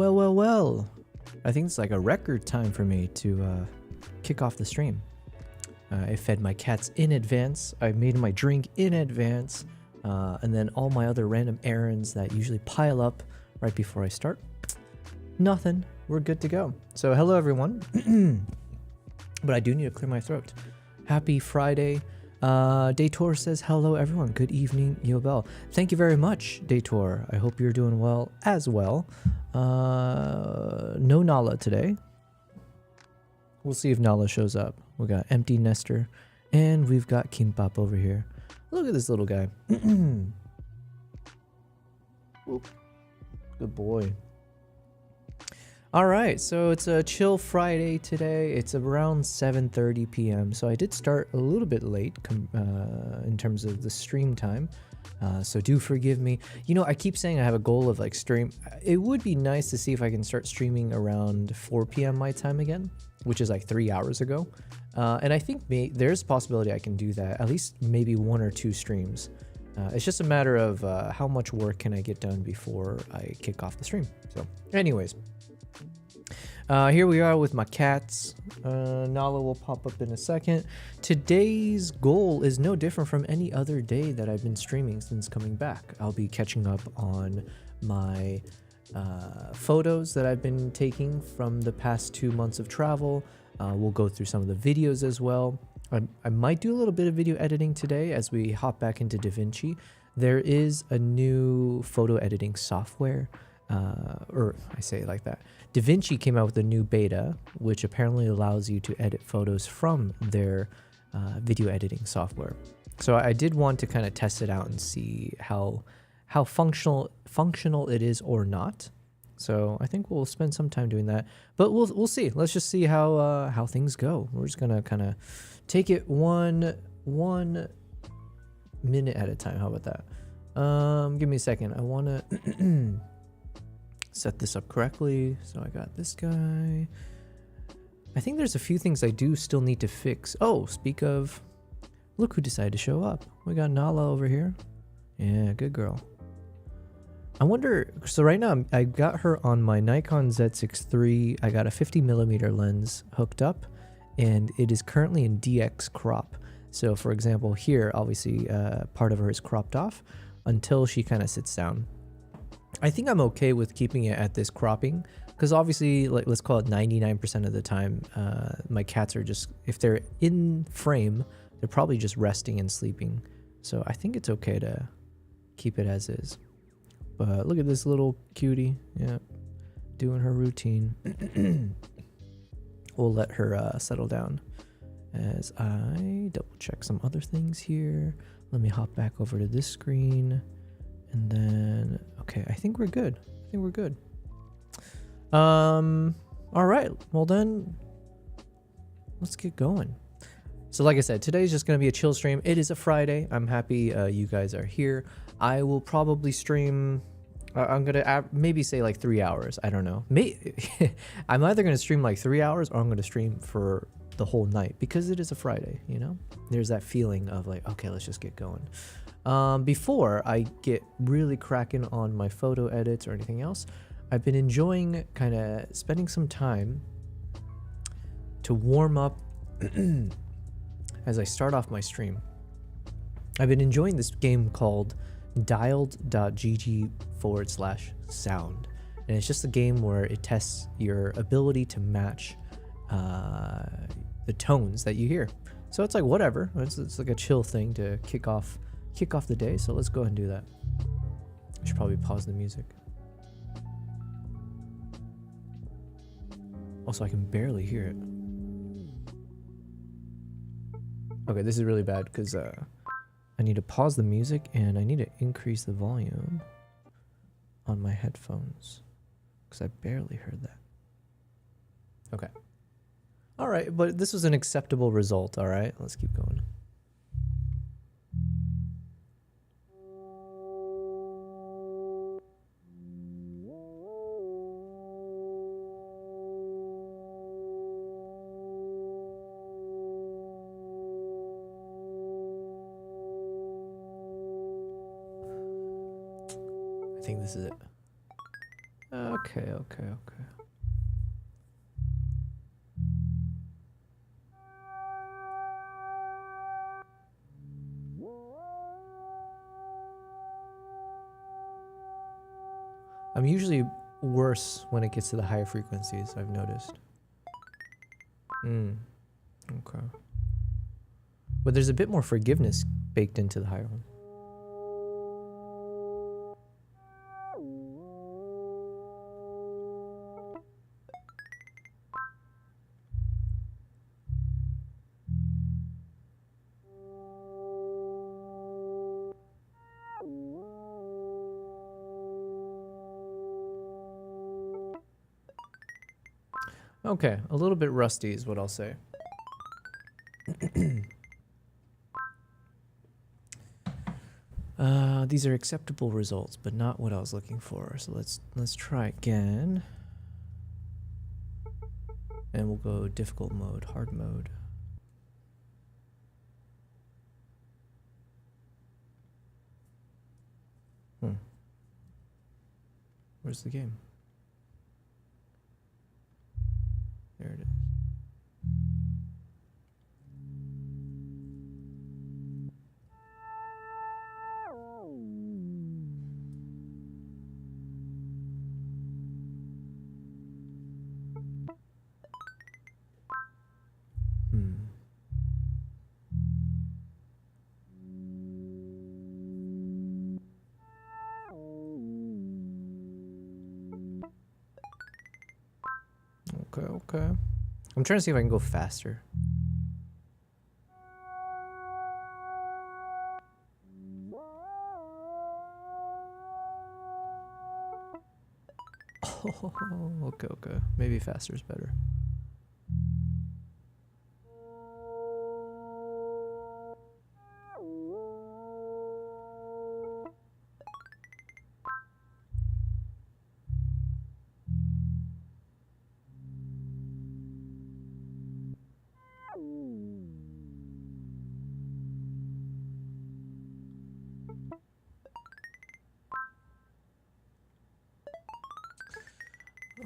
Well. I think it's like a record time for me to kick off the stream. I fed my cats in advance. I made my drink in advance. And then all my other random errands that usually pile up right before I start. Nothing. We're good to go. So hello, everyone. But I do need to clear my throat. Happy Friday. Daytor says, hello, everyone. Good evening, Yobel. Thank you very much, Daytor. I hope you're doing well as well. No Nala today. We'll see if Nala shows up. We got Empty Nester, and we've got Kimbap over here. Look at this little guy. Good boy. All right, so it's a chill Friday today. It's around 7:30 p.m. So I did start a little bit late in terms of the stream time. So do forgive me. You know, I keep saying I have a goal of like stream. It would be nice to see if I can start streaming around 4 p.m. my time again, which is like 3 hours ago. And I think there's a possibility I can do that, at least maybe 1 or 2 streams. It's just a matter of how much work can I get done before I kick off the stream. So anyways. Here we are with my cats. Nala will pop up in a second. Today's goal is no different from any other day that I've been streaming since coming back. I'll be catching up on my photos that I've been taking from the past 2 months of travel. We'll go through some of the videos as well. I might do a little bit of video editing today as we hop back into Davinci. There is a new photo editing software. Or I say it like that. Davinci came out with a new beta, which apparently allows you to edit photos from their video editing software. So I did want to kind of test it out and see how functional it is or not. So I think we'll spend some time doing that, but we'll see. Let's just see how things go. We're just gonna kind of take it one minute at a time. How about that? Give me a second. I wanna set this up correctly. So I got this guy. I think there's a few things I do still need to fix. Oh, speak of, look who decided to show up. We got Nala over here. Yeah, good girl. I wonder, so right now I got her on my Nikon Z6 III. I got a 50mm lens hooked up and it is currently in DX crop. So for example, here, obviously part of her is cropped off until she kind of sits down. I think I'm okay with keeping it at this cropping because obviously, like, let's call it 99% of the time, my cats are just, if they're in frame, they're probably just resting and sleeping. So I think it's okay to keep it as is. But look at this little cutie, yeah, doing her routine. We'll let her settle down as I double check some other things here. Let me hop back over to this screen. And then, okay, I think we're good. All right, well then, let's get going. So like I said, today's just gonna be a chill stream. It is a Friday. I'm happy you guys are here. I will probably stream, I'm gonna maybe say like 3 hours. I don't know. I'm either gonna stream like 3 hours or I'm gonna stream for the whole night because it is a Friday, you know? There's that feeling of like, okay, let's just get going. Before I get really cracking on my photo edits or anything else, I've been enjoying kind of spending some time to warm up as I start off my stream. I've been enjoying this game called dialed.gg/sound. And it's just a game where it tests your ability to match the tones that you hear. So it's like whatever. It's like a chill thing to kick off the day. So let's go ahead and do that. I should probably pause the music. Also, I can barely hear it. Okay, this is really bad because I need to pause the music and I need to increase the volume on my headphones because I barely heard that. Okay. All right, but this was an acceptable result. All right, let's keep going. I think this is it. Okay, okay, okay. I'm usually worse when it gets to the higher frequencies, I've noticed. Okay. But there's a bit more forgiveness baked into the higher one. Okay, a little bit rusty is what I'll say. These are acceptable results, but not what I was looking for. So let's try again. And we'll go difficult mode, hard mode. Where's the game? There it is. Okay, okay. I'm trying to see if I can go faster. Oh, okay, okay. Maybe faster is better.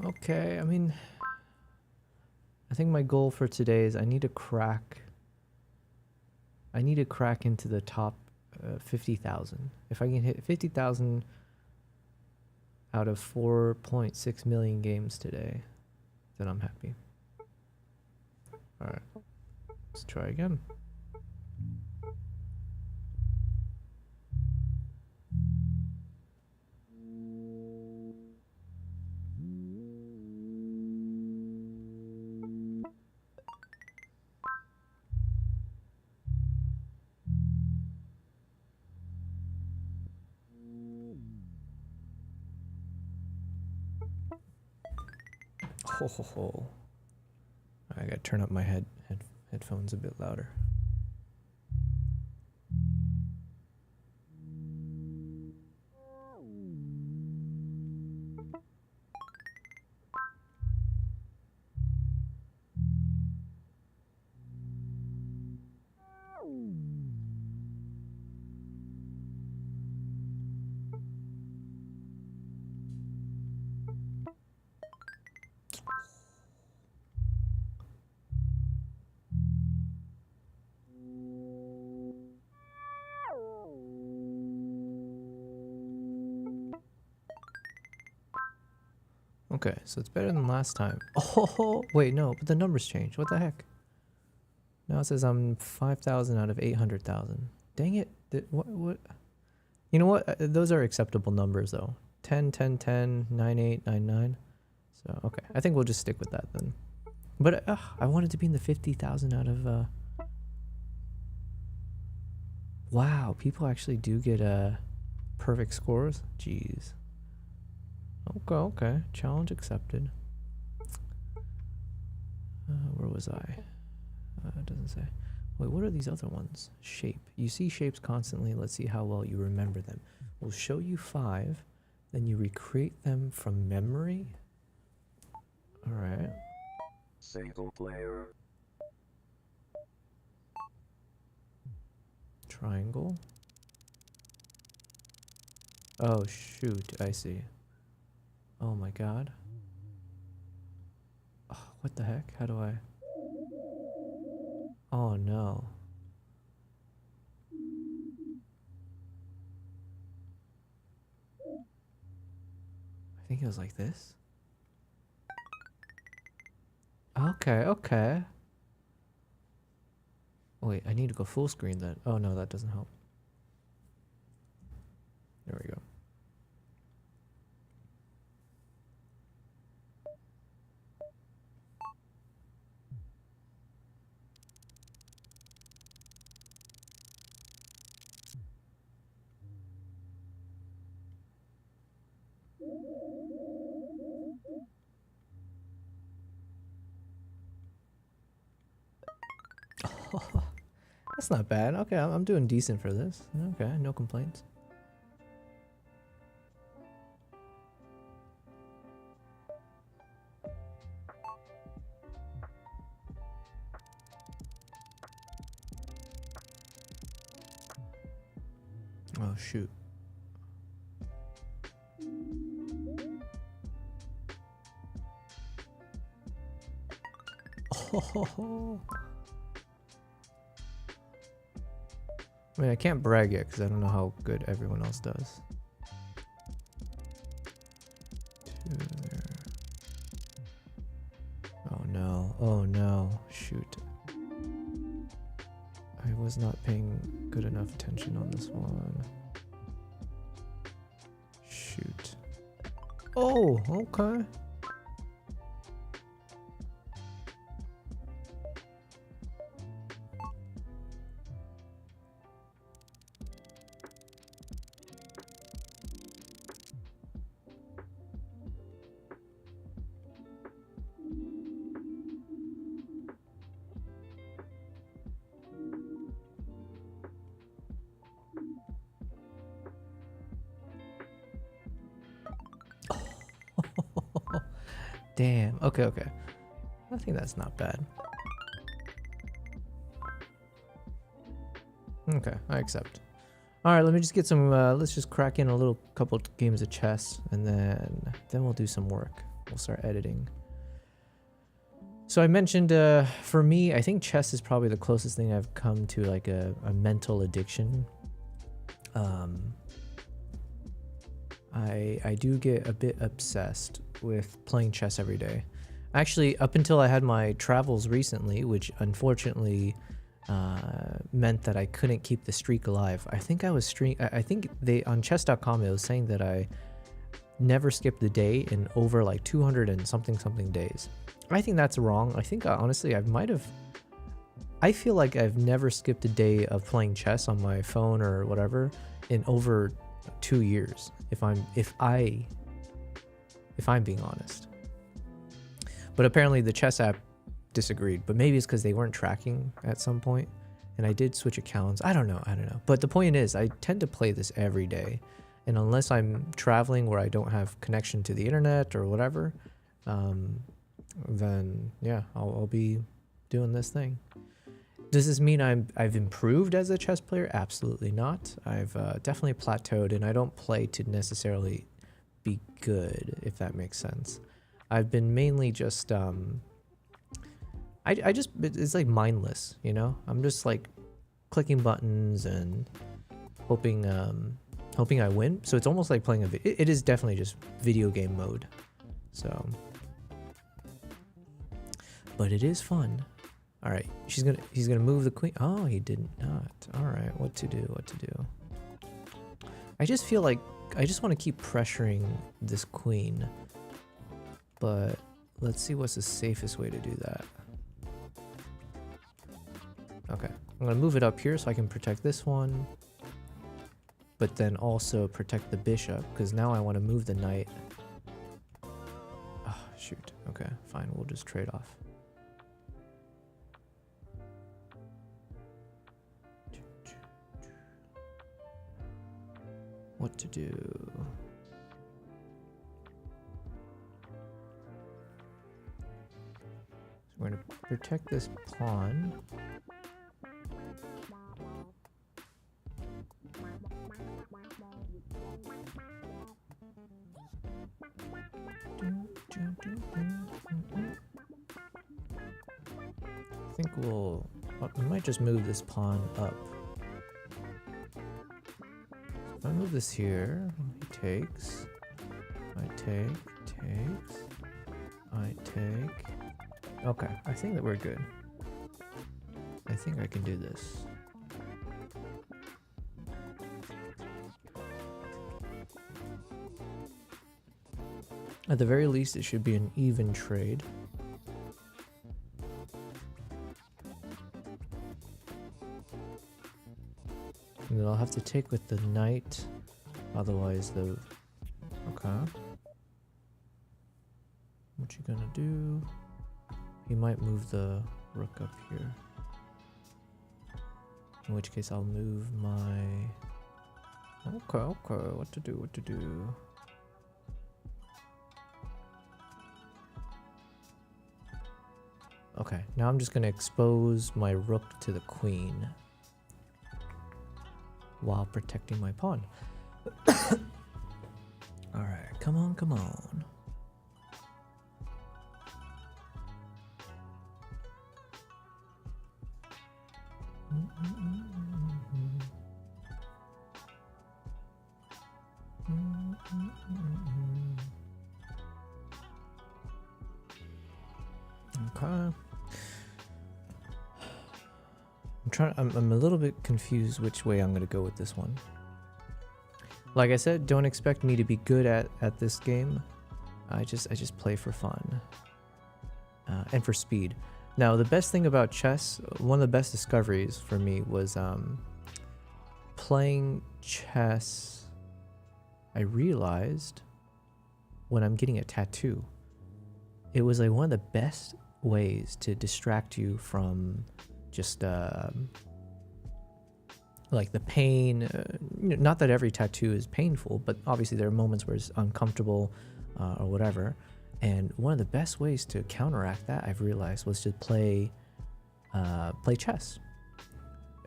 Okay, I mean, I think my goal for today is I need to crack into the top 50,000. If I can hit 50,000 out of 4.6 million games today, then I'm happy. All right, let's try again. Ho ho ho. I gotta turn up my headphones a bit louder. Okay, so it's better than last time. Oh, wait, no, but the numbers changed. What the heck? Now it says I'm 5,000 out of 800,000. Dang it. What? You know what? Those are acceptable numbers, though. 10, 10, 10, 9, 8, 9, 9. So, okay. I think we'll just stick with that then. But I wanted to be in the 50,000 out of... Wow, people actually do get perfect scores? Jeez. Okay, okay. Challenge accepted. Where was I? It doesn't say. Wait, what are these other ones? Shape. You see shapes constantly. Let's see how well you remember them. We'll show you 5. Then you recreate them from memory. All right. Single player. Triangle. Oh, shoot. I see. Oh my god. Oh, what the heck? How do I... Oh no. I think it was like this. Okay, okay. Wait, I need to go full screen then. Oh no, that doesn't help. There we go. That's not bad. Okay, I'm doing decent for this. Okay, no complaints. Oh shoot. Oh. I mean, I can't brag yet because I don't know how good everyone else does. 2 there. Oh no. Oh no. Shoot. I was not paying good enough attention on this one. Shoot. Oh, okay. Damn. Okay, okay. I think that's not bad. Okay, I accept. All right, let me just get some. Let's just crack in a little couple games of chess, and then we'll do some work. We'll start editing. So I mentioned, for me, I think chess is probably the closest thing I've come to like a mental addiction. I do get a bit obsessed with playing chess every day. Actually, up until I had my travels recently, which unfortunately meant that I couldn't keep the streak alive. I think I was I think they on chess.com it was saying that I never skipped a day in over like 200 and something days. I think that's wrong. I think honestly I feel like I've never skipped a day of playing chess on my phone or whatever in over 2 years, if I'm being honest. But apparently the chess app disagreed, but maybe it's because they weren't tracking at some point, and I did switch accounts. I don't know. But the point is, I tend to play this every day, and unless I'm traveling where I don't have connection to the internet or whatever, then yeah, I'll be doing this thing. Does this mean I've improved as a chess player? Absolutely not. I've definitely plateaued, and I don't play to necessarily be good, if that makes sense. I've been mainly just it's like mindless, you know? I'm just like clicking buttons and hoping I win. So it's almost like playing it is definitely just video game mode. So, but it is fun. All right, he's gonna move the queen. Oh, he did not. All right, what to do? I just feel like I just want to keep pressuring this queen, but let's see what's the safest way to do that. Okay, I'm gonna move it up here so I can protect this one, but then also protect the bishop because now I want to move the knight. Oh, shoot. Okay, fine. We'll just trade off. What to do? So we're going to protect this pawn. think we might just move this pawn up. If I move this here, he takes, I take, takes, I take. Okay, I think that we're good. I think I can do this. At the very least, it should be an even trade. And then I'll have to take with the knight, otherwise the... Okay. What you gonna do? He might move the rook up here. In which case I'll move my... Okay, what to do? Okay, now I'm just gonna expose my rook to the queen while protecting my pawn. Alright, come on. Okay. I'm a little bit confused which way I'm gonna go with this one. Like I said, don't expect me to be good at this game. I just play for fun. And for speed. Now, the best thing about chess, one of the best discoveries for me was playing chess. I realized when I'm getting a tattoo, it was like one of the best ways to distract you from just like the pain. Not that every tattoo is painful, but obviously there are moments where it's uncomfortable or whatever. And one of the best ways to counteract that, I've realized, was to play chess.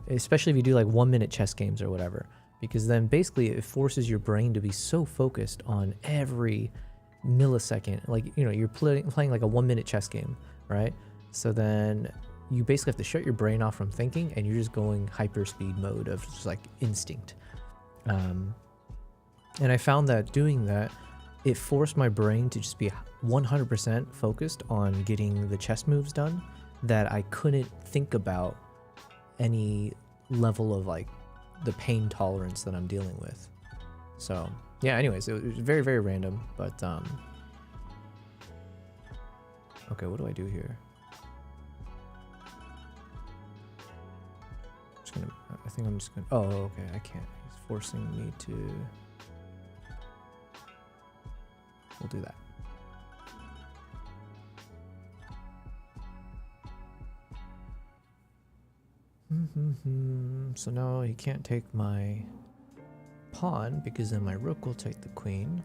Especially if you do like 1-minute chess games or whatever, because then basically it forces your brain to be so focused on every millisecond. Like, you know, you're playing like a 1-minute chess game, right? So then you basically have to shut your brain off from thinking, and you're just going hyperspeed mode of just like instinct. And I found that doing that, it forced my brain to just be 100% focused on getting the chess moves done, that I couldn't think about any level of like the pain tolerance that I'm dealing with. So yeah, anyways, it was very, very random, but okay, what do I do here? I think I'm just gonna, oh, okay, I can't. He's forcing me to, we'll do that. So now he can't take my pawn, because then my rook will take the queen.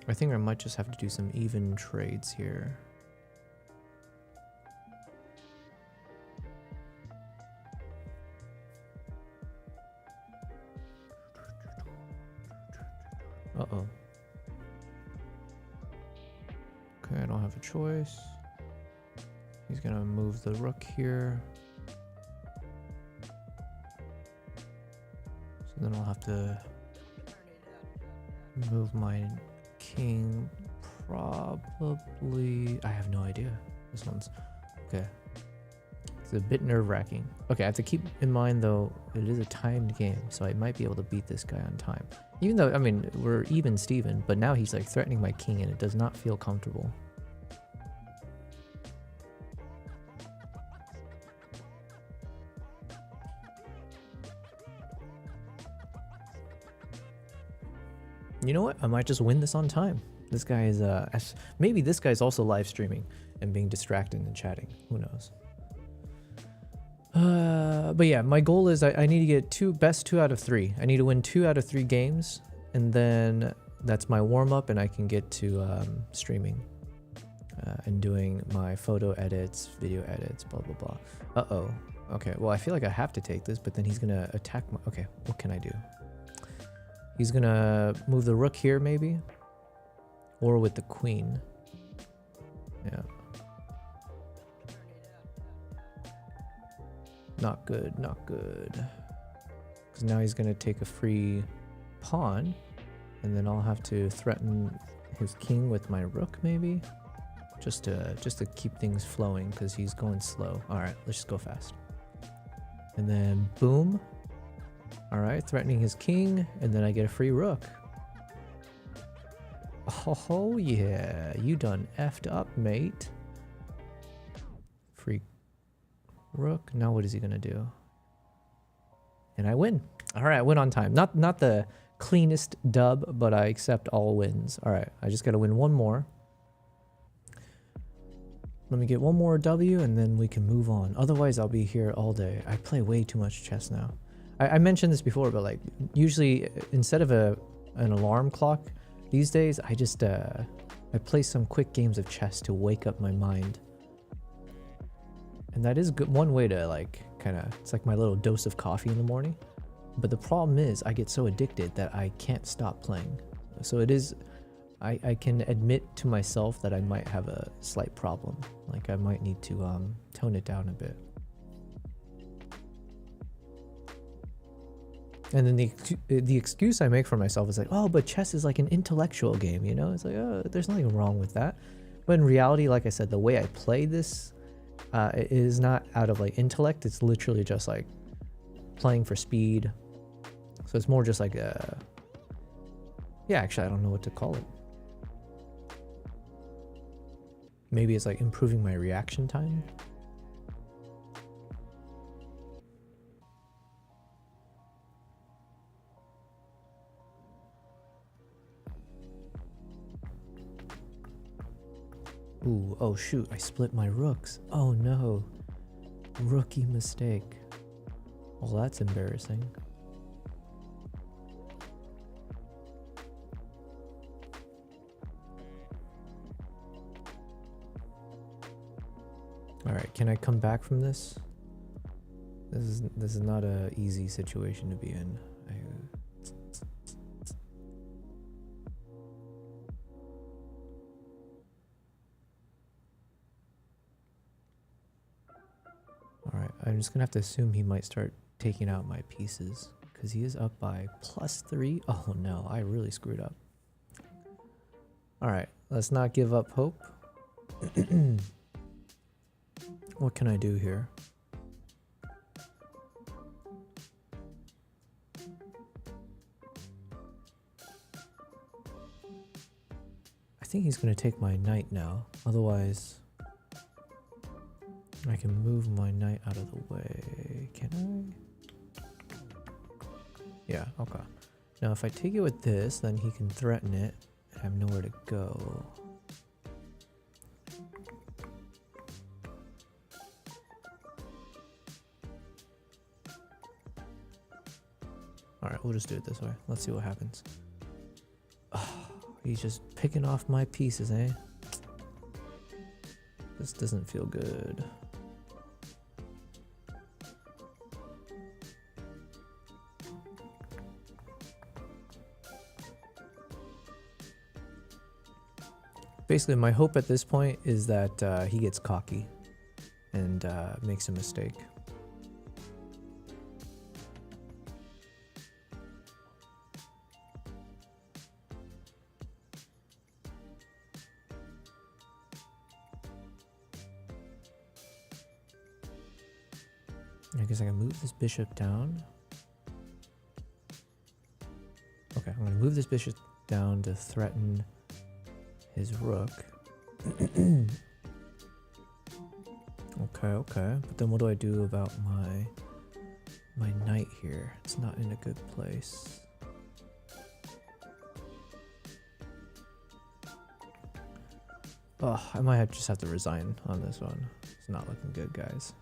I think I might just have to do some even trades here. Uh-oh. Okay, I don't have a choice. He's gonna move the rook here. So then I'll have to move my king, probably. I have no idea. This one's okay. It's a bit nerve-wracking. Okay, I have to keep in mind though, it is a timed game, so I might be able to beat this guy on time. Even though, I mean, we're even Steven, but now he's like threatening my king, and it does not feel comfortable. You know what? I might just win this on time. This guy is, maybe this guy's also live streaming and being distracted and chatting. Who knows? But yeah, my goal is I need to get best 2 out of 3. I need to win 2 out of 3 games, and then that's my warm-up, and I can get to streaming and doing my photo edits, video edits, blah, blah, blah. Uh-oh. Okay, well, I feel like I have to take this, but then he's gonna attack my... Okay, what can I do? He's gonna move the rook here, maybe? Or with the queen. Yeah. Not good, not good. Because now he's going to take a free pawn. And then I'll have to threaten his king with my rook, maybe? Just to keep things flowing, because he's going slow. Alright, let's just go fast. And then, boom. Alright, threatening his king, and then I get a free rook. Oh yeah, you done effed up, mate. Free rook. Now what is he gonna do? And I win. Alright, I win on time. Not the cleanest dub, but I accept all wins. Alright, I just gotta win one more. Let me get one more W and then we can move on. Otherwise, I'll be here all day. I play way too much chess now. I mentioned this before, but like usually instead of an alarm clock, these days I just I play some quick games of chess to wake up my mind. And that is good, one way to like kind of, it's like my little dose of coffee in the morning. But the problem is I get so addicted that I can't stop playing. So it is, I can admit to myself that I might have a slight problem. Like I might need to tone it down a bit. And then the excuse I make for myself is like, oh, but chess is like an intellectual game, you know? It's like, oh, there's nothing wrong with that. But in reality, like I said, the way I play this is not out of like intellect. It's literally just like playing for speed. So it's more just like a, yeah, actually, I don't know what to call it. Maybe it's like improving my reaction time. Ooh, oh shoot, I split my rooks. Oh no. Rookie mistake. Well, that's embarrassing. Alright, can I come back from this? This is not a easy situation to be in. Alright, I'm just gonna have to assume he might start taking out my pieces, because he is up by +3. Oh no, I really screwed up. Alright, let's not give up hope. What can I do here? I think he's gonna take my knight now. Otherwise, I can move my knight out of the way. Can I? Yeah, okay. Now if I take it with this, then he can threaten it and have nowhere to go. Alright, we'll just do it this way. Let's see what happens. Oh, he's just picking off my pieces, eh? This doesn't feel good. Basically, my hope at this point is that he gets cocky and makes a mistake. I guess I can move this bishop down. Okay, I'm going to move this bishop down to threaten his rook. Okay. But then what do I do about my knight here? It's not in a good place. Oh, I might just have to resign on this one. It's not looking good, guys.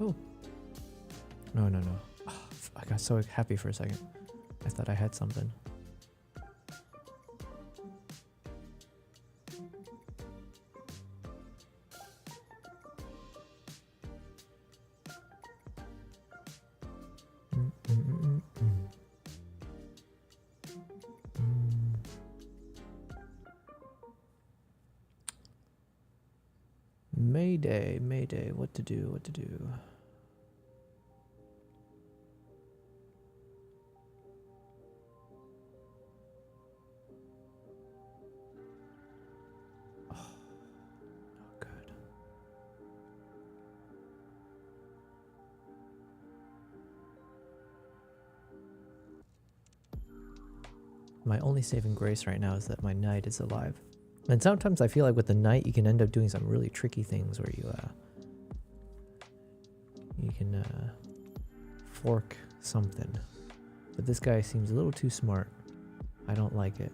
Oh. No. Oh, I got so happy for a second. I thought I had something. Mayday, what to do? My only saving grace right now is that my knight is alive. And sometimes I feel like with the knight, you can end up doing some really tricky things where you can fork something. But this guy seems a little too smart. I don't like it.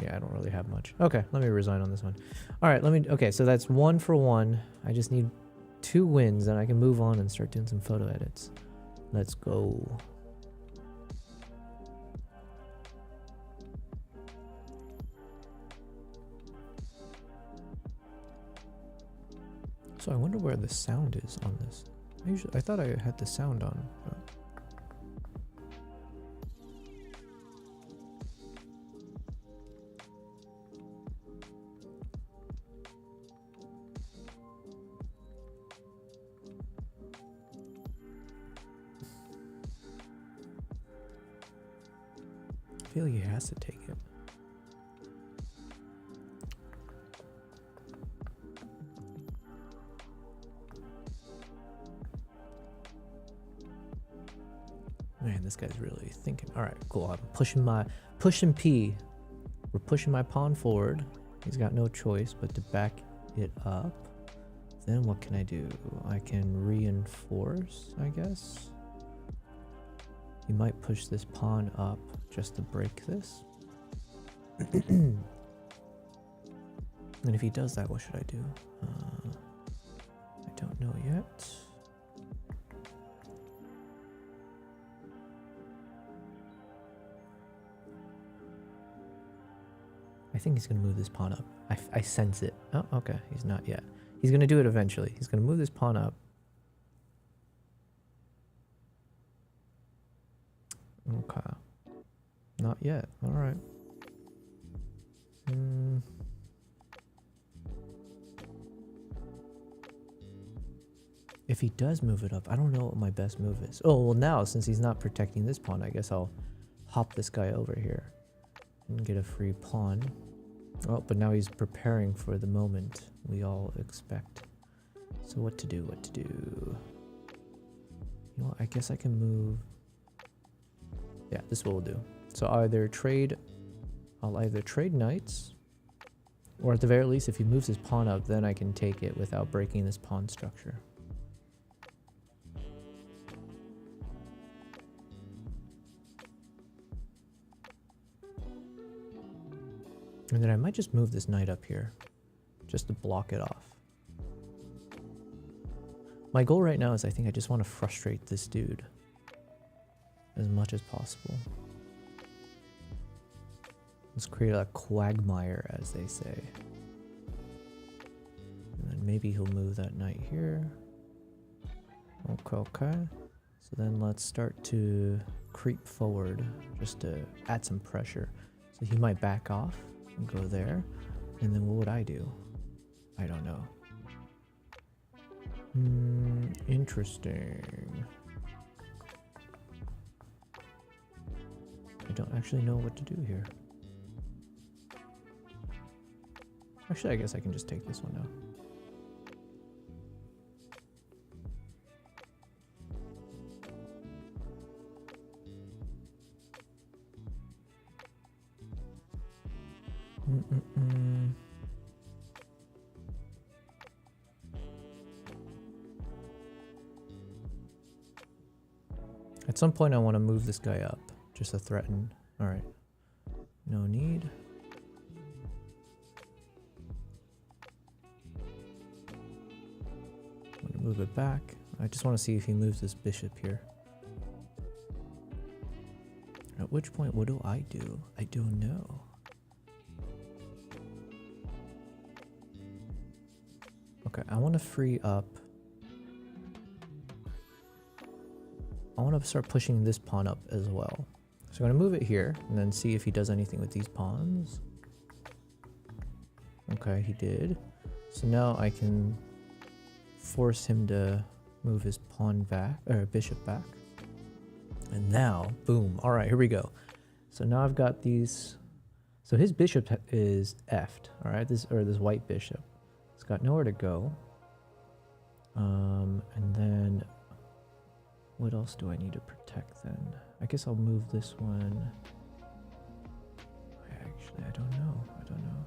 Yeah, I don't really have much. Okay, let me resign on this one. All right, okay, so that's 1 for 1. I just need 2 wins and I can move on and start doing some photo edits. Let's go. So I wonder where the sound is on this. I thought I had the sound on. But... I feel like he has to take it. Man, this guy's really thinking. All right, cool. I'm pushing P. We're pushing my pawn forward. He's got no choice but to back it up. Then what can I do? I can reinforce, I guess. He might push this pawn up just to break this. And if he does that, what should I do? I don't know yet. I think he's going to move this pawn up. I sense it. Oh, okay. He's not yet. He's going to do it eventually. He's going to move this pawn up. Okay. Not yet. All right. If he does move it up, I don't know what my best move is. Oh, well now, since he's not protecting this pawn, I guess I'll hop this guy over here and get a free pawn. Oh, but now he's preparing for the moment we all expect. So what to do, what to do? You know what, I guess I can move. Yeah, this is what we'll do. So I'll either trade knights, or at the very least, if he moves his pawn up, then I can take it without breaking this pawn structure. And then I might just move this knight up here, just to block it off. My goal right now is I think I just want to frustrate this dude as much as possible. Let's create a quagmire, as they say. And then maybe he'll move that knight here. Okay. So then let's start to creep forward, just to add some pressure. So he might back off and go there. And then what would I do? I don't know. Interesting. I don't actually know what to do here. Actually, I guess I can just take this one now. At some point I want to move this guy up, just to threaten. Alright. No need. I'm going to move it back. I just want to see if he moves this bishop here. At which point, what do? I don't know. Okay, I want to free up. I want to start pushing this pawn up as well. So I'm going to move it here and then see if he does anything with these pawns. Okay, he did. So now I can force him to move his pawn back, or bishop back. And now, boom. All right, here we go. So now I've got these. So his bishop is effed. All right, this white bishop. It's got nowhere to go. And then what else do I need to protect then? I guess I'll move this one. Actually, I don't know. I don't know.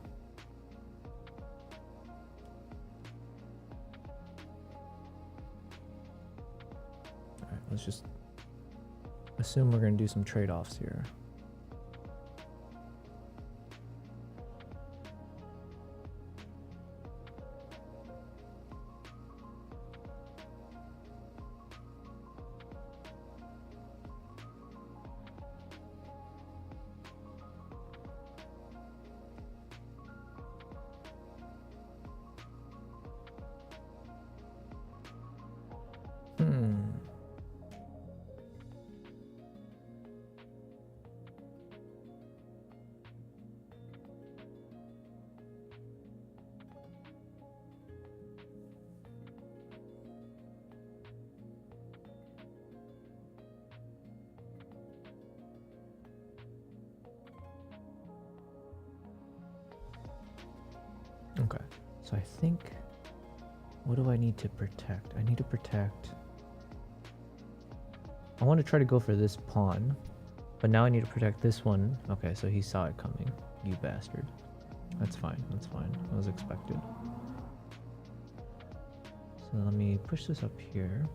All right, let's just assume we're going to do some trade-offs here. Okay, so I think, what do I need to protect? I need to protect, I want to try to go for this pawn, but now I need to protect this one. Okay, so he saw it coming, you bastard. That's fine, that's fine, that was expected. So let me push this up here.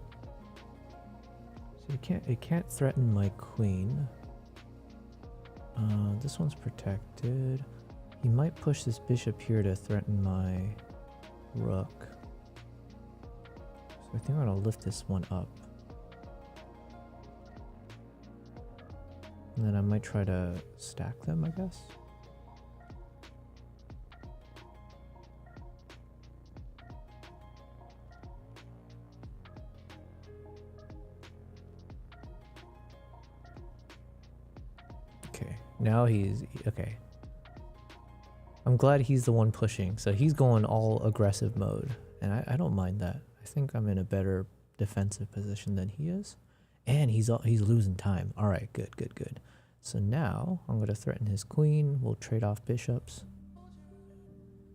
So it can't threaten my queen. This one's protected. He might push this bishop here to threaten my rook. So I think I'm gonna lift this one up. And then I might try to stack them, I guess. Okay, now he's, okay. I'm glad he's the one pushing, so he's going all aggressive mode, and I don't mind that. I think I'm in a better defensive position than he is, and he's losing time. All right, good, good, good. So now I'm going to threaten his queen. We'll trade off bishops.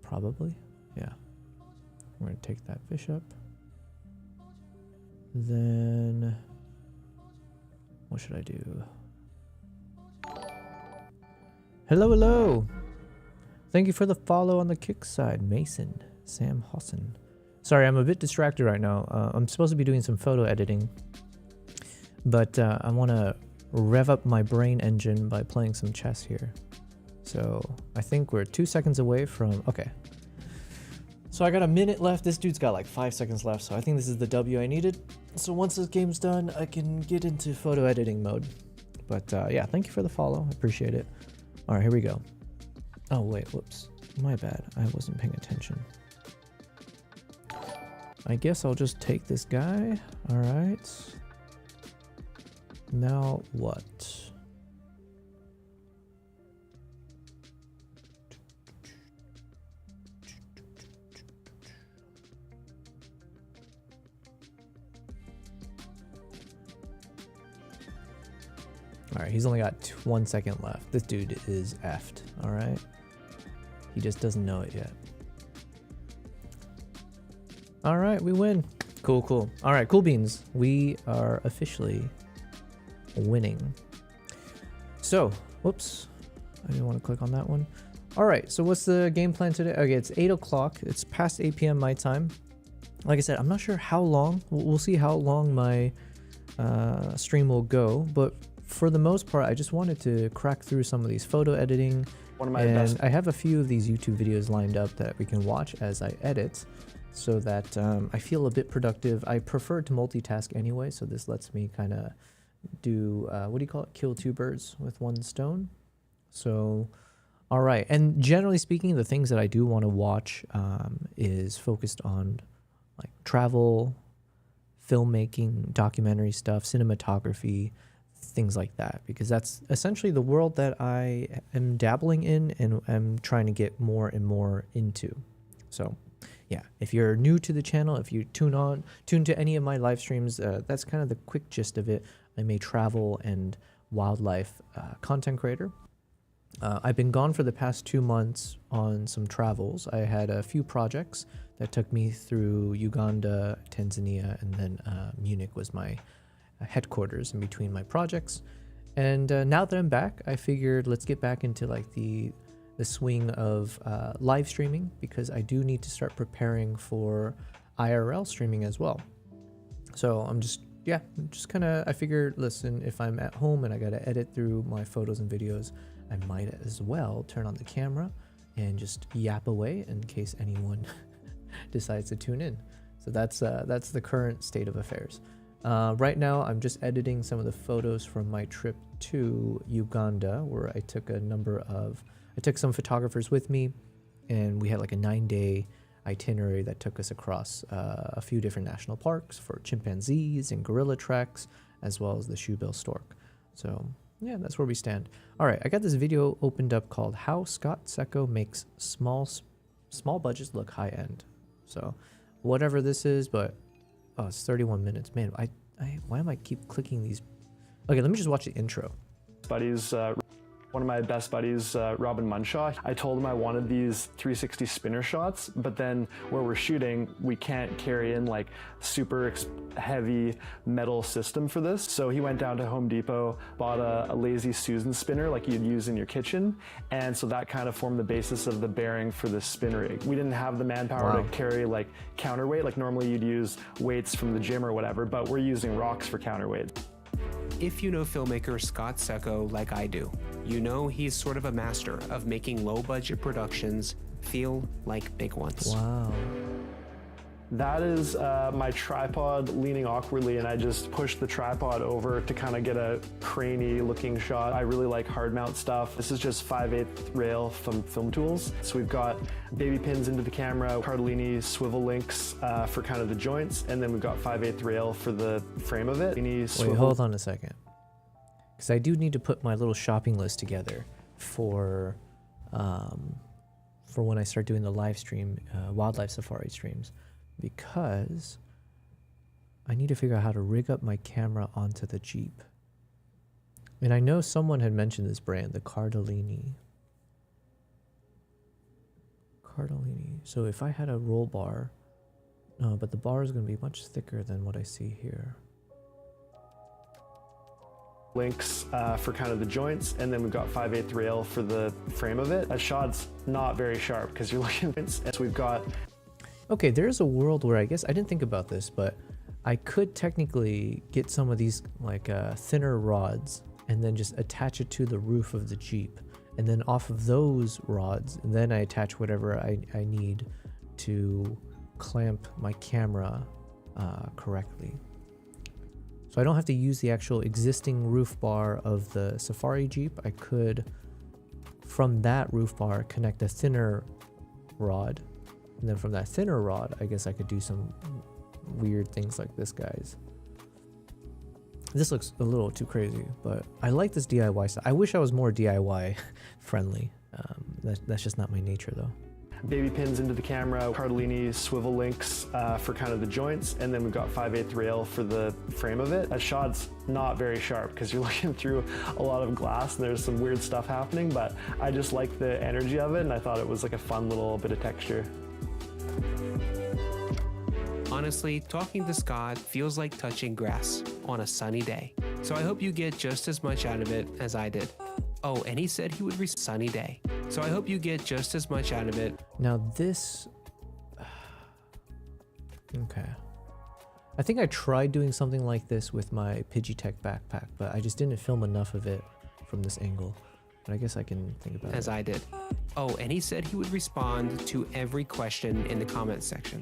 Probably, yeah. We're going to take that bishop. Then what should I do? Hello, hello. Thank you for the follow on the kick side, Mason, Sam Hosson. Sorry, I'm a bit distracted right now. I'm supposed to be doing some photo editing, but I want to rev up my brain engine by playing some chess here. So I think we're 2 seconds away from, okay. So I got a minute left. This dude's got like 5 seconds left, so I think this is the W I needed. So once this game's done, I can get into photo editing mode. But yeah, thank you for the follow. I appreciate it. All right, here we go. Oh, wait, whoops. My bad. I wasn't paying attention. I guess I'll just take this guy. All right. Now what? All right, he's only got 1 second left. This dude is effed, all right? He just doesn't know it yet. All right, we win. Cool, cool. All right, cool beans. We are officially winning. So, whoops. I didn't want to click on that one. All right, so what's the game plan today? Okay, it's 8 o'clock. It's past 8 p.m. my time. Like I said, I'm not sure how long. We'll see how long my stream will go, but for the most part, I just wanted to crack through some of these photo editing. One of my best. I have a few of these YouTube videos lined up that we can watch as I edit, so that I feel a bit productive. I prefer to multitask anyway, so this lets me kind of do, what do you call it? Kill two birds with one stone. So, all right. And generally speaking, the things that I do want to watch is focused on like travel, filmmaking, documentary stuff, cinematography, things like that, because that's essentially the world that I am dabbling in and I'm trying to get more and more into. So yeah, if you're new to the channel, if you tune to any of my live streams, that's kind of the quick gist of it. I'm a travel and wildlife content creator. I've been gone for the past 2 months on some travels. I had a few projects that took me through Uganda, Tanzania, and then Munich was my headquarters in between my projects. And now that I'm back, I figured let's get back into like the swing of live streaming, because I do need to start preparing for IRL streaming as well. So I'm just kind of, I figured, listen, if I'm at home and I got to edit through my photos and videos, I might as well turn on the camera and just yap away in case anyone decides to tune in. So that's the current state of affairs. Right now, I'm just editing some of the photos from my trip to Uganda, where I took some photographers with me, and we had like a 9-day itinerary that took us across a few different national parks for chimpanzees and gorilla treks, as well as the shoebill stork. So yeah, that's where we stand. All right, I got this video opened up called "How Scott Secco Makes Small Budgets Look High End." So whatever this is, but oh, it's 31 minutes. Man, why am I keep clicking these? Okay, let me just watch the intro. Buddies, one of my best buddies, Robin Munshaw, I told him I wanted these 360 spinner shots, but then where we're shooting, we can't carry in like super heavy metal system for this. So he went down to Home Depot, bought a Lazy Susan spinner like you'd use in your kitchen. And so that kind of formed the basis of the bearing for this spin rig. We didn't have the manpower to carry like counterweight, like normally you'd use weights from the gym or whatever, but we're using rocks for counterweight. If you know filmmaker Scott Secco like I do, you know he's sort of a master of making low-budget productions feel like big ones. Wow. That is my tripod leaning awkwardly, and I just pushed the tripod over to kind of get a craney looking shot. I really like hard mount stuff. This is just 5/8 rail from Film Tools. So we've got baby pins into the camera, Cardellini swivel links for kind of the joints, and then we've got 5/8 rail for the frame of it. Wait, hold on a second. Because I do need to put my little shopping list together for when I start doing the live stream, wildlife safari streams. Because I need to figure out how to rig up my camera onto the Jeep. And I know someone had mentioned this brand, the Cardellini. So if I had a roll bar, but the bar is going to be much thicker than what I see here. Links for kind of the joints, and then we've got 5/8 rail for the frame of it. That shot's not very sharp because you're looking at it. So we've got... Okay, there's a world where I guess I didn't think about this, but I could technically get some of these like thinner rods and then just attach it to the roof of the Jeep. And then off of those rods, and then I attach whatever I need to clamp my camera correctly. So I don't have to use the actual existing roof bar of the Safari Jeep. I could, from that roof bar, connect a thinner rod. And then from that thinner rod, I guess I could do some weird things like this, guys. This looks a little too crazy, but I like this DIY stuff. I wish I was more DIY friendly. That's just not my nature, though. Baby pins into the camera, Cardellini swivel links for kind of the joints, and then we've got 5/8 rail for the frame of it. That shot's not very sharp because you're looking through a lot of glass and there's some weird stuff happening, but I just like the energy of it, and I thought it was like a fun little bit of texture. Honestly, talking to Scott feels like touching grass on a sunny day. So I hope you get just as much out of it as I did. Oh, and he said he would sunny day. So I hope you get just as much out of it. Now this... Okay. I think I tried doing something like this with my Pidgeotech backpack, but I just didn't film enough of it from this angle. But I guess I can think about it. As I did. Oh, and he said he would respond to every question in the comments section.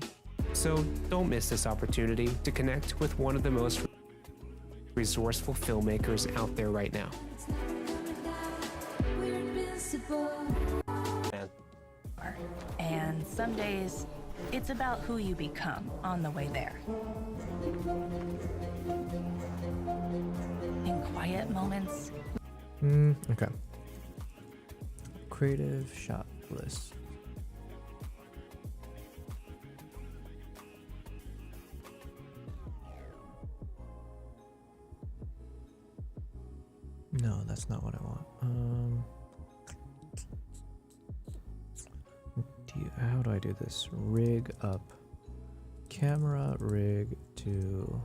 So don't miss this opportunity to connect with one of the most resourceful filmmakers out there right now. And some days, it's about who you become on the way there. In quiet moments. Okay. Creative shot list. No, that's not what I want. How do I do this? Rig up. Camera rig to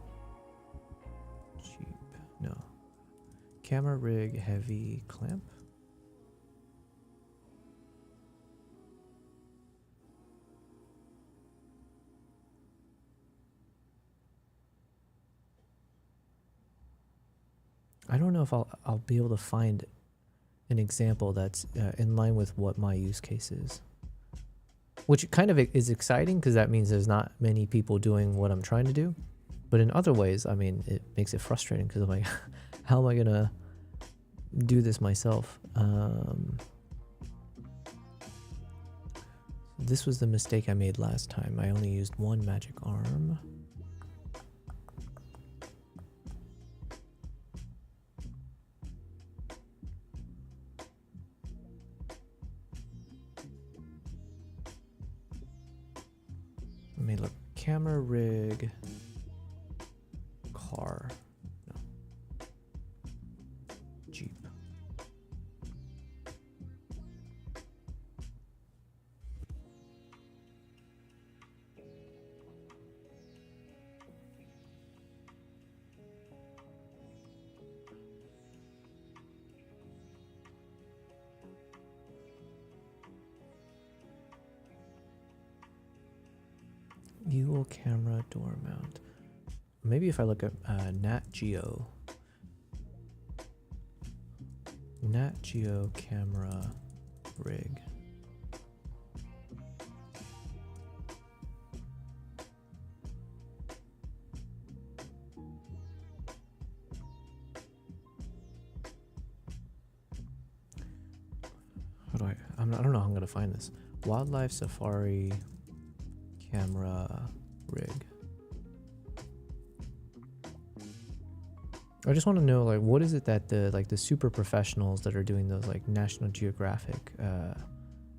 Jeep. No. camera rig heavy clamp. I don't know if I'll be able to find an example that's in line with what my use case is. Which kind of is exciting because that means there's not many people doing what I'm trying to do. But in other ways, I mean, it makes it frustrating because I'm like, how am I gonna do this myself? This was the mistake I made last time. I only used one magic arm. Let me look. Camera rig. Car. No. Jeep. Dual camera door mount. Maybe if I look at Nat Geo camera rig. How do I don't know how I'm gonna find this. Wildlife safari camera rig. I just want to know, like, what is it that the super professionals that are doing those like National Geographic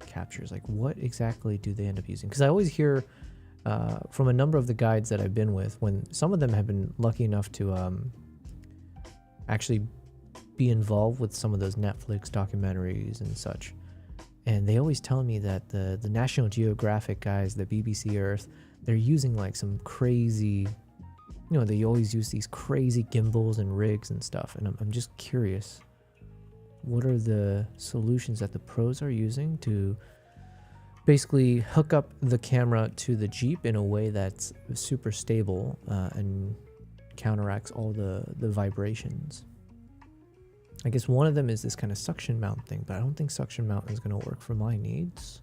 captures, like what exactly do they end up using? Because I always hear from a number of the guides that I've been with, when some of them have been lucky enough to actually be involved with some of those Netflix documentaries and such. And they always tell me that the National Geographic guys, the BBC Earth, they're using like some crazy, you know, they always use these crazy gimbals and rigs and stuff. And I'm just curious, what are the solutions that the pros are using to basically hook up the camera to the Jeep in a way that's super stable and counteracts all the vibrations? I guess one of them is this kind of suction mount thing, but I don't think suction mount is going to work for my needs.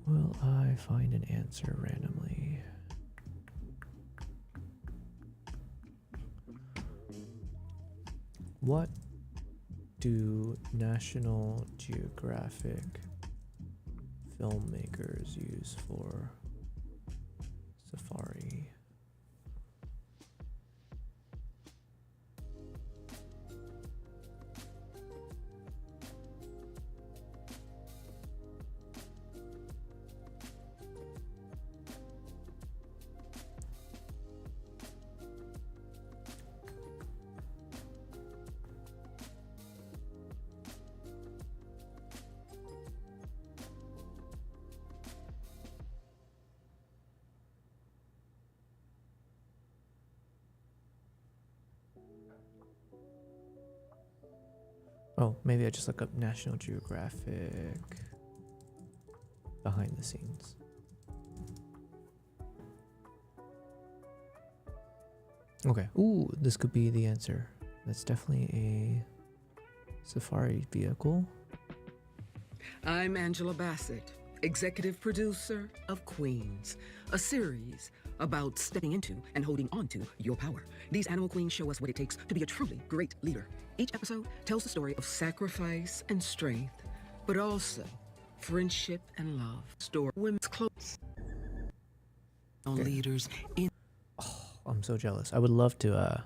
Will I find an answer randomly? What do National Geographic filmmakers use for Safari? Oh, maybe I just look up National Geographic behind the scenes. Okay. Ooh, this could be the answer. That's definitely a Safari vehicle. I'm Angela Bassett, executive producer of Queens, a series about stepping into and holding on to your power. These animal queens show us what it takes to be a truly great leader. Each episode tells the story of sacrifice and strength, but also friendship and love. Story women's clothes. Okay. Leaders in. Oh, I'm so jealous. I would love to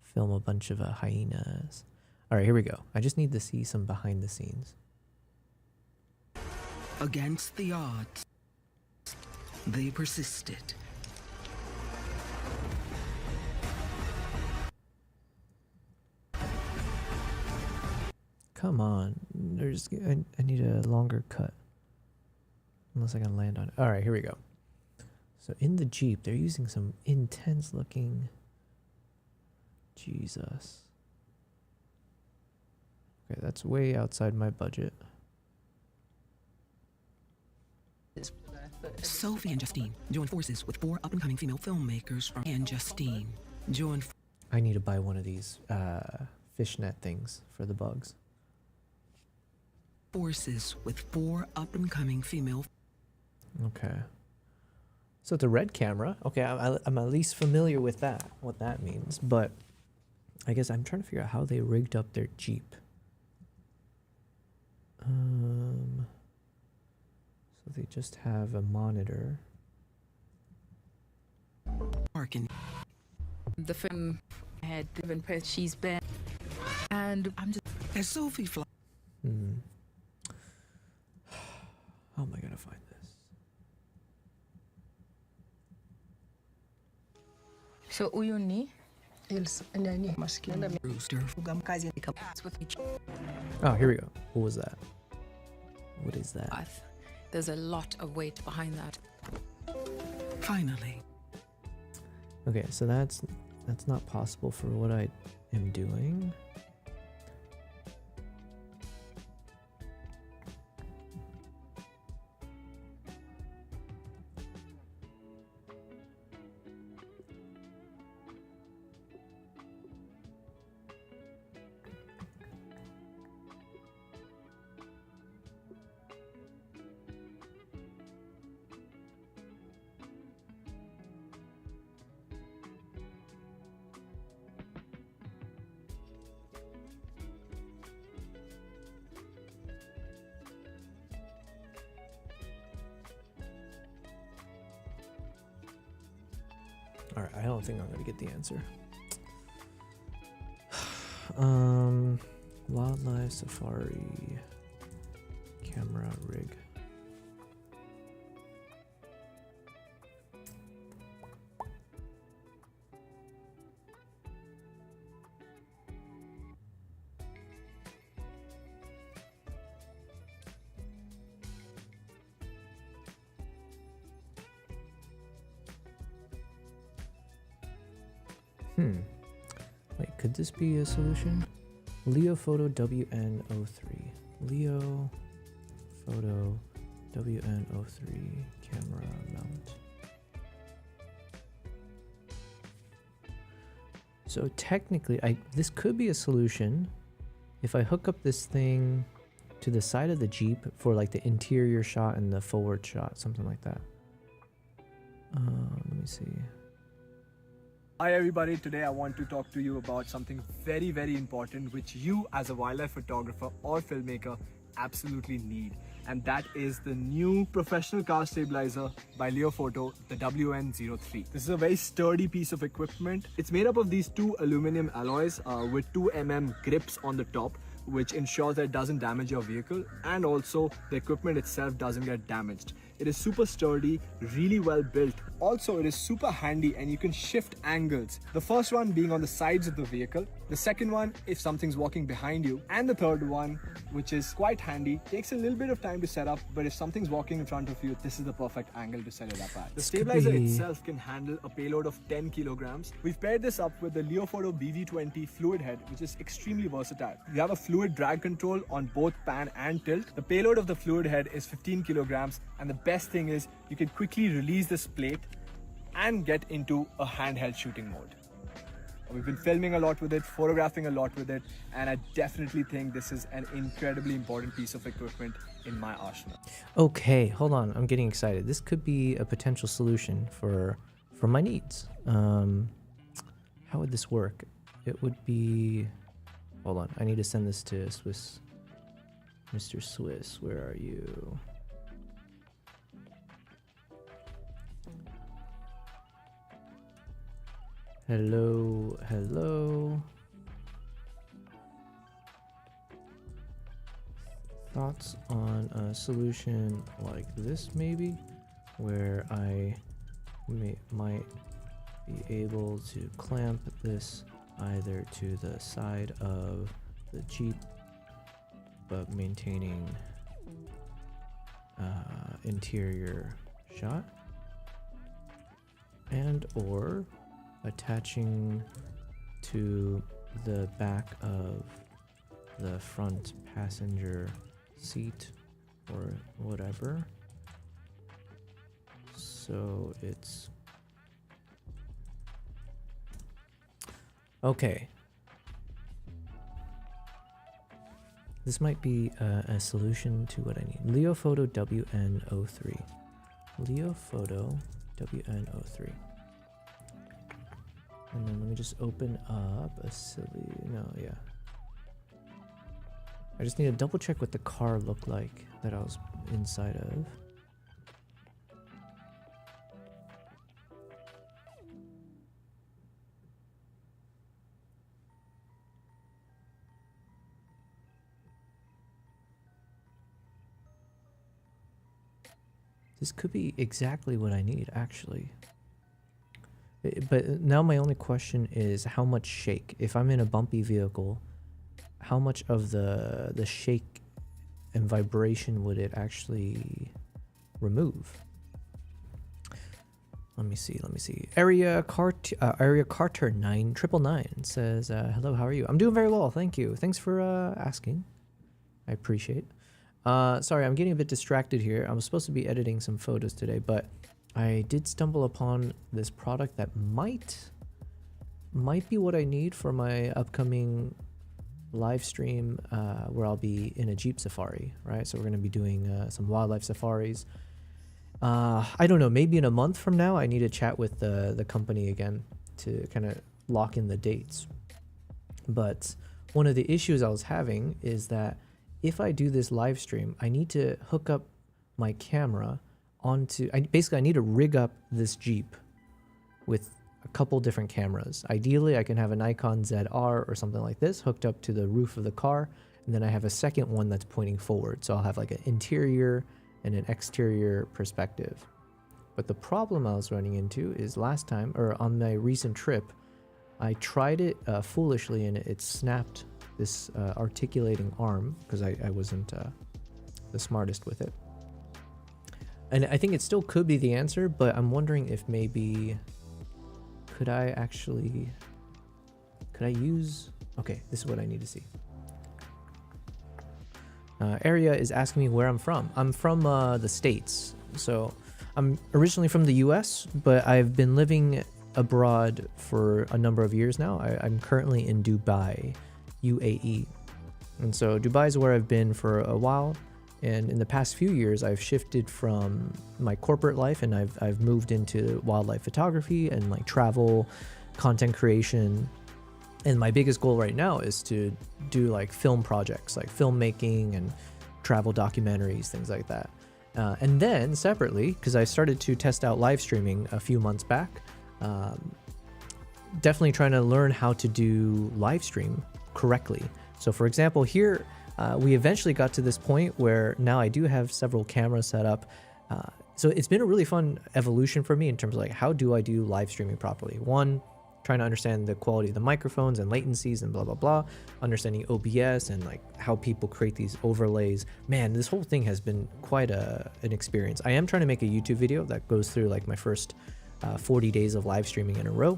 film a bunch of hyenas. All right, here we go. I just need to see some behind the scenes. Against the odds, they persisted. Come on, I need a longer cut. Unless I can land on it. All right, here we go. So in the Jeep, they're using some intense looking Jesus. Okay, that's way outside my budget. Sophie and Justine join forces with 4 up-and-coming female filmmakers from and Justine join I need to buy one of these fishnet things for the bugs. forces with 4 up-and-coming female. Okay. So it's a red camera. Okay, I'm at least familiar with that, what that means. But I guess I'm trying to figure out how they rigged up their Jeep. So they just have a monitor. Parking. The film had driven press. She's been, and I'm just. As Sophie flies. How am I gonna find this? So uyuni, nani maskini Rooster. with each Oh, here we go. What was that? What is that? path. There's a lot of weight behind that. Finally. Okay, so that's not possible for what I am doing. Alright, I don't think I'm gonna get the answer. Wildlife safari camera rig. Wait, could this be a solution? Leo Photo WN03. Leo Photo WN03 camera mount. So technically, this could be a solution if I hook up this thing to the side of the Jeep for like the interior shot and the forward shot, something like that. Let me see. Hi everybody, today I want to talk to you about something very, very important which you as a wildlife photographer or filmmaker absolutely need. And that is the new professional car stabilizer by Leophoto, the WN03. This is a very sturdy piece of equipment. It's made up of these 2 aluminum alloys with 2 mm grips on the top, which ensures that it doesn't damage your vehicle, and also the equipment itself doesn't get damaged. It is super sturdy, really well built. Also, it is super handy and you can shift angles. The first one being on the sides of the vehicle, the second one if something's walking behind you, and the third one, which is quite handy, takes a little bit of time to set up, but if something's walking in front of you, this is the perfect angle to set it up at. The stabilizer itself can handle a payload of 10 kilograms. We've paired this up with the Leophoto BV20 fluid head, which is extremely versatile. You have a fluid drag control on both pan and tilt. The payload of the fluid head is 15 kilograms, and the best thing is you can quickly release this plate and get into a handheld shooting mode. We've been filming a lot with it, photographing a lot with it, and I definitely think this is an incredibly important piece of equipment in my arsenal. Okay, hold on. I'm getting excited. This could be a potential solution for my needs. How would this work? It would be... Hold on. I need to send this to Swiss. Mr. Swiss, where are you? Hello, hello. Thoughts on a solution like this, maybe, where I might be able to clamp this either to the side of the Jeep, but maintaining interior shot, and or attaching to the back of the front passenger seat or whatever. So it's okay. This might be a solution to what I need. Leophoto WN03. Leophoto WN03. And then let me just open up a silly, no, yeah. I just need to double check what the car looked like that I was inside of. This could be exactly what I need, actually. But now my only question is how much shake? If I'm in a bumpy vehicle, how much of the shake and vibration would it actually remove? Let me see. Area Carter 9999 says, hello, how are you? I'm doing very well, thank you. Thanks for asking. I appreciate it. Sorry, I'm getting a bit distracted here. I'm supposed to be editing some photos today, but I did stumble upon this product that might be what I need for my upcoming live stream where I'll be in a Jeep safari, right? So we're going to be doing some wildlife safaris. I don't know, maybe in a month from now, I need to chat with the company again to kind of lock in the dates. But one of the issues I was having is that if I do this live stream, I need to hook up my camera onto, basically I need to rig up this Jeep with a couple different cameras. Ideally, I can have a Nikon ZR or something like this hooked up to the roof of the car, and then I have a second one that's pointing forward. So I'll have like an interior and an exterior perspective. But the problem I was running into is last time, or on my recent trip, I tried it foolishly and it snapped this articulating arm because I wasn't the smartest with it. And I think it still could be the answer, but I'm wondering if maybe could I use, okay, this is what I need to see. Area is asking me where I'm from. I'm from the States. So I'm originally from the US, but I've been living abroad for a number of years now. I'm currently in Dubai, UAE. And so Dubai is where I've been for a while. And in the past few years, I've shifted from my corporate life and I've moved into wildlife photography and like travel, content creation. And my biggest goal right now is to do like film projects, like filmmaking and travel documentaries, things like that. And then separately, because I started to test out live streaming a few months back, definitely trying to learn how to do live stream correctly. So for example, here, we eventually got to this point where now I do have several cameras set up. So it's been a really fun evolution for me in terms of like, how do I do live streaming properly? One, trying to understand the quality of the microphones and latencies and blah, blah, blah, understanding OBS and like how people create these overlays. Man, this whole thing has been quite an experience. I am trying to make a YouTube video that goes through like my first 40 days of live streaming in a row.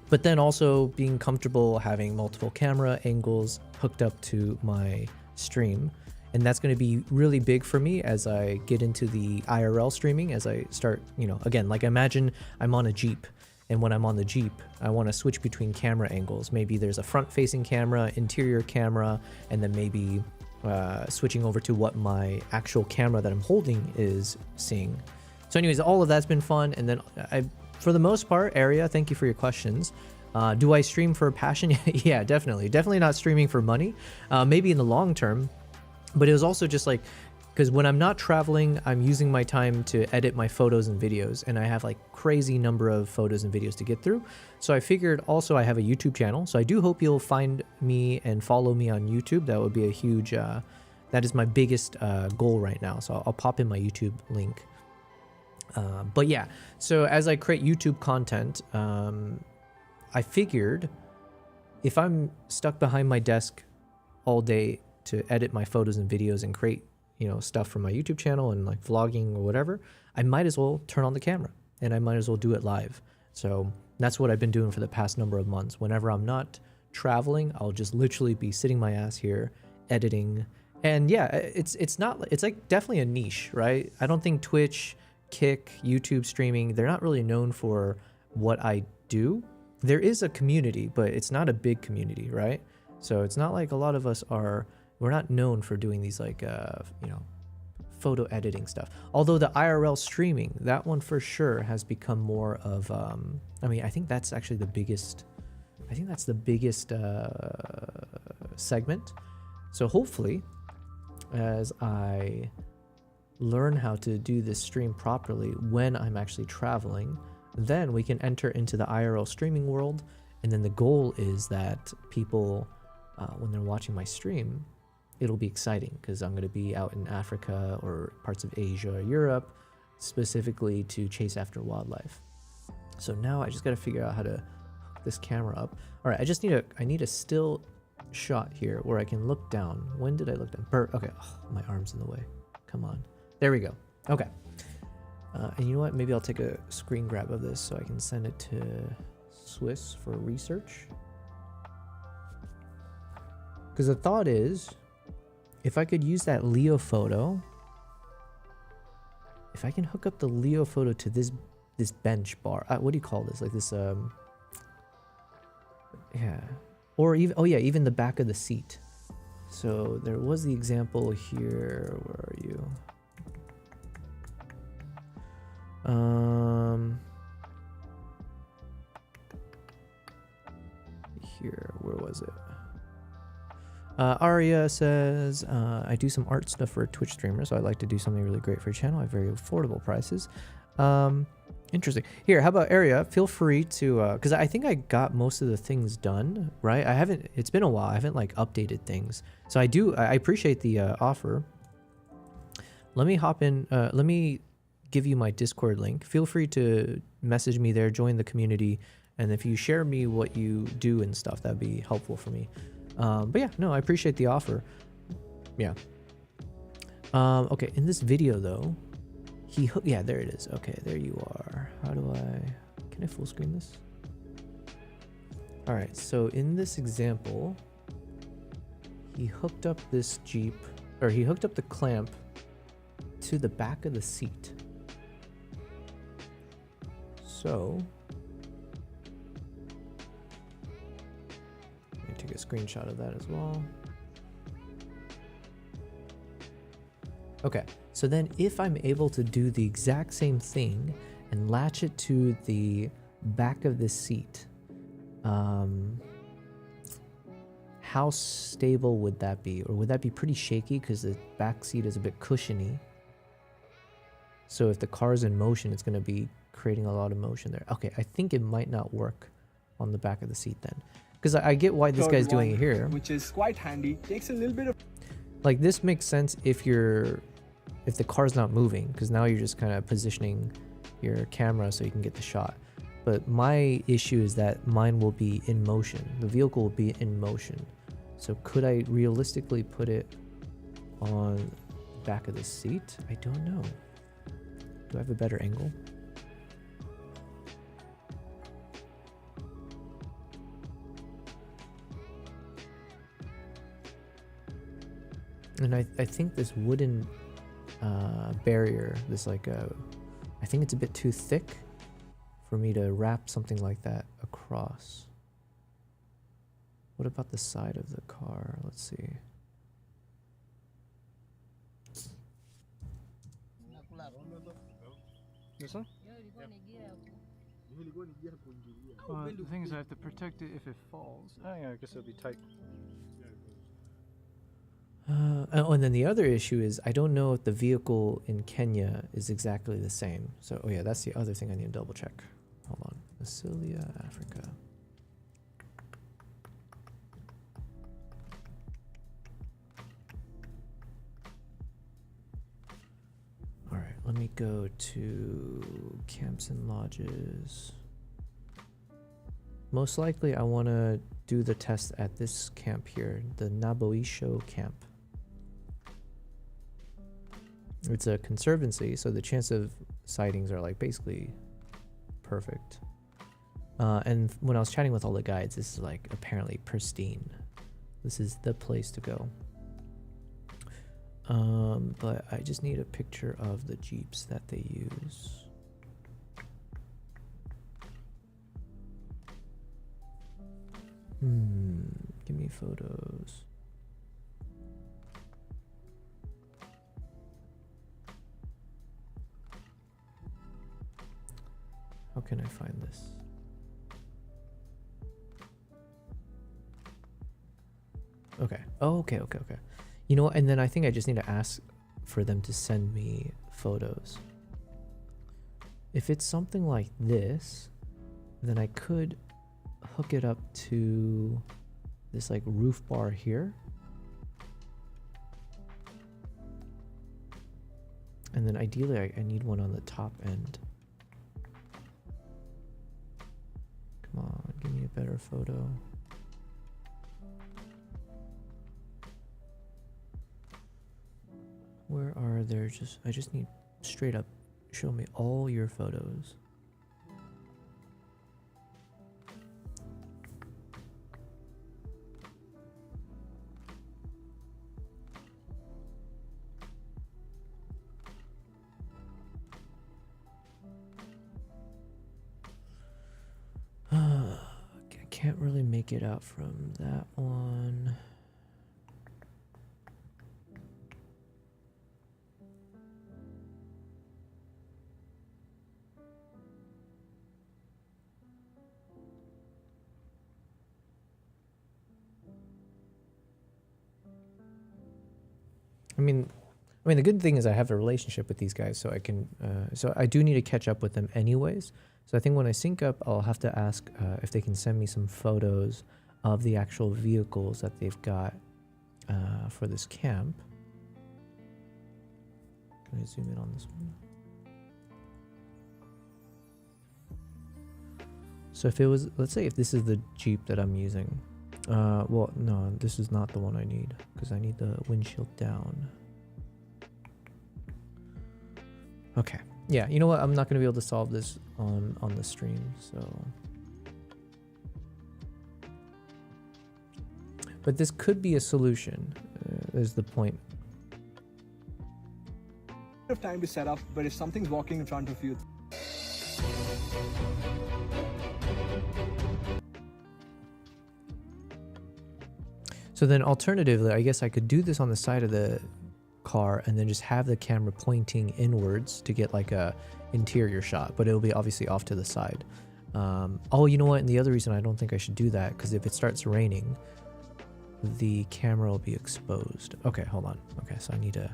But then also being comfortable having multiple camera angles hooked up to my stream. And that's going to be really big for me as I get into the IRL streaming, as I start, you know, again, like imagine I'm on a Jeep. And when I'm on the Jeep, I want to switch between camera angles. Maybe there's a front-facing camera, interior camera, and then maybe switching over to what my actual camera that I'm holding is seeing. So anyways, all of that's been fun. And then for the most part, Area, thank you for your questions. Do I stream for passion? Yeah, definitely. Definitely not streaming for money. Maybe in the long term. But it was also just like, because when I'm not traveling, I'm using my time to edit my photos and videos. And I have like crazy number of photos and videos to get through. So I figured also I have a YouTube channel. So I do hope you'll find me and follow me on YouTube. That would be a huge, that is my biggest goal right now. So I'll pop in my YouTube link. But yeah, so as I create YouTube content, I figured if I'm stuck behind my desk all day to edit my photos and videos and create, you know, stuff for my YouTube channel and like vlogging or whatever, I might as well turn on the camera and I might as well do it live. So that's what I've been doing for the past number of months. Whenever I'm not traveling, I'll just literally be sitting my ass here editing. And yeah, it's not, it's like definitely a niche, right? I don't think Twitch, Kick, YouTube streaming, they're not really known for what I do. There is a community, but it's not a big community, right? So it's not like a lot of us are, we're not known for doing these like, you know, photo editing stuff. Although the IRL streaming, that one for sure has become more of, I mean, I think that's actually the biggest, I think that's the biggest segment. So hopefully, as I learn how to do this stream properly when I'm actually traveling, then we can enter into the IRL streaming world. And then the goal is that people, when they're watching my stream, it'll be exciting because I'm going to be out in Africa or parts of Asia or Europe, specifically to chase after wildlife. So now I just got to figure out how to hook this camera up. All right, I need a still shot here where I can look down. When did I look down? Okay, oh, my arm's in the way. Come on. There we go. Okay. And you know what? Maybe I'll take a screen grab of this so I can send it to Swiss for research. Because the thought is, if I could use that Leo photo, if I can hook up the Leo photo to this bench bar, what do you call this? Like this, yeah. Or even, oh yeah, even the back of the seat. So there was the example here. Where are you? Here, where was it? Aria says, I do some art stuff for a Twitch streamer, so I'd like to do something really great for your channel at very affordable prices. Interesting. Here, how about Aria? Feel free to, because I think I got most of the things done, right? I haven't, it's been a while. I haven't like updated things. So I appreciate the offer. Let me hop in, let me give you my Discord link. Feel free to message me there, join the community. And if you share me what you do and stuff, that'd be helpful for me. But yeah, no, I appreciate the offer. Yeah. Okay, in this video though, yeah, there it is. Okay, there you are. How do can I full screen this? All right, so in this example, he hooked up this Jeep, or he hooked up the clamp to the back of the seat. So, let me take a screenshot of that as well. Okay, so then if I'm able to do the exact same thing and latch it to the back of the seat, how stable would that be? Or would that be pretty shaky because the back seat is a bit cushiony? So if the car's in motion, it's going to be creating a lot of motion there. Okay, I think it might not work on the back of the seat then. Because I get why this guy's doing it here. Which is quite handy. Takes a little bit of... Like this makes sense if the car's not moving, because now you're just kind of positioning your camera so you can get the shot. But my issue is that mine will be in motion. The vehicle will be in motion. So could I realistically put it on the back of the seat? I don't know. Do I have a better angle? And I think this wooden barrier, this like I think it's a bit too thick for me to wrap something like that across. What about the side of the car? Let's see. This one? The thing is I have to protect it if it falls. Oh yeah, I guess it'll be tight. Oh, and then the other issue is I don't know if the vehicle in Kenya is exactly the same. So, oh yeah, that's the other thing I need to double check. Hold on. Brasilia, Africa. All right, let me go to camps and lodges. Most likely I want to do the test at this camp here, the Naboisho camp. It's a conservancy, so the chance of sightings are like basically perfect. And when I was chatting with all the guides, this is like apparently pristine. This is the place to go. But I just need a picture of the Jeeps that they use. Give me photos. How can I find this? Okay. Oh, okay. You know what? And then I think I just need to ask for them to send me photos. If it's something like this, then I could hook it up to this like roof bar here. And then ideally I need one on the top end. Come on, give me a better photo. Where are there I just need straight up, show me all your photos. I can't really make it out from that one. I mean, the good thing is I have a relationship with these guys, so I can. So I do need to catch up with them anyways. So I think when I sync up, I'll have to ask if they can send me some photos of the actual vehicles that they've got for this camp. Can I zoom in on this one? So if it was, let's say if this is the Jeep that I'm using. Well, no, this is not the one I need because I need the windshield down. Okay. Yeah, you know what? I'm not going to be able to solve this on the stream, so. But this could be a solution, is the point. Of time to set up, but if something's walking in front of you. So then alternatively, I guess I could do this on the side of the car and then just have the camera pointing inwards to get like a interior shot, but it'll be obviously off to the side. Oh, you know what? And the other reason I don't think I should do that, because if it starts raining, the camera will be exposed. Okay, hold on. Okay, so I need to...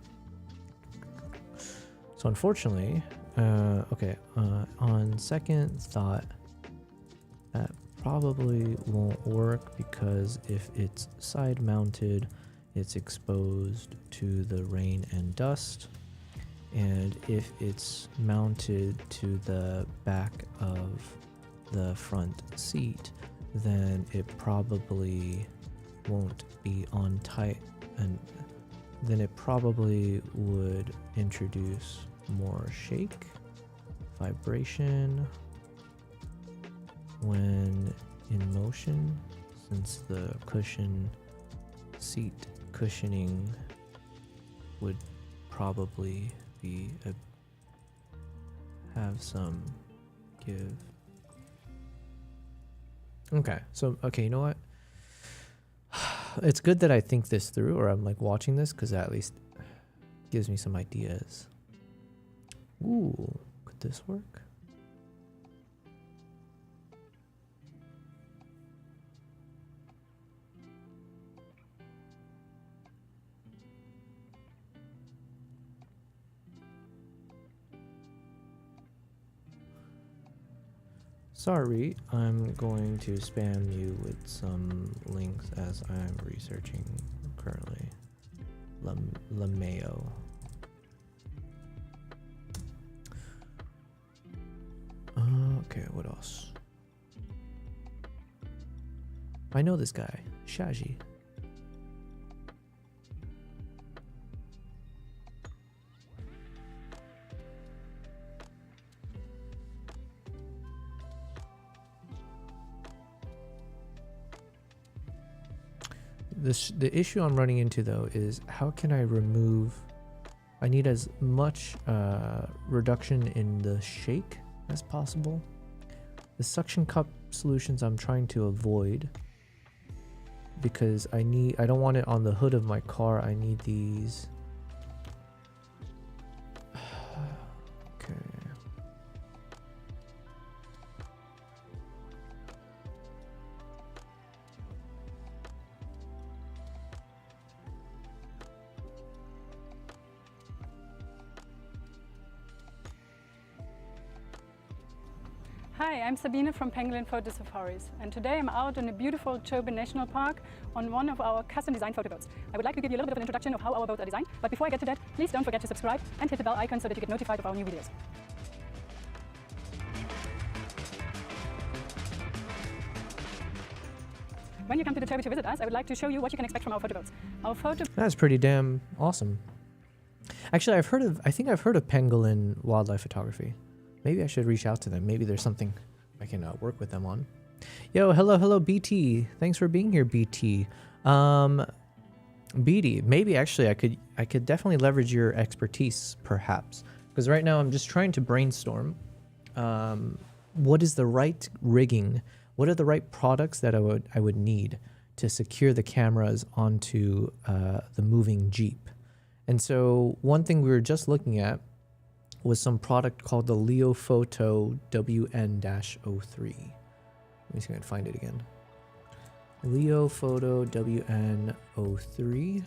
So unfortunately, on second thought, that probably won't work because if it's side mounted, it's exposed to the rain and dust. And if it's mounted to the back of the front seat, then it probably won't be on tight, and then it probably would introduce more shake, vibration when in motion, since the seat cushioning would probably be have some give. Okay, so you know what? It's good that I think this through, or I'm like watching this, because that at least gives me some ideas. Ooh, could this work? Sorry, I'm going to spam you with some links as I'm researching currently. LeMayo. Okay, what else? I know this guy, Shaji. the issue I'm running into though is how can I remove, I need as much reduction in the shake as possible. The suction cup solutions I'm trying to avoid because I don't want it on the hood of my car. I need these. Okay. Hi, I'm Sabine from Pangolin Photo Safaris, and today I'm out in a beautiful Chobe National Park on one of our custom designed photo boats. I would like to give you a little bit of an introduction of how our boats are designed, but before I get to that, please don't forget to subscribe and hit the bell icon so that you get notified of our new videos. When you come to the Chobe to visit us, I would like to show you what you can expect from our photo boats. That's pretty damn awesome. Actually, I think I've heard of Pangolin Wildlife Photography. Maybe I should reach out to them. Maybe there's something I can work with them on. Yo, hello, BT. Thanks for being here, BT. BT, maybe actually I could definitely leverage your expertise, perhaps, because right now I'm just trying to brainstorm. What is the right rigging? What are the right products that I would need to secure the cameras onto the moving Jeep? And so one thing we were just looking at was some product called the Leophoto WN-03. Let me see if I can find it again. Leophoto WN-03.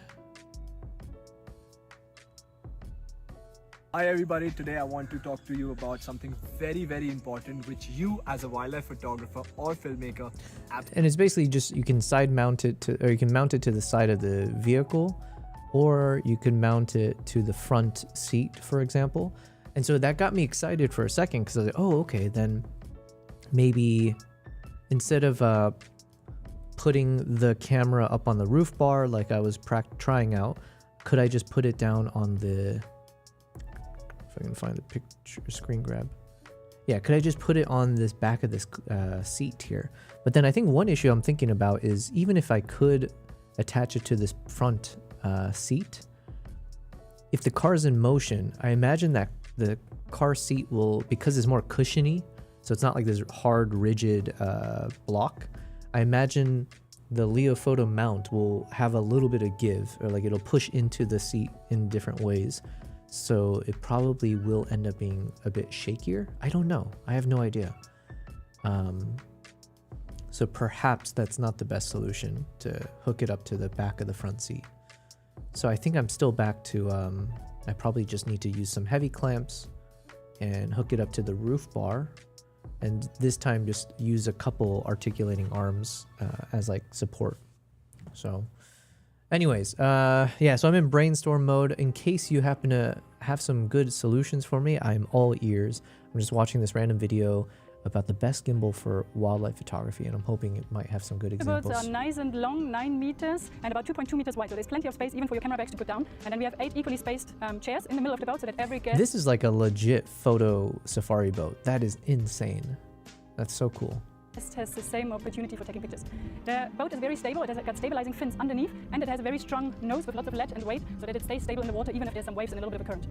Hi everybody, today I want to talk to you about something very, very important which you as a wildlife photographer or filmmaker and it's basically just, you can side mount it to, or you can mount it to the side of the vehicle, or you can mount it to the front seat, for example. And so that got me excited for a second because I was like, oh, okay, then maybe instead of putting the camera up on the roof bar like I was trying out, could I just put it down on the, if I can find the picture, screen grab. Yeah, could I just put it on this back of this seat here? But then I think one issue I'm thinking about is even if I could attach it to this front seat, if the car's in motion, I imagine that the car seat will, because it's more cushiony, so it's not like this hard, rigid block, I imagine the Leophoto mount will have a little bit of give, or like it'll push into the seat in different ways. So it probably will end up being a bit shakier. I don't know. I have no idea. So perhaps that's not the best solution to hook it up to the back of the front seat. So I think I'm still back to, I probably just need to use some heavy clamps and hook it up to the roof bar. And this time just use a couple articulating arms as like support. So anyways, yeah, so I'm in brainstorm mode. In case you happen to have some good solutions for me, I'm all ears. I'm just watching this random video about the best gimbal for wildlife photography, and I'm hoping it might have some good examples. The boats are nice and long, 9 meters and about 2.2 meters wide, so there's plenty of space even for your camera bags to put down. And then we have 8 equally spaced chairs in the middle of the boat so that every guest... This is like a legit photo safari boat. That is insane. That's so cool. Has the same opportunity for taking pictures. The boat is very stable. It has got stabilizing fins underneath, and it has a very strong nose with lots of lead and weight so that it stays stable in the water even if there's some waves and a little bit of a current.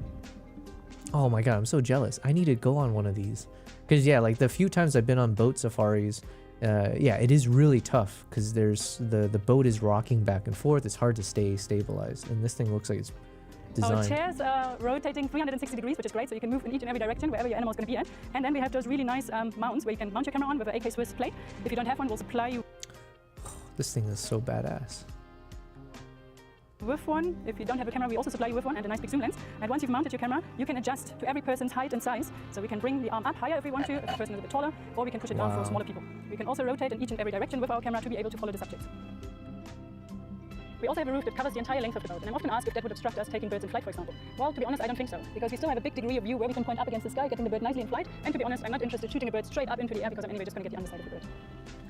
Oh my god, I'm so jealous. I need to go on one of these. Because yeah, like the few times I've been on boat safaris, yeah, it is really tough because there's the boat is rocking back and forth. It's hard to stay stabilized, and this thing looks like it's designed. Our chairs are rotating 360 degrees, which is great, so you can move in each and every direction wherever your animal is going to be at. And then we have those really nice mounts where you can mount your camera on with an AK Swiss plate. If you don't have one, we'll supply you This thing is so badass. with one. If you don't have a camera, we also supply you with one and a nice big zoom lens. And once you've mounted your camera, you can adjust to every person's height and size. So we can bring the arm up higher if we want to, if the person is a bit taller, or we can push it down for smaller people. We can also rotate in each and every direction with our camera to be able to follow the subjects. We also have a roof that covers the entire length of the boat, and I'm often asked if that would obstruct us taking birds in flight, for example. Well, to be honest, I don't think so, because we still have a big degree of view where we can point up against the sky, getting the bird nicely in flight. And to be honest, I'm not interested in shooting a bird straight up into the air because I'm anyway just going to get the underside of the bird.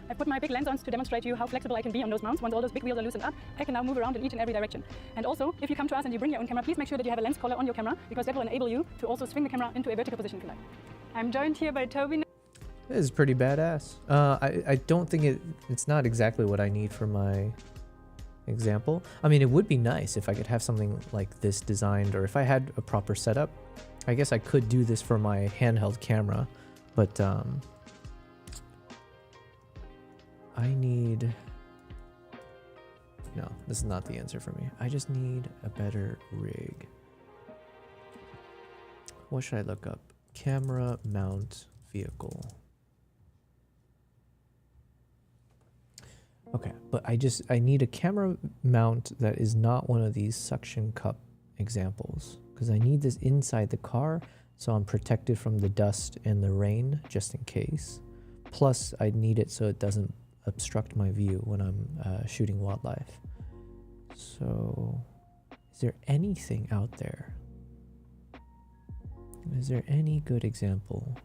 I've put my big lens on to demonstrate to you how flexible I can be on those mounts. Once all those big wheels are loosened up, I can now move around in each and every direction. And also, if you come to us and you bring your own camera, please make sure that you have a lens collar on your camera, because that will enable you to also swing the camera into a vertical position if you like. I'm joined here by Toby. This is pretty badass. I don't think it's not exactly what I need for my example. I mean, it would be nice if I could have something like this designed, or if I had a proper setup. I guess I could do this for my handheld camera, but I need... No, this is not the answer for me. I just need a better rig. What should I look up? Camera mount vehicle. Okay, but I need a camera mount that is not one of these suction cup examples, because I need this inside the car so I'm protected from the dust and the rain just in case. Plus, I need it so it doesn't obstruct my view when I'm shooting wildlife. So, is there anything out there? Is there any good example?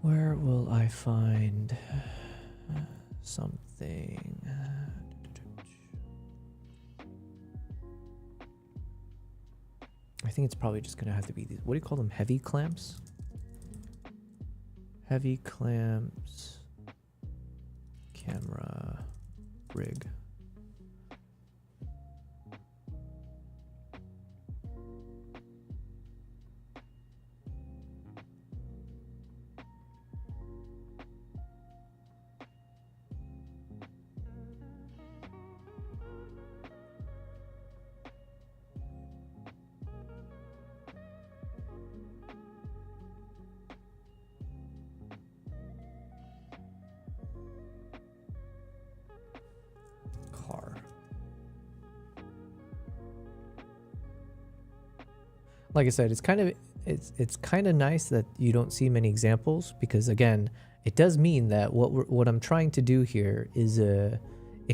Where will I find something? I think it's probably just gonna have to be these. What do you call them? Heavy clamps? Heavy clamps. Camera rig. Like I said, it's kind of nice that you don't see many examples, because again, it does mean that what I'm trying to do here is it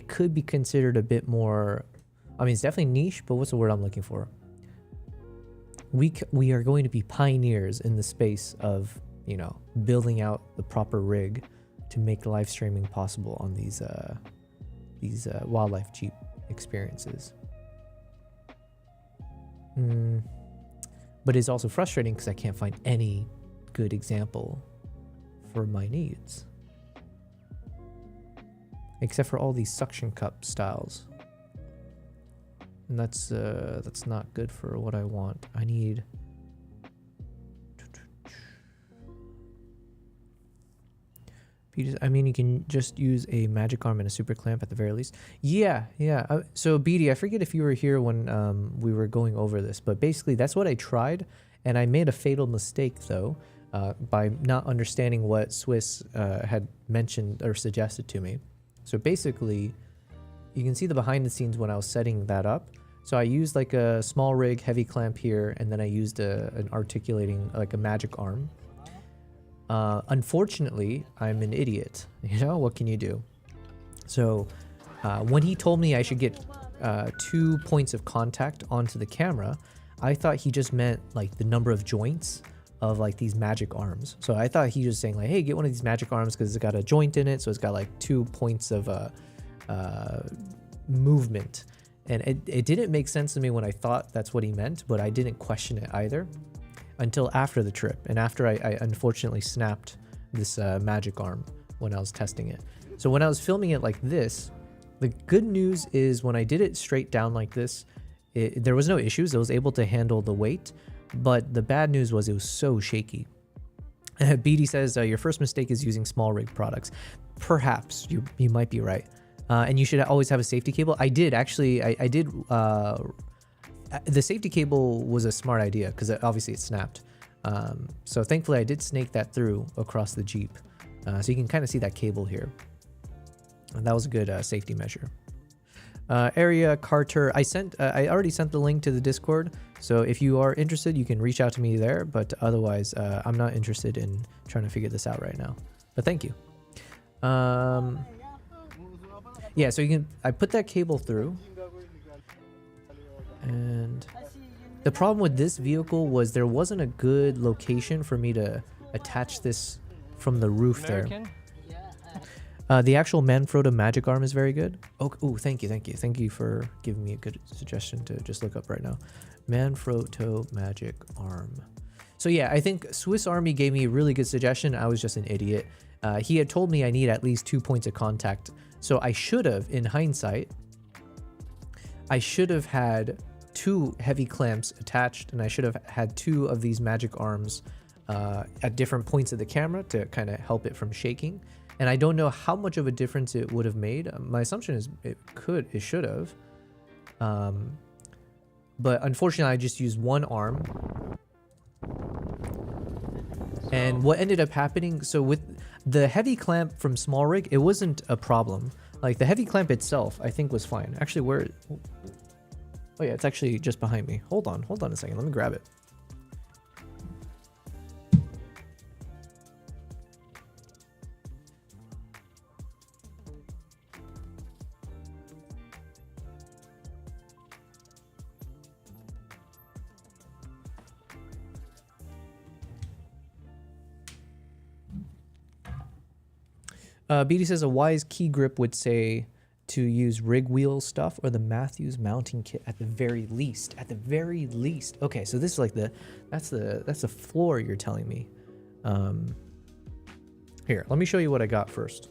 could be considered a bit more. I mean, it's definitely niche, but what's the word I'm looking for? We are going to be pioneers in the space of, you know, building out the proper rig to make live streaming possible on these wildlife Jeep experiences. But it's also frustrating because I can't find any good example for my needs. Except for all these suction cup styles. And that's not good for what I want. I need... I mean, you can just use a magic arm and a super clamp at the very least. Yeah. So, BD, I forget if you were here when we were going over this, but basically that's what I tried, and I made a fatal mistake, though, by not understanding what Swiss had mentioned or suggested to me. So basically, you can see the behind the scenes when I was setting that up. So I used like a small rig, heavy clamp here, and then I used an articulating, like a magic arm. Unfortunately, I'm an idiot. You know, what can you do? So when he told me I should get 2 points of contact onto the camera, I thought he just meant like the number of joints of like these magic arms. So I thought he was saying like, hey, get one of these magic arms because it's got a joint in it. So it's got like 2 points of movement. And it didn't make sense to me when I thought that's what he meant, but I didn't question it either until after the trip, and after I unfortunately snapped this magic arm when I was testing it. So when I was filming it like this, the good news is when I did it straight down like this, there was no issues. I was able to handle the weight, but the bad news was it was so shaky. BD says, your first mistake is using small rig products. Perhaps, you might be right. And you should always have a safety cable. I did, actually, I did... the safety cable was a smart idea because obviously it snapped. So thankfully I did snake that through across the Jeep. So you can kind of see that cable here. And that was a good safety measure. Area Carter, I already sent the link to the Discord. So if you are interested, you can reach out to me there. But otherwise, I'm not interested in trying to figure this out right now. But thank you. Yeah, so I put that cable through. And the problem with this vehicle was there wasn't a good location for me to attach this from the roof there. The actual Manfrotto magic arm is very good. Oh, ooh, thank you for giving me a good suggestion to just look up right now. Manfrotto magic arm. So yeah, I think Swiss Army gave me a really good suggestion. I was just an idiot. He had told me I need at least 2 points of contact. So I should have, in hindsight, I should have had 2 heavy clamps attached, and I should have had 2 of these magic arms at different points of the camera to kind of help it from shaking. And I don't know how much of a difference it would have made. My assumption is it should have. But unfortunately, I just used one arm. And what ended up happening, so with the heavy clamp from Small Rig, it wasn't a problem. Like the heavy clamp itself, I think was fine. Actually, where? Oh yeah, it's actually just behind me. Hold on a second. Let me grab it. BD says a wise key grip would say to use rig wheel stuff or the Matthews mounting kit at the very least. At the very least. Okay, so this is like that's the floor you're telling me. Here, let me show you what I got first.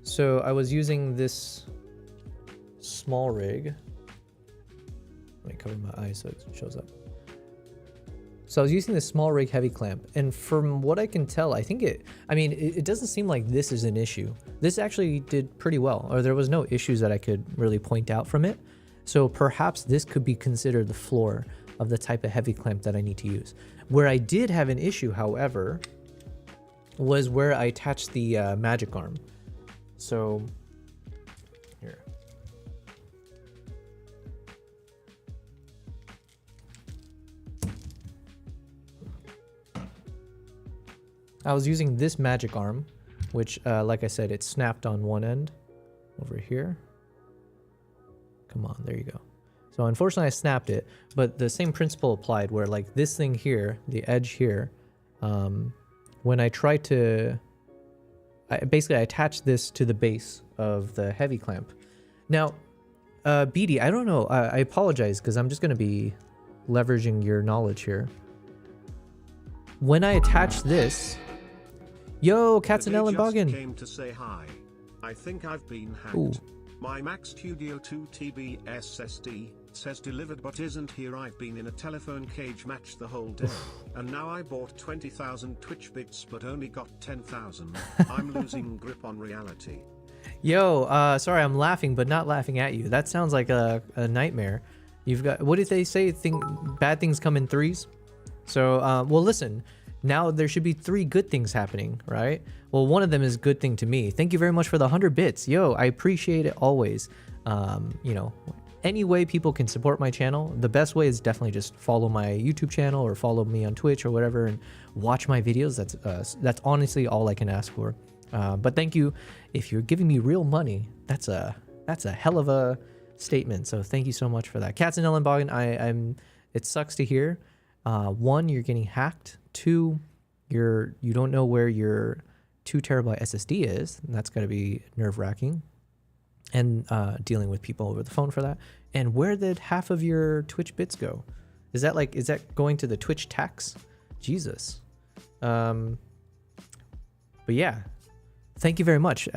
So I was using this Small Rig. Let me cover my eyes so it shows up. So I was using this Small Rig heavy clamp, and from what I can tell, I think it doesn't seem like this is an issue. This actually did pretty well, or there was no issues that I could really point out from it. So perhaps this could be considered the floor of the type of heavy clamp that I need to use. Where I did have an issue, however, was where I attached the magic arm. So here. I was using this magic arm, which, like I said, it snapped on one end over here. Come on, there you go. So unfortunately I snapped it, but the same principle applied where like this thing here, the edge here, when I tried to, basically I attached this to the base of the heavy clamp. Now, BD, I don't know, I apologize because I'm just going to be leveraging your knowledge here. When I attach this, yo, Katzenell and Boggin. Came to say hi. I think I've been hacked. Ooh. My Mac Studio 2 TB SSD says delivered but isn't here. I've been in a telephone cage match the whole day, and now I bought 20,000 Twitch bits but only got 10,000. I'm losing grip on reality. Yo, sorry, I'm laughing, but not laughing at you. That sounds like a nightmare. You've got, what did they say? Bad things come in threes. So, well, listen, now there should be 3 good things happening, right? Well, one of them is good thing to me. Thank you very much for the 100 bits. Yo, I appreciate it always. You know, any way people can support my channel, the best way is definitely just follow my YouTube channel or follow me on Twitch or whatever and watch my videos. That's honestly all I can ask for. But thank you. If you're giving me real money, that's a hell of a statement. So thank you so much for that. Cats and Ellenbogen, it sucks to hear. 1, you're getting hacked. 2, you don't know where your 2 terabyte SSD is, and that's got to be nerve-wracking. And dealing with people over the phone for that. And where did half of your Twitch bits go? Is that going to the Twitch tax? Jesus. But yeah, thank you very much.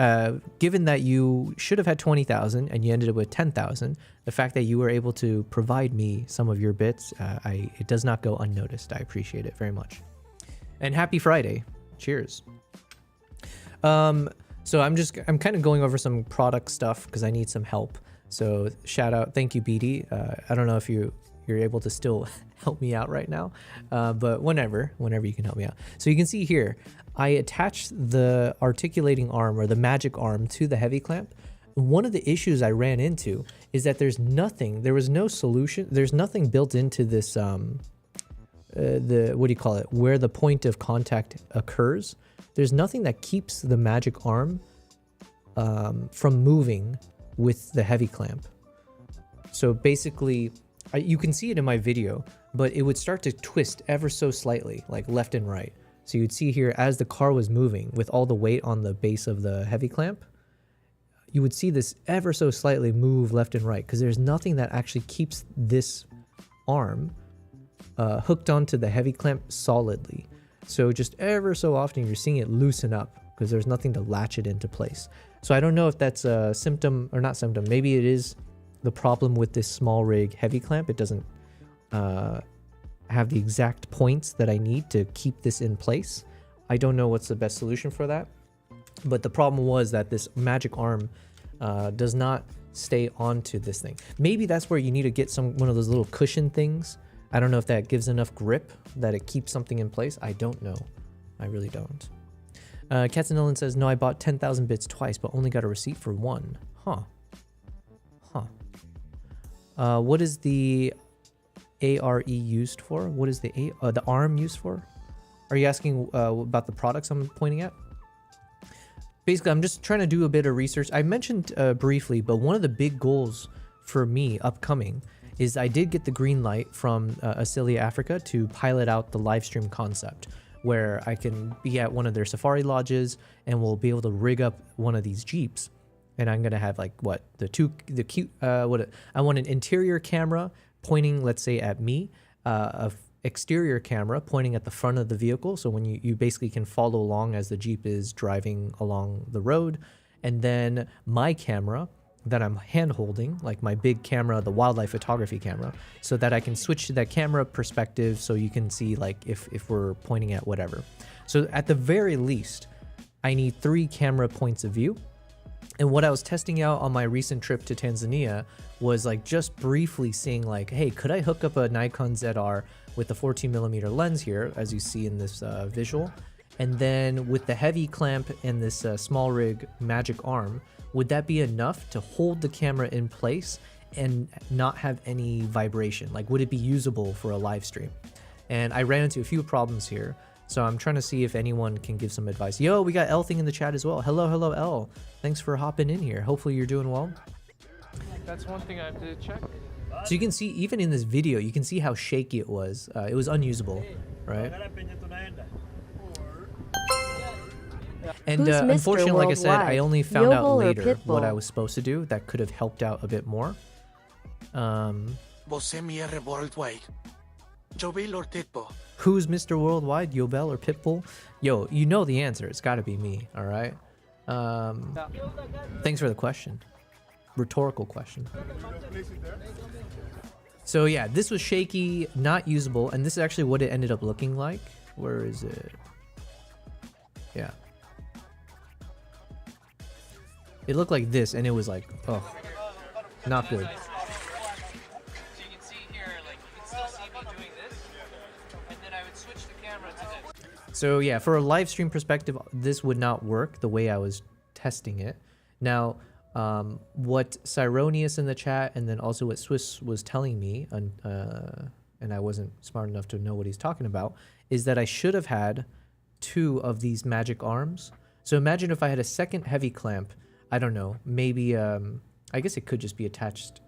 Given that you should have had 20,000 and you ended up with 10,000, the fact that you were able to provide me some of your bits, it does not go unnoticed. I appreciate it very much. And happy Friday. Cheers. So I'm kind of going over some product stuff because I need some help. So shout out, thank you, BD. I don't know if you're able to still help me out right now, but whenever you can help me out. So you can see here, I attached the articulating arm or the magic arm to the heavy clamp. One of the issues I ran into is that there was no solution. There's nothing built into this, what do you call it? Where the point of contact occurs. There's nothing that keeps the magic arm from moving with the heavy clamp. So basically, you can see it in my video, but it would start to twist ever so slightly, like left and right. So you'd see here as the car was moving with all the weight on the base of the heavy clamp, you would see this ever so slightly move left and right because there's nothing that actually keeps this arm hooked onto the heavy clamp solidly. So just ever so often you're seeing it loosen up because there's nothing to latch it into place. So I don't know if that's a symptom or not symptom. Maybe it is the problem with this small rig heavy clamp. It doesn't have the exact points that I need to keep this in place. I don't know what's the best solution for that. But the problem was that this magic arm does not stay onto this thing. Maybe that's where you need to get one of those little cushion things. I don't know if that gives enough grip that it keeps something in place. I don't know. I really don't. Katzenillen says, no, I bought 10,000 bits twice, but only got a receipt for one. Huh. What is the ARE used for? What is the ARM used for? Are you asking about the products I'm pointing at? Basically, I'm just trying to do a bit of research. I mentioned briefly, but one of the big goals for me upcoming is I did get the green light from Asilia Africa to pilot out the live stream concept, where I can be at one of their safari lodges and we'll be able to rig up one of these Jeeps. And I'm gonna have like I want an interior camera pointing, let's say, at me, a exterior camera pointing at the front of the vehicle, so when you basically can follow along as the Jeep is driving along the road, and then my camera that I'm hand holding, like my big camera, the wildlife photography camera, so that I can switch to that camera perspective so you can see like if we're pointing at whatever. So at the very least, I need 3 camera points of view. And what I was testing out on my recent trip to Tanzania was like just briefly seeing like, hey, could I hook up a Nikon ZR with the 14mm lens here, as you see in this visual, and then with the heavy clamp and this small rig magic arm, would that be enough to hold the camera in place and not have any vibration? Like, would it be usable for a live stream? And I ran into a few problems here, so I'm trying to see if anyone can give some advice. Yo, we got L thing in the chat as well. Hello L. Thanks for hopping in here. Hopefully you're doing well. That's one thing I have to check. So you can see, even in this video, you can see how shaky it was. It was unusable, right? And unfortunately, like I said, I only found out later what I was supposed to do that could have helped out a bit more. Who's Mr. Worldwide, Yobel or Pitbull? Yo, you know the answer. It's got to be me, all right? Thanks for the question. Rhetorical question. So yeah, this was shaky, not usable, and this is actually what it ended up looking like. Where is it? Yeah. It looked like this, and it was like, oh, not good. So you can see here, like you can still see me doing this, and then I would switch the camera to this. So yeah, for a live stream perspective, this would not work the way I was testing it. Now, what Cyronius in the chat, and then also what Swiss was telling me, and I wasn't smart enough to know what he's talking about, is that I should have had 2 of these magic arms. So imagine if I had a second heavy clamp. I don't know, maybe, I guess it could just be attached.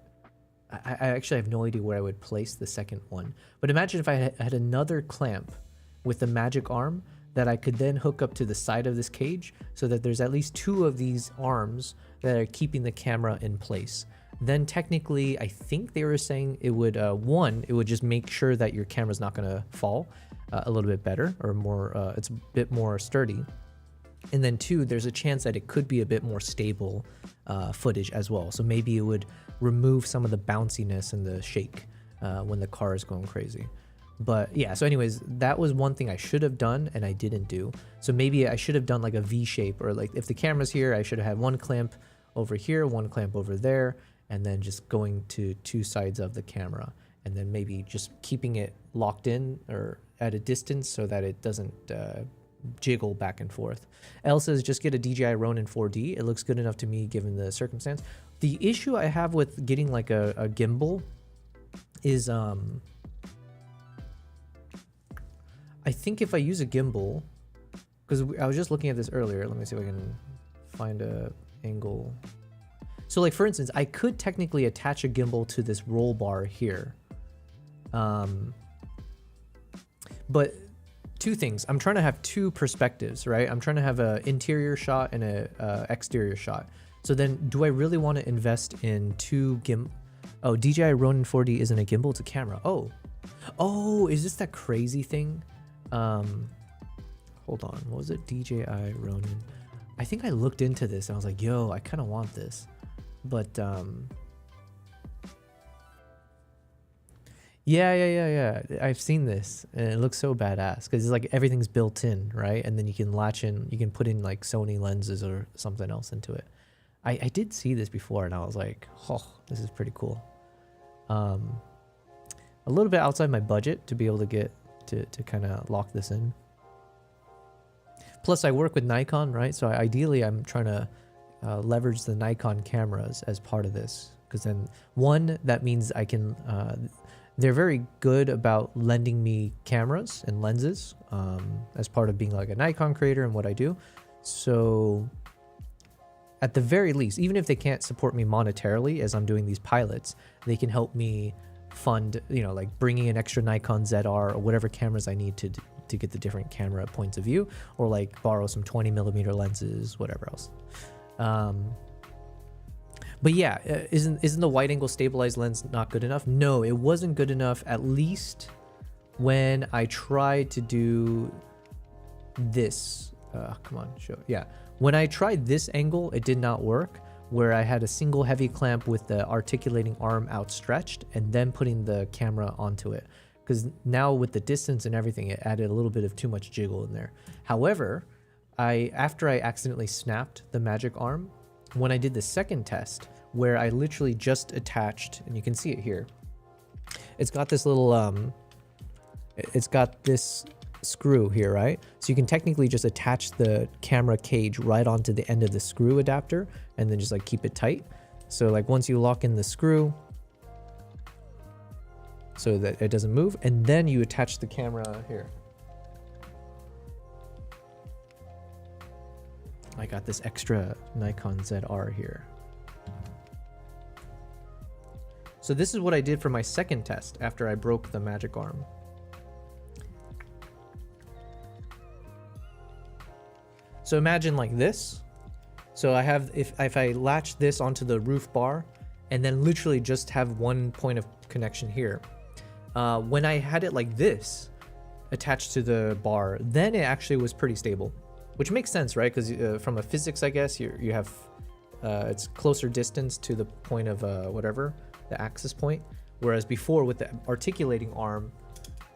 I actually have no idea where I would place the second one. But imagine if I had another clamp with the magic arm that I could then hook up to the side of this cage so that there's at least 2 of these arms that are keeping the camera in place. Then technically, I think they were saying it would, one, it would just make sure that your camera's not gonna fall a little bit better, or more, it's a bit more sturdy. And then 2, there's a chance that it could be a bit more stable footage as well. So maybe it would remove some of the bounciness and the shake when the car is going crazy. But yeah, so anyways, that was one thing I should have done and I didn't do. So maybe I should have done like a V shape, or like if the camera's here, I should have had 1 clamp over here, 1 clamp over there, and then just going to 2 sides of the camera. And then maybe just keeping it locked in or at a distance so that it doesn't jiggle back and forth. Elle says, just get a DJI Ronin 4D. It looks good enough to me given the circumstance. The issue I have with getting like a gimbal is I think if I use a gimbal, because I was just looking at this earlier, let me see if I can find a angle. So like for instance, I could technically attach a gimbal to this roll bar here, but two things. I'm trying to have two perspectives, right? I'm trying to have an interior shot and a exterior shot. So then, do I really want to invest in two Oh, DJI Ronin 4D isn't a gimbal, it's a camera. Oh, is this that crazy thing? Hold on, what was it? DJI Ronin. I think I looked into this and I was like, yo, I kind of want this. But, yeah. I've seen this and it looks so badass because it's like everything's built in, right? And then you can latch in, you can put in like Sony lenses or something else into it. I did see this before and I was like, oh, this is pretty cool. A little bit outside my budget to be able to get to kind of lock this in. Plus I work with Nikon, right? So ideally I'm trying to leverage the Nikon cameras as part of this. Because then one, that means I can, they're very good about lending me cameras and lenses as part of being like a Nikon creator and what I do. So at the very least, even if they can't support me monetarily as I'm doing these pilots, they can help me fund, you know, like bringing an extra Nikon ZR or whatever cameras I need to get the different camera points of view, or like borrow some 20mm lenses, whatever else. But yeah, isn't the wide angle stabilized lens not good enough? No, it wasn't good enough, at least when I tried to do this. Come on, show. Yeah. When I tried this angle, it did not work, where I had a single heavy clamp with the articulating arm outstretched and then putting the camera onto it. Because now with the distance and everything, it added a little bit of too much jiggle in there. However, after I accidentally snapped the magic arm, when I did the second test, where I literally just attached, and you can see it here, it's got this little, it's got this screw here, right? So you can technically just attach the camera cage right onto the end of the screw adapter and then just like keep it tight. So like once you lock in the screw so that it doesn't move, and then you attach the camera here. I got this extra Nikon ZR here. So this is what I did for my second test after I broke the magic arm. So imagine like this. So I have, if I latch this onto the roof bar and then literally just have one point of connection here. When I had it like this attached to the bar, then it actually was pretty stable, which makes sense, right? Because from a physics, I guess you have, it's closer distance to the point of whatever, the axis point. Whereas before with the articulating arm,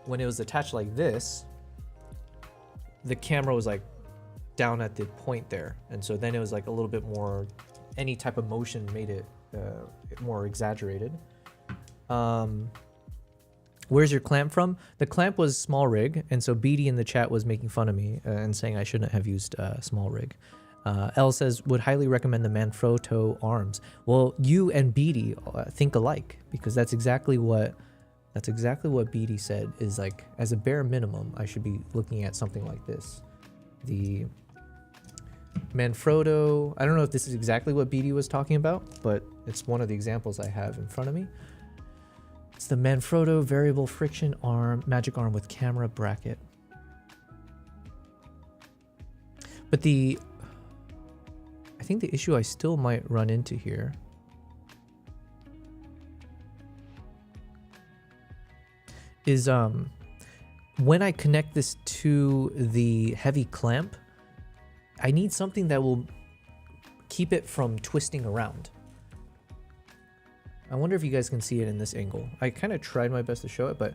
when it was attached like this, the camera was like down at the point there, and so then it was like a little bit more, any type of motion made it more exaggerated. Where's your clamp from? The clamp was small rig, and so BD in the chat was making fun of me and saying I shouldn't have used small rig. L says, would highly recommend the Manfrotto arms. Well, you and BD think alike, because that's exactly what BD said, is like, as a bare minimum, I should be looking at something like this. The Manfrotto, I don't know if this is exactly what BD was talking about, but it's one of the examples I have in front of me. It's the Manfrotto variable friction arm, magic arm with camera bracket. But I think the issue I still might run into here is when I connect this to the heavy clamp, I need something that will keep it from twisting around. I wonder if you guys can see it in this angle. I kind of tried my best to show it, but...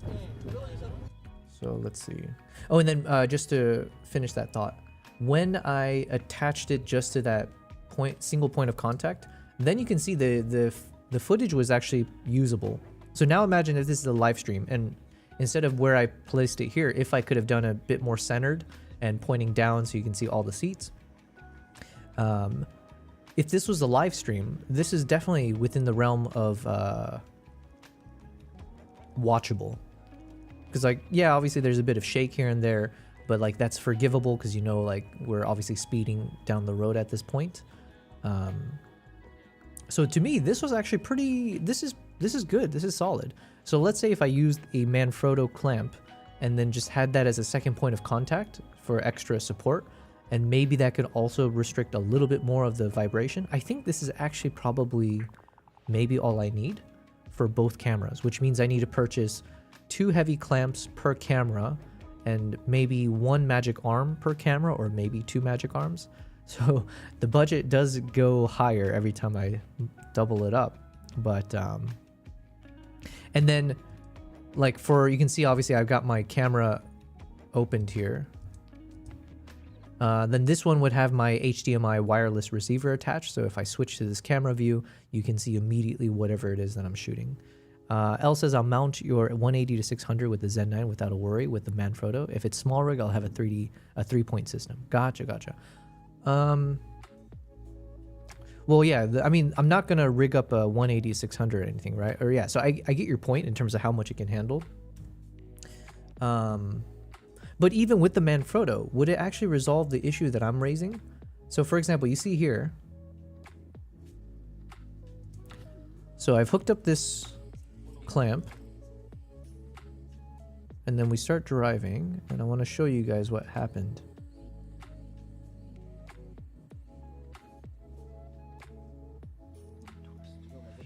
So let's see. Oh, and then just to finish that thought, when I attached it just to that single point of contact, then you can see the footage was actually usable. So now imagine if this is a live stream, and instead of where I placed it here, if I could have done a bit more centered and pointing down so you can see all the seats. If this was a live stream, this is definitely within the realm of watchable. Because like, yeah, obviously there's a bit of shake here and there, but like that's forgivable because you know, like we're obviously speeding down the road at this point. So to me, this was actually pretty, this is good, this is solid. So let's say if I used a Manfrotto clamp and then just had that as a second point of contact for extra support, and maybe that could also restrict a little bit more of the vibration. I think this is actually probably maybe all I need for both cameras, which means I need to purchase 2 heavy clamps per camera and maybe 1 magic arm per camera, or maybe 2 magic arms. So the budget does go higher every time I double it up. But and then like you can see obviously I've got my camera opened here. Then this one would have my HDMI wireless receiver attached, so if I switch to this camera view, you can see immediately whatever it is that I'm shooting. L says, I'll mount your 180 to 600 with the Zen 9 without a worry with the Manfrotto. If it's small rig, I'll have a 3-point system. Gotcha. Well, yeah, I mean, I'm not going to rig up a 180 to 600 or anything, right? Or yeah, so I get your point in terms of how much it can handle. But even with the Manfrotto, would it actually resolve the issue that I'm raising? So for example, you see here. So I've hooked up this clamp. And then we start driving. And I want to show you guys what happened.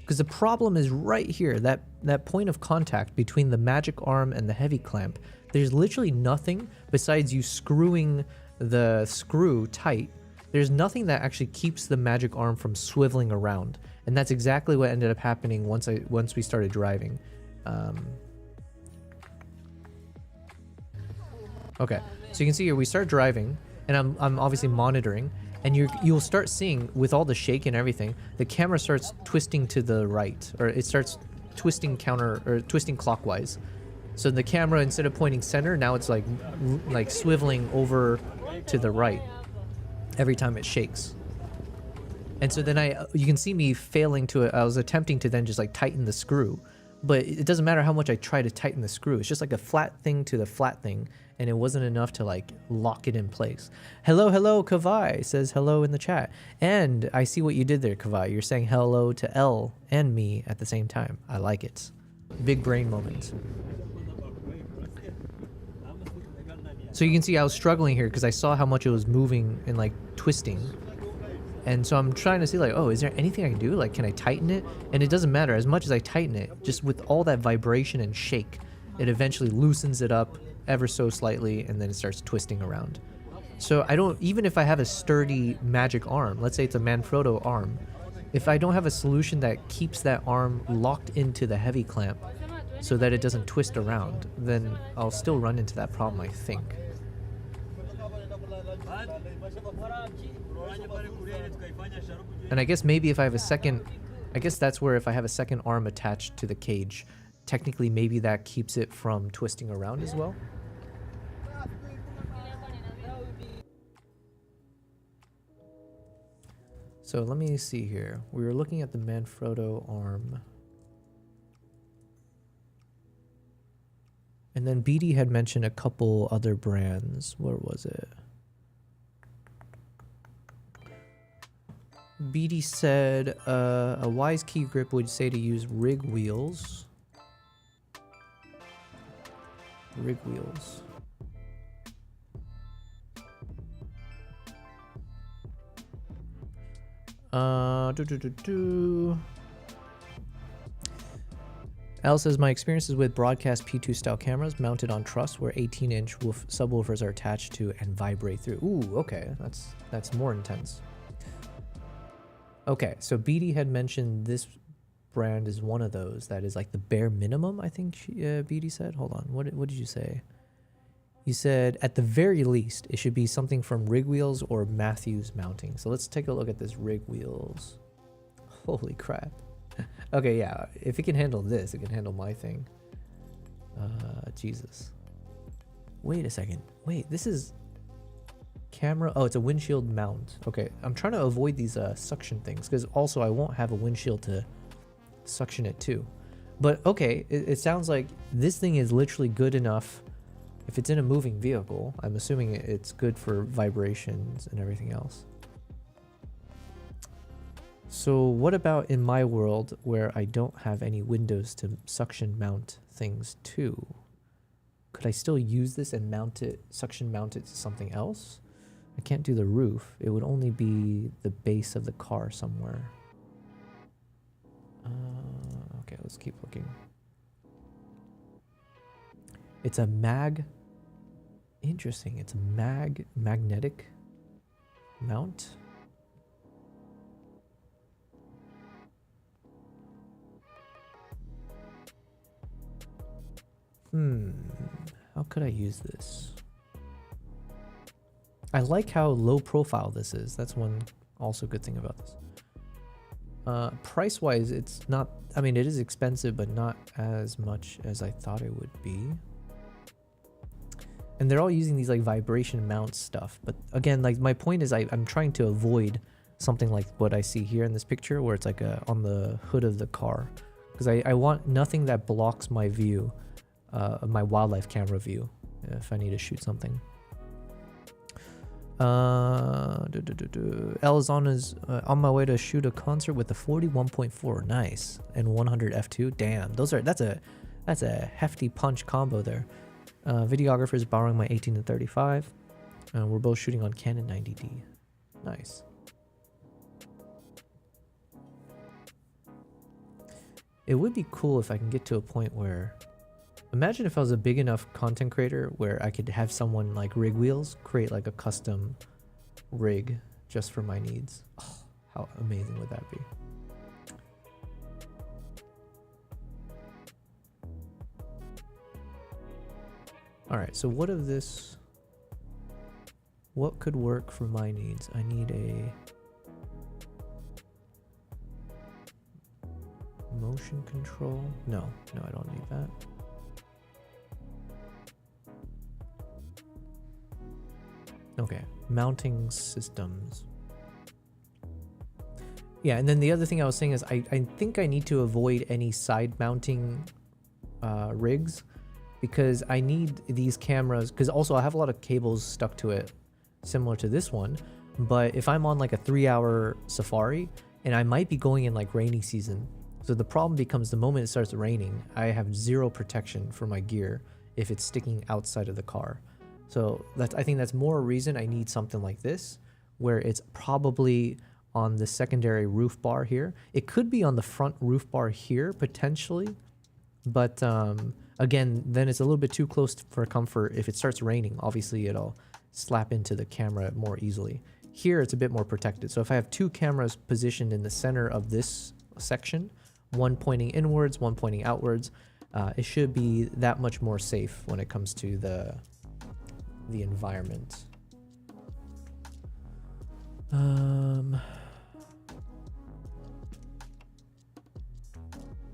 Because the problem is right here, that point of contact between the magic arm and the heavy clamp. There's literally nothing besides you screwing the screw tight. There's nothing that actually keeps the magic arm from swiveling around. And that's exactly what ended up happening once we started driving. Okay, so you can see here we start driving, and I'm obviously monitoring, and you'll start seeing with all the shake and everything, the camera starts twisting to the right, or it starts twisting twisting clockwise. So the camera, instead of pointing center, now it's like swiveling over to the right every time it shakes. And so then you can see me failing to it. I was attempting to then just like tighten the screw, but it doesn't matter how much I try to tighten the screw. It's just like a flat thing to the flat thing, and it wasn't enough to like lock it in place. Hello, Kavai says hello in the chat. And I see what you did there, Kavai. You're saying hello to L and me at the same time. I like it. Big brain moment. So you can see I was struggling here because I saw how much it was moving and like twisting. And so I'm trying to see like, oh, is there anything I can do? Like, can I tighten it? And it doesn't matter. As much as I tighten it, just with all that vibration and shake, it eventually loosens it up ever so slightly, and then it starts twisting around. So I don't, even if I have a sturdy magic arm, let's say it's a Manfrotto arm, if I don't have a solution that keeps that arm locked into the heavy clamp so that it doesn't twist around, then I'll still run into that problem, I think. And I guess maybe if I have a second, I guess that's where if I have a second arm attached to the cage, technically maybe that keeps it from twisting around as well. So let me see here. We were looking at the Manfrotto arm. And then BD had mentioned a couple other brands. Where was it? BD said a wise key grip would say to use rig wheels. Rig wheels. Al says, my experiences with broadcast P2 style cameras mounted on truss where 18-inch subwoofers are attached to and vibrate through. Ooh, okay, that's more intense. Okay, so BD had mentioned this brand is one of those that is like the bare minimum, I think BD said. Hold on, what did you say? You said at the very least it should be something from Rig Wheels or Matthews Mounting. So let's take a look at this Rig Wheels. Holy crap. Okay, yeah, if it can handle this, it can handle my thing. Jesus. Wait a second. Wait, this is camera. Oh, it's a windshield mount. Okay, I'm trying to avoid these suction things because also I won't have a windshield to suction it too. But okay, it sounds like this thing is literally good enough. If it's in a moving vehicle, I'm assuming it's good for vibrations and everything else. So what about in my world where I don't have any windows to suction mount things to? could I still use this and mount it, suction mount it to something else? I can't do the roof. It would only be the base of the car somewhere. Okay, let's keep looking. It's a interesting. It's a magnetic mount. How could I use this? I like how low profile this is. That's one also good thing about this. Price wise, it's not, I mean, it is expensive, but not as much as I thought it would be. And they're all using these like vibration mount stuff. But again, like my point is I'm trying to avoid something like what I see here in this picture where it's like on the hood of the car. Because I want nothing that blocks my view, my wildlife camera view, if I need to shoot something. L is on my way to shoot a concert with the 41.4. Nice. And 100 f2. Damn, that's a hefty punch combo there. Videographer is borrowing my 18 to 35. We're both shooting on Canon 90D. Nice. It would be cool if I can get to a point where, imagine if I was a big enough content creator where I could have someone like Rig Wheels create like a custom rig just for my needs. Oh, how amazing would that be? All right, so what could work for my needs? I need a motion control. No, I don't need that. Okay, mounting systems. Yeah, and then the other thing I was saying is I think I need to avoid any side mounting rigs, because I need these cameras, because also I have a lot of cables stuck to it similar to this one. But if I'm on like a 3-hour safari and I might be going in like rainy season, so the problem becomes the moment it starts raining, I have zero protection for my gear if it's sticking outside of the car. So I think that's more a reason I need something like this, where it's probably on the secondary roof bar here. It could be on the front roof bar here potentially, but again, then it's a little bit too close for comfort. If it starts raining, obviously it'll slap into the camera more easily. Here it's a bit more protected. So if I have two cameras positioned in the center of this section, one pointing inwards, one pointing outwards, it should be that much more safe when it comes to the environment.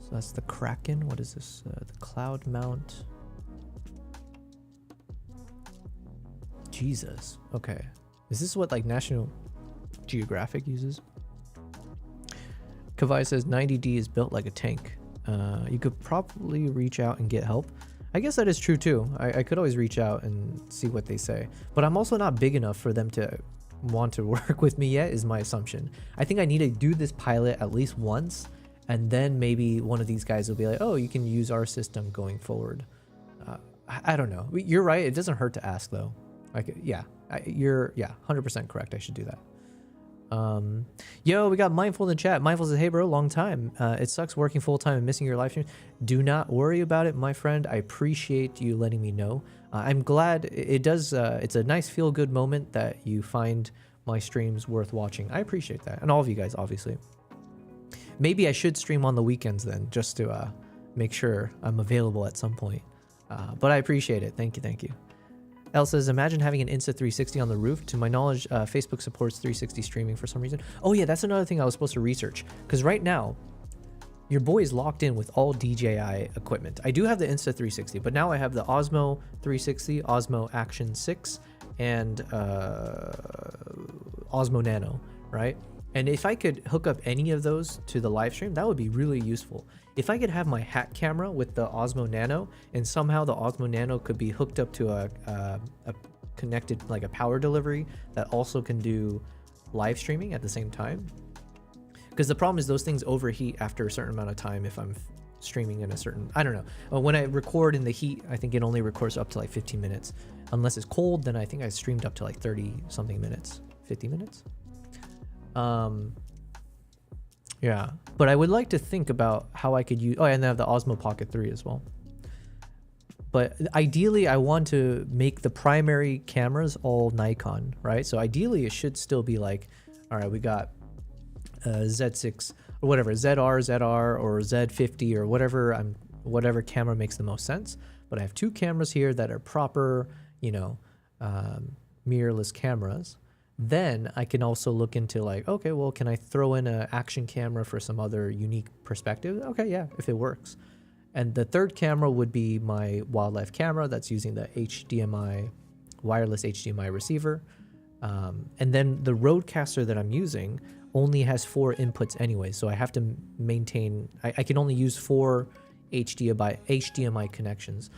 So that's the Kraken. What is this? The cloud mount. Jesus. Okay. Is this what like National Geographic uses? Kavai says 90D is built like a tank. You could probably reach out and get help. I guess that is true too. I could always reach out and see what they say. But I'm also not big enough for them to want to work with me yet, is my assumption. I think I need to do this pilot at least once, and then maybe one of these guys will be like, oh, you can use our system going forward. I don't know. You're right. It doesn't hurt to ask though. Like, yeah, you're 100% correct. I should do that. Yo, we got Mindful in the chat. Mindful says, hey bro, long time. It sucks working full time and missing your live stream. Do not worry about it, my friend. I appreciate you letting me know. I'm glad it does. It's a nice feel good moment that you find my streams worth watching. I appreciate that. And all of you guys, obviously. Maybe I should stream on the weekends then, just to make sure I'm available at some point. But I appreciate it. Thank you. Thank you. Elle says, imagine having an Insta360 on the roof. To my knowledge, Facebook supports 360 streaming for some reason. Oh yeah, that's another thing I was supposed to research. Because right now, your boy is locked in with all DJI equipment. I do have the Insta360, but now I have the Osmo 360, Osmo Action 6, and Osmo Nano, right? And if I could hook up any of those to the live stream, that would be really useful. If I could have my hat camera with the Osmo Nano, and somehow the Osmo Nano could be hooked up to a connected, like a power delivery that also can do live streaming at the same time. Because the problem is those things overheat after a certain amount of time if I'm streaming in a certain, I don't know. When I record in the heat, I think it only records up to like 15 minutes. Unless it's cold, then I think I streamed up to like 30 something minutes, 50 minutes. Yeah, but I would like to think about how I could use, oh, and I have the Osmo Pocket 3 as well. But ideally, I want to make the primary cameras all Nikon, right? So ideally, it should still be like, all right, we got Z6 or whatever, ZR, or Z50 or whatever camera makes the most sense. But I have two cameras here that are proper, you know, mirrorless cameras. Then I can also look into like, okay, well, can I throw in an action camera for some other unique perspective? Okay, yeah, if it works. And the third camera would be my wildlife camera that's using the HDMI, wireless HDMI receiver. And then the Rodecaster that I'm using only has 4 inputs anyway, so I have to maintain, I can only use 4 HDMI connections.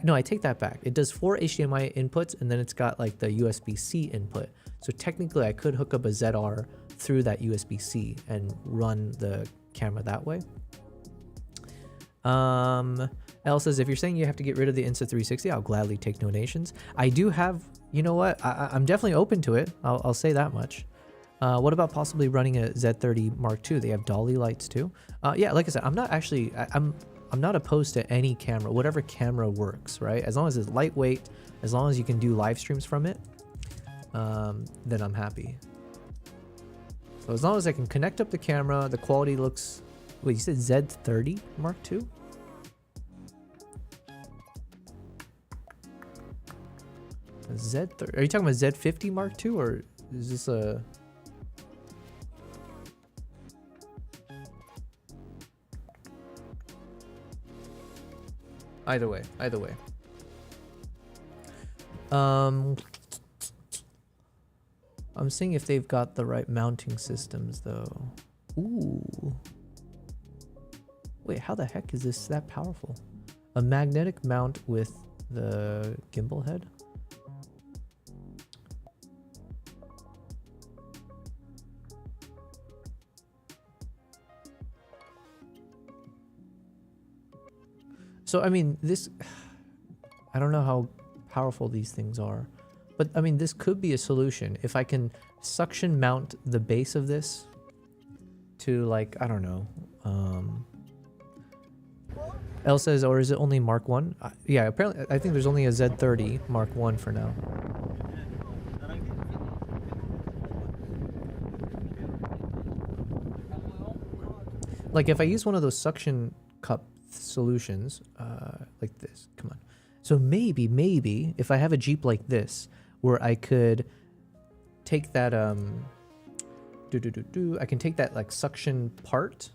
No, I take that back. It does 4 HDMI inputs, and then it's got like the USB-C input. So technically I could hook up a ZR through that USB-C and run the camera that way. Elle says, if you're saying you have to get rid of the Insta360, I'll gladly take donations. I do have, you know what, I'm definitely open to it. I'll say that much. What about possibly running a Z30 Mark II? They have dolly lights too. Yeah, like I said, I'm not actually, I'm not opposed to any camera, whatever camera works, right? As long as it's lightweight, as long as you can do live streams from it, then I'm happy. So as long as I can connect up the camera, the quality looks, wait, you said Z30 Mark II? Z30, are you talking about Z50 Mark II, or is this a... Either way. I'm seeing if they've got the right mounting systems though. Ooh. Wait, how the heck is this that powerful? A magnetic mount with the gimbal head? So, I mean, this, I don't know how powerful these things are, but I mean, this could be a solution. If I can suction mount the base of this to like, I don't know. Elle says, or is it only Mark 1? Yeah, apparently, I think there's only a Z30 Mark 1 for now. Like if I use one of those suction cup solutions like this, come on. So maybe if I have a Jeep like this where I could take that I can take that like suction part.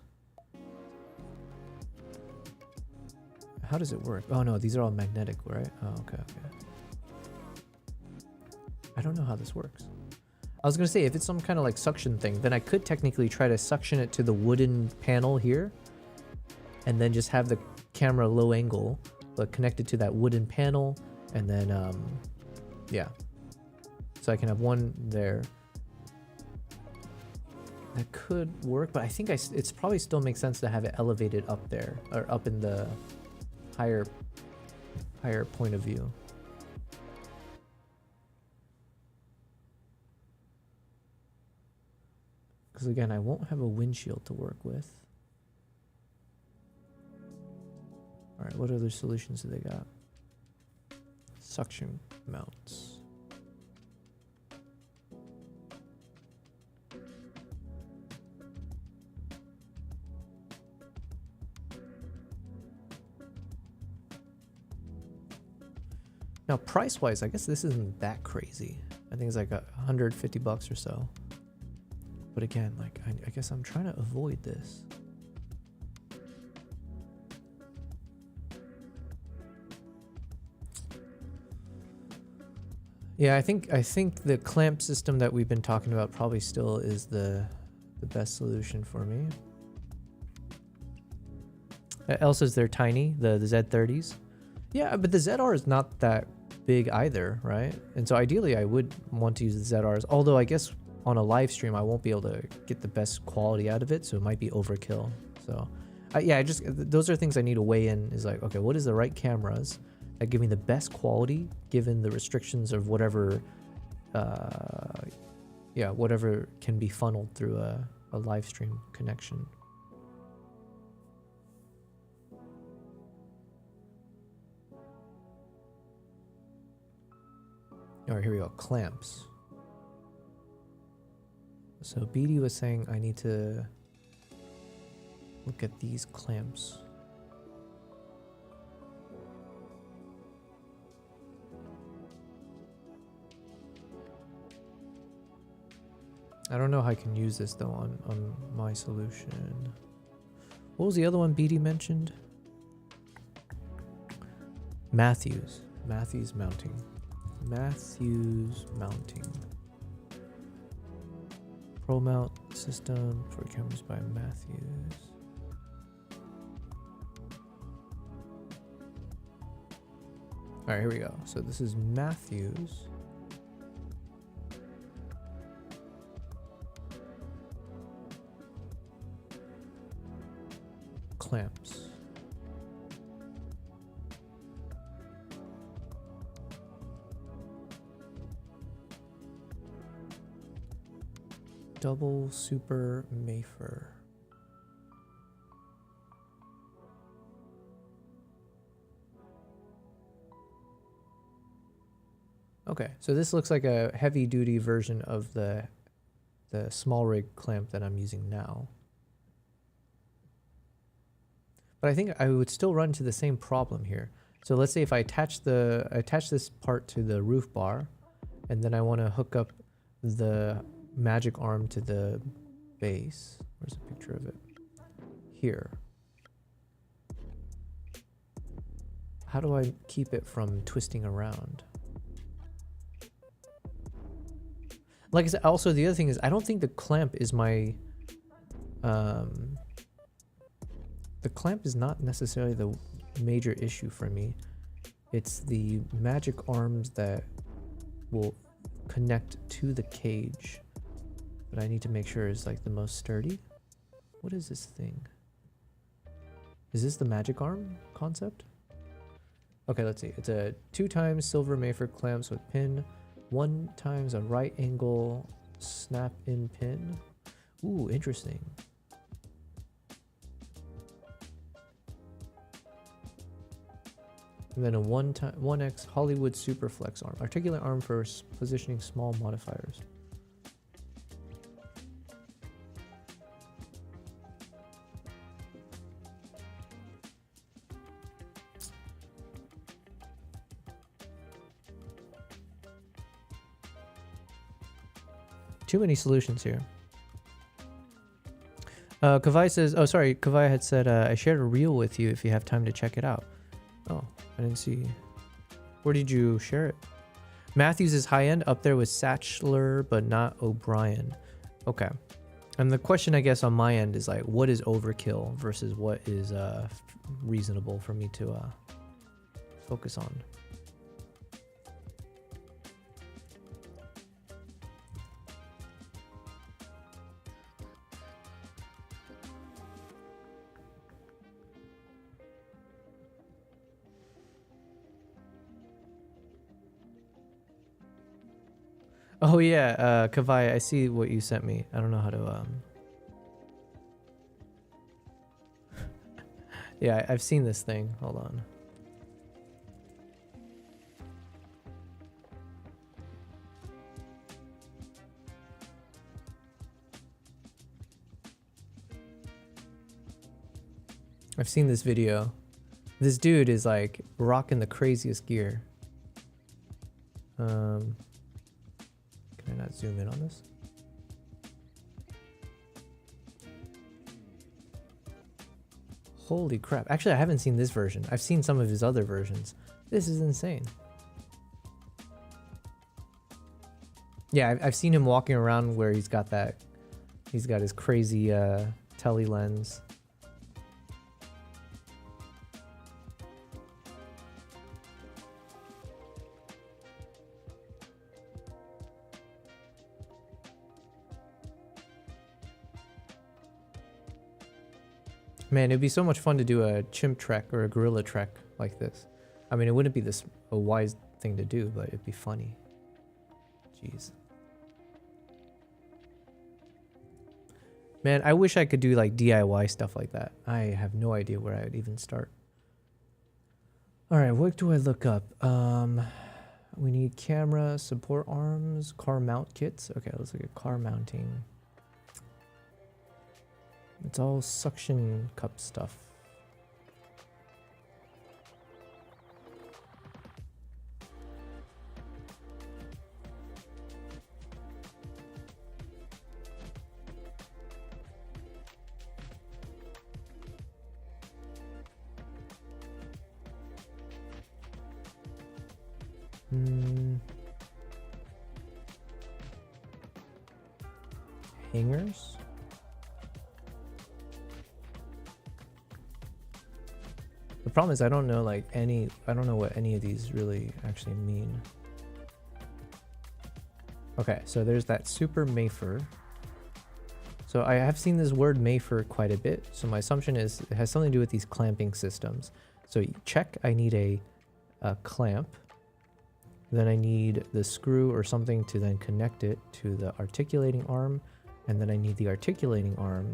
How does it work? Oh no, these are all magnetic, right? Oh, okay. I don't know how this works. I was gonna say if it's some kind of like suction thing, then I could technically try to suction it to the wooden panel here and then just have the camera low angle but connected to that wooden panel, and then yeah, so I can have one there. That could work, but I think it's probably still makes sense to have it elevated up there, or up in the higher point of view. Because again, I won't have a windshield to work with. All right, what other solutions do they got? Suction mounts. Now, price-wise, I guess this isn't that crazy. I think it's like $150 or so. But again, like I guess I'm trying to avoid this. Yeah, I think the clamp system that we've been talking about probably still is the best solution for me. Elle says they're tiny, the Z30s. Yeah, but the ZR is not that big either, right? And so ideally I would want to use the ZRs, although I guess on a live stream I won't be able to get the best quality out of it, so it might be overkill. So yeah, those are things I need to weigh in. Is like, okay, what is the right cameras that give me the best quality given the restrictions of whatever, yeah, whatever can be funneled through a live stream connection. All right, here we go. Clamps. So BD was saying I need to look at these clamps. I don't know how I can use this though on my solution. What was the other one BD mentioned? Matthews mounting. Matthews mounting. Pro mount system for cameras by Matthews. All right, here we go. So this is Matthews. Clamps. Double super Mayfer. Okay, so this looks like a heavy duty version of the small rig clamp that I'm using now. But I think I would still run into the same problem here. So let's say if I attach this part to the roof bar, and then I want to hook up the magic arm to the base. Where's a picture of it? Here. How do I keep it from twisting around? Like I said, also the other thing is I don't think the clamp is my the clamp is not necessarily the major issue for me. It's the magic arms that will connect to the cage that I need to make sure is like the most sturdy. What is this thing? Is this the magic arm concept? Okay, let's see. It's a 2x silver Mayfer clamps with pin, 1x a right angle snap in pin. Ooh, interesting. And then a 1x Hollywood Superflex arm. Articulate arm for positioning small modifiers. Too many solutions here. Kavai says, oh, sorry. Kavai had said, I shared a reel with you if you have time to check it out. Oh, I didn't see. Where did you share it? Matthews is high end, up there with Satchler, but not O'Brien. Okay. And the question, I guess, on my end is like, what is overkill versus what is reasonable for me to focus on? Oh yeah, Kavai, I see what you sent me. I don't know how to yeah, I've seen this thing. Hold on. I've seen this video. This dude is like rocking the craziest gear. Can I not zoom in on this? Holy crap. Actually, I haven't seen this version. I've seen some of his other versions. This is insane. Yeah, I've seen him walking around where he's got his crazy tele lens. Man, it'd be so much fun to do a chimp trek or a gorilla trek like this. I mean, it wouldn't be a wise thing to do, but it'd be funny. Jeez. Man, I wish I could do like DIY stuff like that. I have no idea where I would even start. All right, what do I look up? We need camera, support arms, car mount kits. Okay, let's look at car mounting. It's all suction cup stuff. Hangers? The problem is I don't know like I don't know what any of these really actually mean. Okay, so there's that super Mayfer. So I have seen this word Mayfer quite a bit. So my assumption is it has something to do with these clamping systems. So check, I need a clamp. Then I need the screw or something to then connect it to the articulating arm. And then I need the articulating arm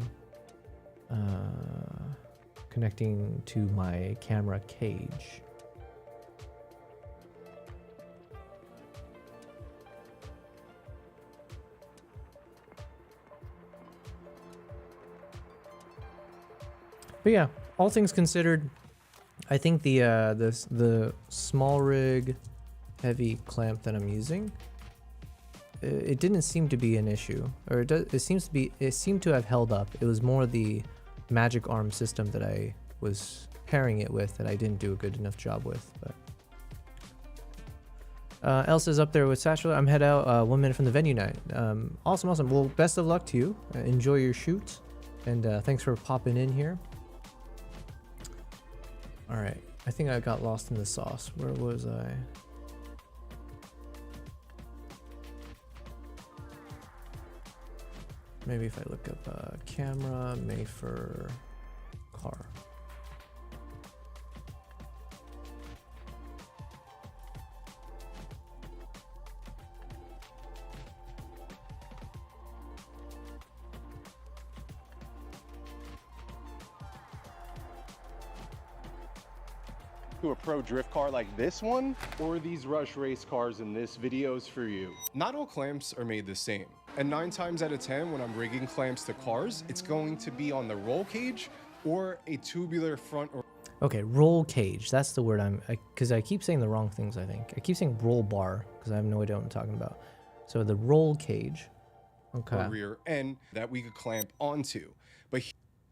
connecting to my camera cage. But yeah, all things considered, I think the small rig heavy clamp that I'm using, it didn't seem to be an issue, or it seemed to have held up. It was more the magic arm system that I was pairing it with that I didn't do a good enough job with. But Elsa's up there with Satchel. I'm head out 1 minute from the venue night. Awesome. Well, best of luck to you. Enjoy your shoot, and thanks for popping in here. All right, I think I got lost in the sauce. Where was I? Maybe if I look up camera, Mayfer, car. To a pro drift car like this one, or these rush race cars in this video is for you. Not all clamps are made the same. And 9 times out of 10, when I'm rigging clamps to cars, it's going to be on the roll cage or a tubular front or... Okay, roll cage. That's the word because I keep saying the wrong things, I think. I keep saying roll bar because I have no idea what I'm talking about. So the roll cage. Okay. rear end that we could clamp onto. But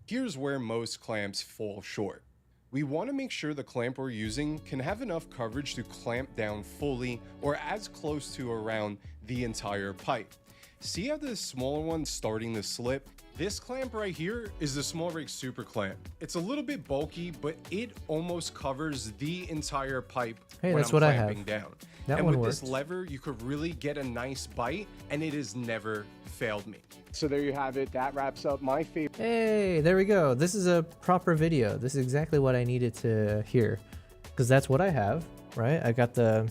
here's where most clamps fall short. We want to make sure the clamp we're using can have enough coverage to clamp down fully or as close to around the entire pipe. See how the smaller one's starting to slip? This clamp right here is the small rig super clamp. It's a little bit bulky, but it almost covers the entire pipe hey, when that's I'm what clamping I have. down. That and one with works. this lever, you could really get a nice bite, and it has never failed me. So there you have it. That wraps up my favorite. Hey, there we go. This is a proper video. This is exactly what I needed to hear, because that's what I have, right? I got the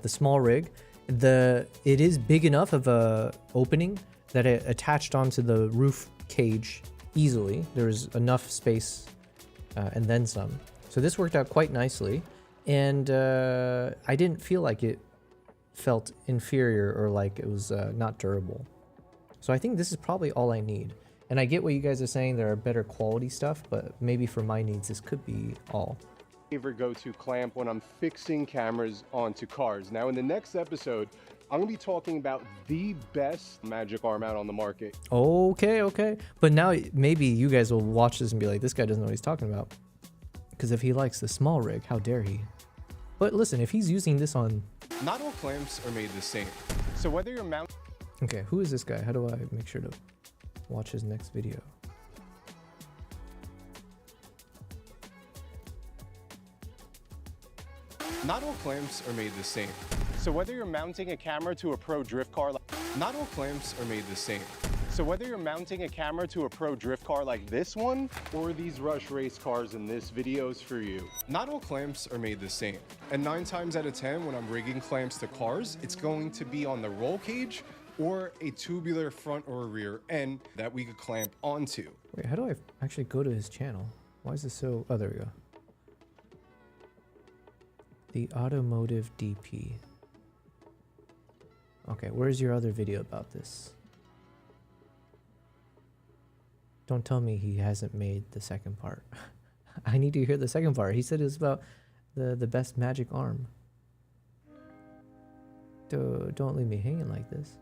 small rig. It is big enough of a opening that it attached onto the roof cage easily. There's enough space and then some. So this worked out quite nicely, and I didn't feel like it felt inferior or like it was not durable. So I think this is probably all I need. And I get what you guys are saying, there are better quality stuff, but maybe for my needs this could be all. Favorite go-to clamp when I'm fixing cameras onto cars. Now in the next episode, I'm gonna be talking about the best magic arm out on the market. Okay. But now maybe you guys will watch this and be like, this guy doesn't know what he's talking about. Because if he likes the small rig, how dare he? But listen, if he's using this on... Not all clamps are made the same. So whether you're mounting... Okay, who is this guy? How do I make sure to watch his next video? Not all clamps are made the same. So whether you're mounting a camera to a pro drift car... Not all clamps are made the same. So whether you're mounting a camera to a pro drift car like this one, or these rush race cars in this video is for you. Not all clamps are made the same. And 9 times out of 10, when I'm rigging clamps to cars, it's going to be on the roll cage or a tubular front or rear end that we could clamp onto. Wait, how do I actually go to his channel? Why is this so... Oh, there we go. The Automotive DP. Okay, where's your other video about this? Don't tell me he hasn't made the second part. I need to hear the second part. He said it was about the best magic arm. Don't leave me hanging like this.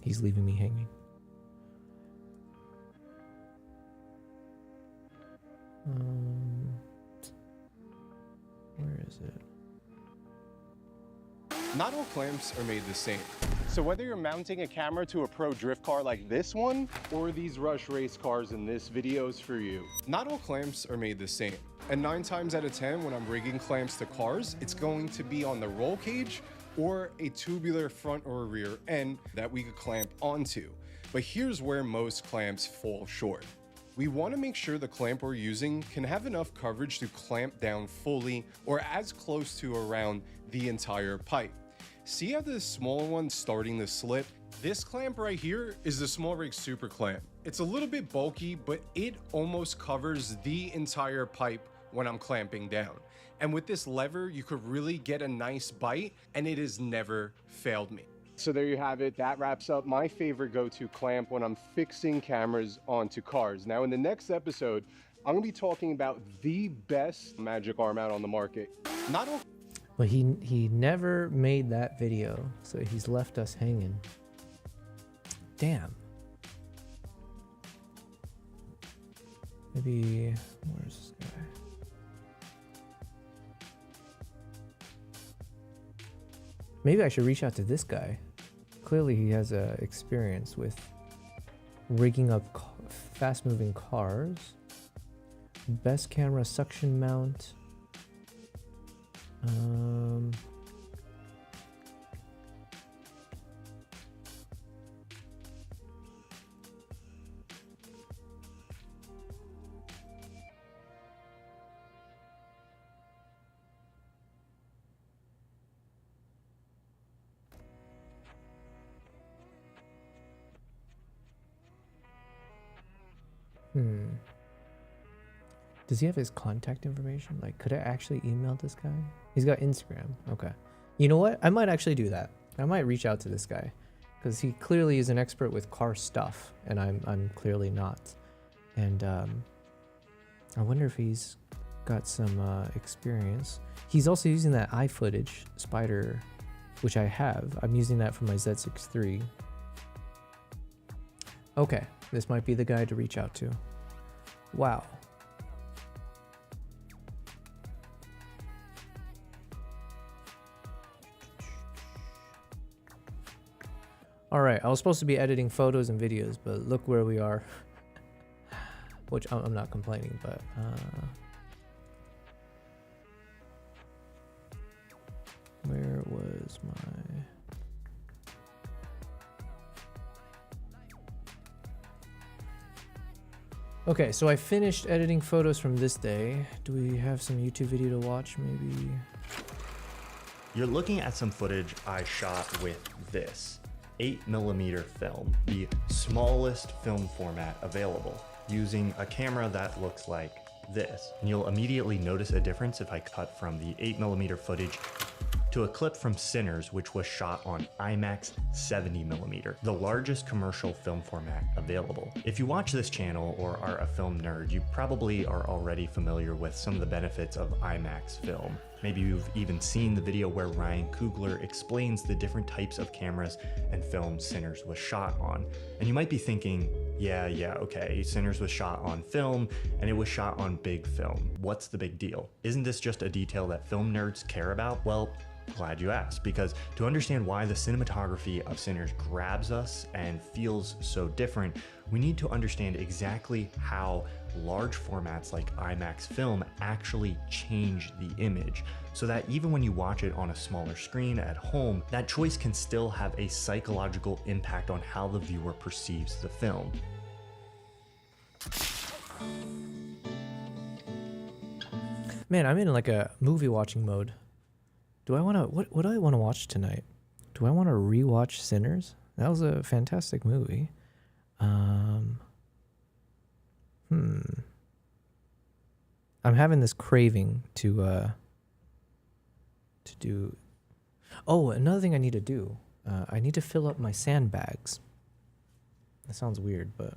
He's leaving me hanging. Where is it? Not all clamps are made the same. So whether you're mounting a camera to a pro drift car like this one, or these rush race cars in this video is for you. Not all clamps are made the same. And 9 times out of 10, when I'm rigging clamps to cars, it's going to be on the roll cage or a tubular front or rear end that we could clamp onto. But here's where most clamps fall short. We want to make sure the clamp we're using can have enough coverage to clamp down fully or as close to around the entire pipe. See how this smaller one's starting to slip? This clamp right here is the Small Rig Super Clamp. It's a little bit bulky, but it almost covers the entire pipe when I'm clamping down. And with this lever, you could really get a nice bite, and it has never failed me. So there you have it. That wraps up my favorite go-to clamp when I'm fixing cameras onto cars. Now in the next episode, I'm gonna be talking about the best magic arm out on the market. Not all... But he never made that video, so he's left us hanging. Damn. Maybe... Where's this guy? Maybe I should reach out to this guy. Clearly he has experience with rigging up fast-moving cars. Best camera suction mount. Does he have his contact information? Like, could I actually email this guy? He's got Instagram. Okay. You know what? I might actually do that. I might reach out to this guy because he clearly is an expert with car stuff, and I'm clearly not. And I wonder if he's got some experience. He's also using that iFootage spider, which I have. I'm using that for my Z6 III. Okay, this might be the guy to reach out to. Wow. All right, I was supposed to be editing photos and videos, but look where we are. Which I'm not complaining, but where was my... Okay, so I finished editing photos from this day. Do we have some YouTube video to watch, maybe? You're looking at some footage I shot with this 8mm film, the smallest film format available, using a camera that looks like this. And you'll immediately notice a difference if I cut from the 8mm footage to a clip from Sinners, which was shot on IMAX 70mm, the largest commercial film format available. If you watch this channel or are a film nerd, you probably are already familiar with some of the benefits of IMAX film. Maybe you've even seen the video where Ryan Coogler explains the different types of cameras and films Sinners was shot on. And you might be thinking, yeah, okay, Sinners was shot on film and it was shot on big film. What's the big deal? Isn't this just a detail that film nerds care about? Well, glad you asked, because to understand why the cinematography of Sinners grabs us and feels so different, we need to understand exactly how large formats like IMAX film actually change the image, so that even when you watch it on a smaller screen at home, that choice can still have a psychological impact on how the viewer perceives the film. Man, I'm in like a movie watching mode. Do I want to, what do I want to watch tonight? Do I want to rewatch Sinners? That was a fantastic movie. I'm having this craving to do. Oh, another thing I need to do. I need to fill up my sandbags. That sounds weird, but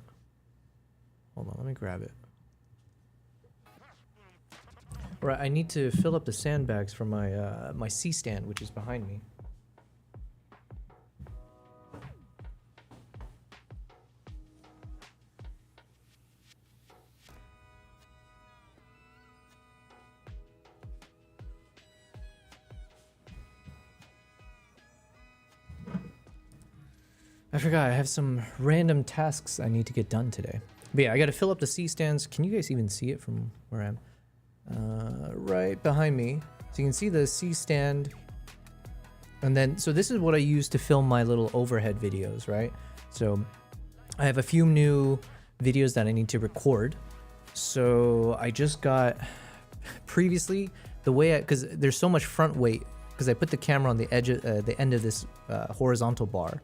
hold on, let me grab it. Right, I need to fill up the sandbags for my my C-stand, which is behind me. I forgot, I have some random tasks I need to get done today. But yeah, I gotta fill up the C-stands. Can you guys even see it from where I am? Right behind me. So you can see the C-stand. And then, so this is what I use to film my little overhead videos, right? So I have a few new videos that I need to record. So I just got, previously, the way because there's so much front weight, because I put the camera on the edge of, the end of this horizontal bar,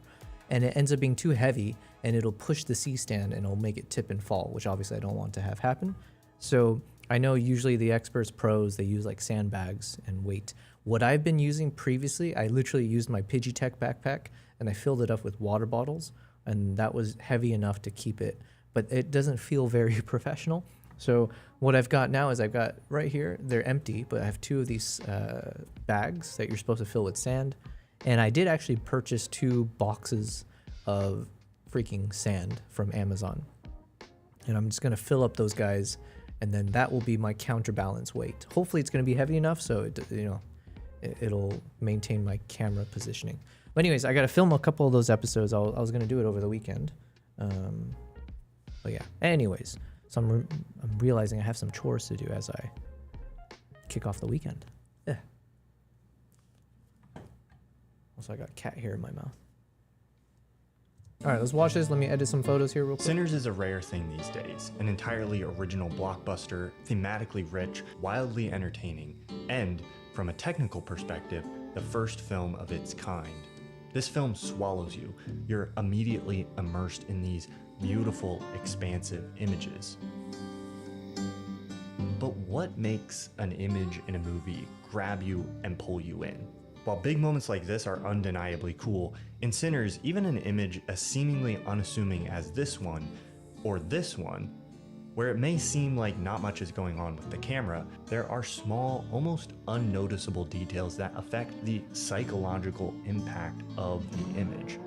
and it ends up being too heavy, and it'll push the C-stand and it'll make it tip and fall, which obviously I don't want to have happen. So I know usually the experts, pros, they use like sandbags and weight. What I've been using previously, I literally used my Pidgeotech backpack and I filled it up with water bottles, and that was heavy enough to keep it, but it doesn't feel very professional. So what I've got now is I've got right here, they're empty, but I have two of these bags that you're supposed to fill with sand. And I did actually purchase 2 boxes of freaking sand from Amazon. And I'm just gonna fill up those guys, and then that will be my counterbalance weight. Hopefully it's gonna be heavy enough so it, it'll maintain my camera positioning. But anyways, I gotta film a couple of those episodes. I was gonna do it over the weekend. But yeah, anyways, so I'm realizing I have some chores to do as I kick off the weekend. Also, I got cat hair in my mouth. All right, let's watch this. Let me edit some photos here real quick. Sinners is a rare thing these days. An entirely original blockbuster, thematically rich, wildly entertaining, and, from a technical perspective, the first film of its kind. This film swallows you. You're immediately immersed in these beautiful, expansive images. But what makes an image in a movie grab you and pull you in? While big moments like this are undeniably cool, in Sinners, even an image as seemingly unassuming as this one, or this one, where it may seem like not much is going on with the camera, there are small, almost unnoticeable details that affect the psychological impact of the image.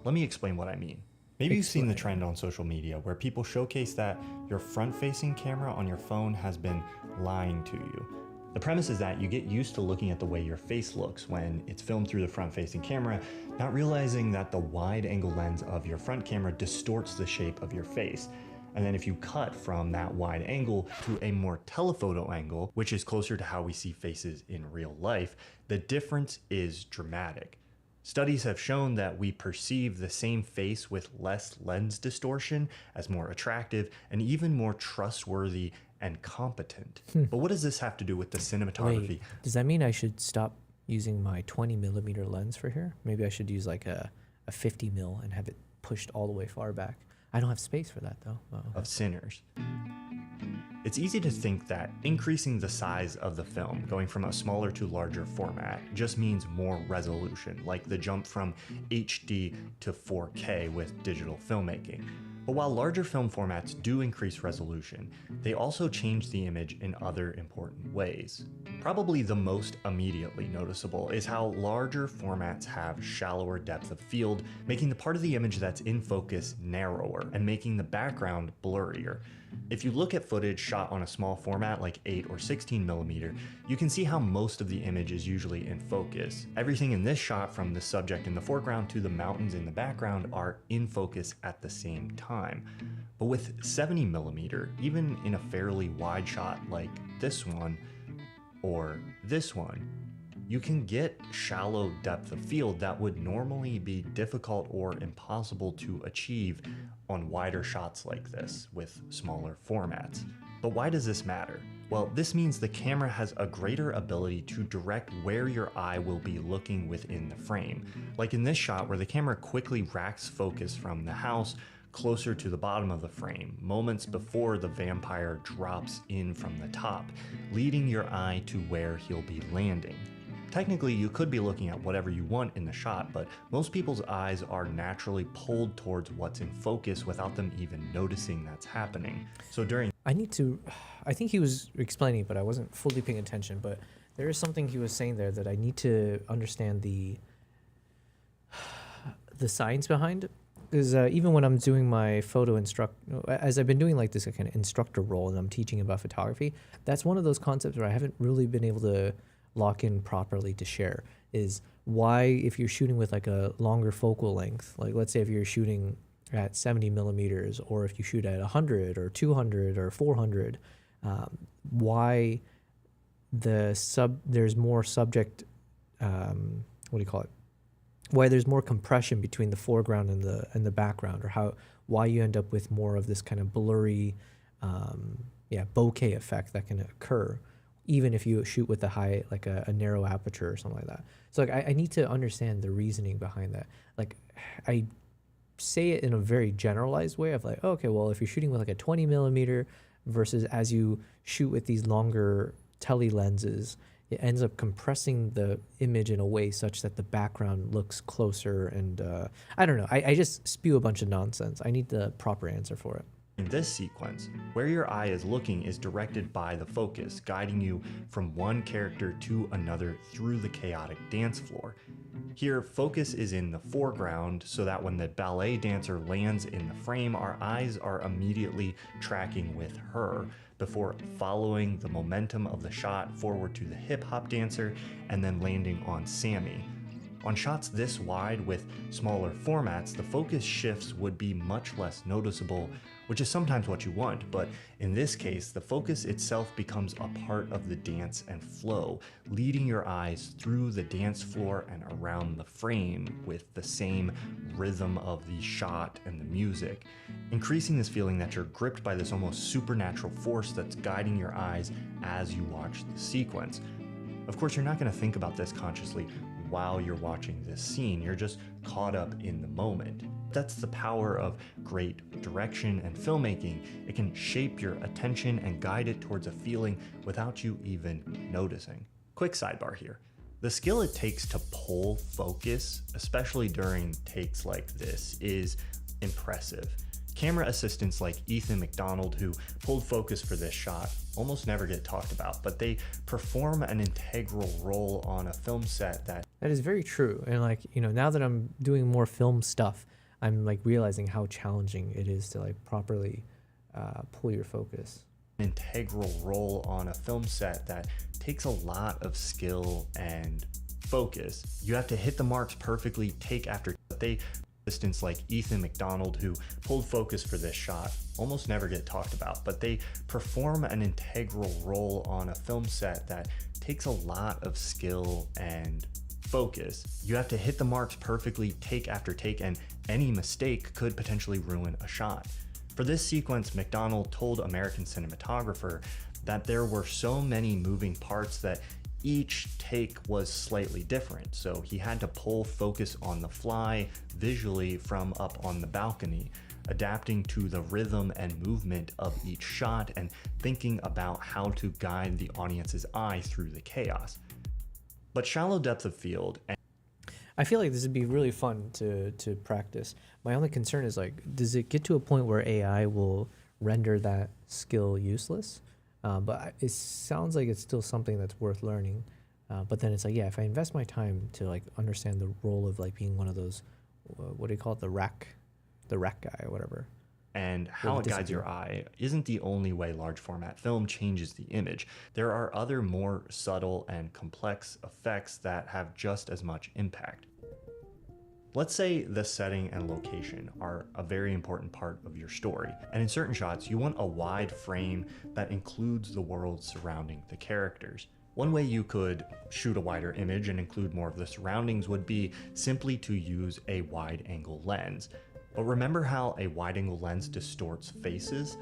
Let me explain what I mean. Maybe you've seen the trend on social media where people showcase that your front-facing camera on your phone has been lying to you. The premise is that you get used to looking at the way your face looks when it's filmed through the front-facing camera, not realizing that the wide-angle lens of your front camera distorts the shape of your face. And then if you cut from that wide angle to a more telephoto angle, which is closer to how we see faces in real life, the difference is dramatic. Studies have shown that we perceive the same face with less lens distortion as more attractive and even more trustworthy and competent. But what does this have to do with the cinematography? Wait, does that mean I should stop using my 20mm lens for here? Maybe I should use like a 50mm and have it pushed all the way far back. I don't have space for that though. Of Sinners. It's easy to think that increasing the size of the film, going from a smaller to larger format, just means more resolution, like the jump from HD to 4K with digital filmmaking. But while larger film formats do increase resolution, they also change the image in other important ways. Probably the most immediately noticeable is how larger formats have shallower depth of field, making the part of the image that's in focus narrower and making the background blurrier. If you look at footage shot on a small format like 8 or 16mm, you can see how most of the image is usually in focus. Everything in this shot, from the subject in the foreground to the mountains in the background, are in focus at the same time. But with 70mm, even in a fairly wide shot like this one or this one, you can get shallow depth of field that would normally be difficult or impossible to achieve on wider shots like this with smaller formats. But why does this matter? Well, this means the camera has a greater ability to direct where your eye will be looking within the frame. Like in this shot where the camera quickly racks focus from the house closer to the bottom of the frame, moments before the vampire drops in from the top, leading your eye to where he'll be landing. Technically, you could be looking at whatever you want in the shot, but most people's eyes are naturally pulled towards what's in focus without them even noticing that's happening. So I think he was explaining, but I wasn't fully paying attention, but there is something he was saying there that I need to understand the science behind. Because even when I'm doing my as I've been doing like this kind of instructor role and I'm teaching about photography, that's one of those concepts where I haven't really been able to lock in properly to share, is why, if you're shooting with like a longer focal length, like let's say if you're shooting at 70mm, or if you shoot at 100 or 200 or 400, why there's more subject, why there's more compression between the foreground and the background, or why you end up with more of this kind of blurry, bokeh effect that can occur, even if you shoot with a narrow aperture or something like that. So like I need to understand the reasoning behind that. Like I say it in a very generalized way of like, okay, well, if you're shooting with like a 20mm versus as you shoot with these longer tele lenses, it ends up compressing the image in a way such that the background looks closer, and I don't know. I just spew a bunch of nonsense. I need the proper answer for it. In this sequence, where your eye is looking is directed by the focus, guiding you from one character to another through the chaotic dance floor. Here, focus is in the foreground so that when the ballet dancer lands in the frame, our eyes are immediately tracking with her before following the momentum of the shot forward to the hip-hop dancer and then landing on Sammy. On shots this wide with smaller formats, the focus shifts would be much less noticeable, which is sometimes what you want, but in this case, the focus itself becomes a part of the dance and flow, leading your eyes through the dance floor and around the frame with the same rhythm of the shot and the music, increasing this feeling that you're gripped by this almost supernatural force that's guiding your eyes as you watch the sequence. Of course, you're not going to think about this consciously while you're watching this scene, you're just caught up in the moment. That's the power of great direction and filmmaking. It can shape your attention and guide it towards a feeling without you even noticing. Quick sidebar here. The skill it takes to pull focus, especially during takes like this, is impressive. Camera assistants like Ethan McDonald, who pulled focus for this shot, almost never get talked about, but they perform an integral role on a film set that is very true. And like, now that I'm doing more film stuff, I'm like realizing how challenging it is to like properly pull your focus. An integral role on a film set that takes a lot of skill and focus. You have to hit the marks perfectly, take after assistants like Ethan McDonald, who pulled focus for this shot, almost never get talked about, but they perform an integral role on a film set that takes a lot of skill and focus. You have to hit the marks perfectly, take after take, and any mistake could potentially ruin a shot. For this sequence, McDonald told American Cinematographer that there were so many moving parts that each take was slightly different, so he had to pull focus on the fly visually from up on the balcony, adapting to the rhythm and movement of each shot and thinking about how to guide the audience's eye through the chaos. But shallow depth of field, I feel like this would be really fun to practice. My only concern is like, does it get to a point where AI will render that skill useless? But it sounds like it's still something that's worth learning. But then it's like, yeah, if I invest my time to like understand the role of like being one of those, what do you call it, the rack guy or whatever. And how it guides your eye isn't the only way large format film changes the image. There are other more subtle and complex effects that have just as much impact. Let's say the setting and location are a very important part of your story, and in certain shots you want a wide frame that includes the world surrounding the characters. One way you could shoot a wider image and include more of the surroundings would be simply to use a wide angle lens. But remember how a wide angle lens distorts faces?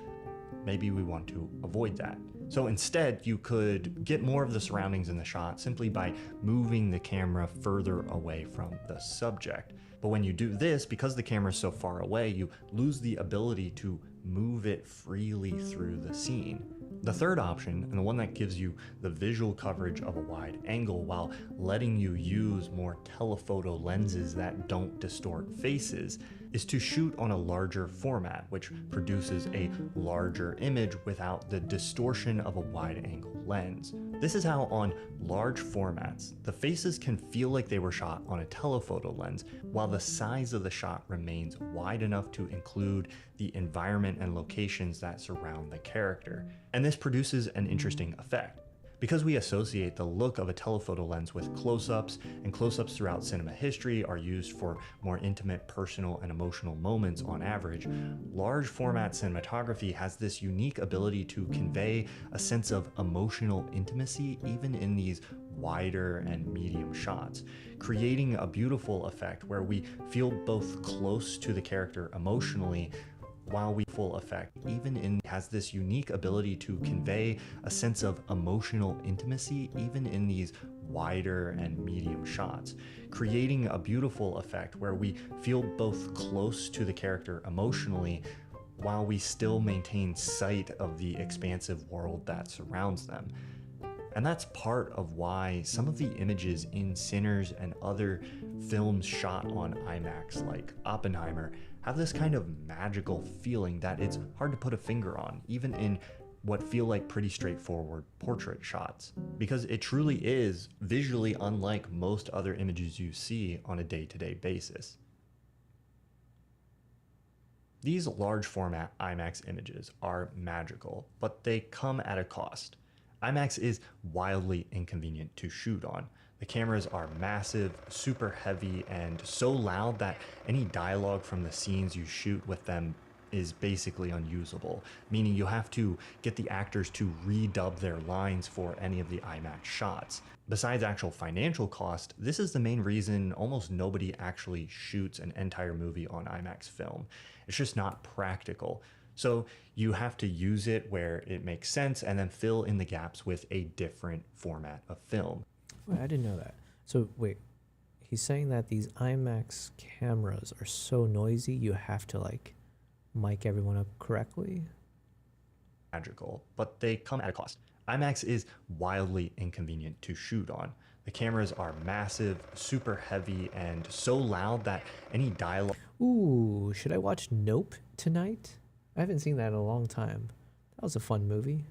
Maybe we want to avoid that. So instead, you could get more of the surroundings in the shot simply by moving the camera further away from the subject. But when you do this, because the camera is so far away, you lose the ability to move it freely through the scene. The third option, and the one that gives you the visual coverage of a wide angle while letting you use more telephoto lenses that don't distort faces, is to shoot on a larger format, which produces a larger image without the distortion of a wide angle lens. This is how on large formats, the faces can feel like they were shot on a telephoto lens, while the size of the shot remains wide enough to include the environment and locations that surround the character. And this produces an interesting effect. Because we associate the look of a telephoto lens with close-ups, and close-ups throughout cinema history are used for more intimate, personal, and emotional moments on average, large format cinematography has this unique ability to convey a sense of emotional intimacy even in these wider and medium shots, creating a beautiful effect where we feel both close to the character emotionally while we full effect has this unique ability to convey a sense of emotional intimacy even in these wider and medium shots, creating a beautiful effect where we feel both close to the character emotionally while we still maintain sight of the expansive world that surrounds them. And that's part of why some of the images in Sinners and other films shot on IMAX like Oppenheimer have this kind of magical feeling that it's hard to put a finger on, even in what feel like pretty straightforward portrait shots, because it truly is visually unlike most other images you see on a day-to-day basis. These large format IMAX images are magical, but they come at a cost. IMAX is wildly inconvenient to shoot on. The cameras are massive, super heavy, and so loud that any dialogue from the scenes you shoot with them is basically unusable, meaning you have to get the actors to redub their lines for any of the IMAX shots. Besides actual financial cost, this is the main reason almost nobody actually shoots an entire movie on IMAX film. It's just not practical. So you have to use it where it makes sense and then fill in the gaps with a different format of film. Wait, I didn't know that. So wait, he's saying that these IMAX cameras are so noisy you have to like mic everyone up correctly? Magical, but they come at a cost. IMAX is wildly inconvenient to shoot on. The cameras are massive, super heavy, and so loud that any dialogue... Ooh, should I watch Nope tonight? I haven't seen that in a long time. That was a fun movie.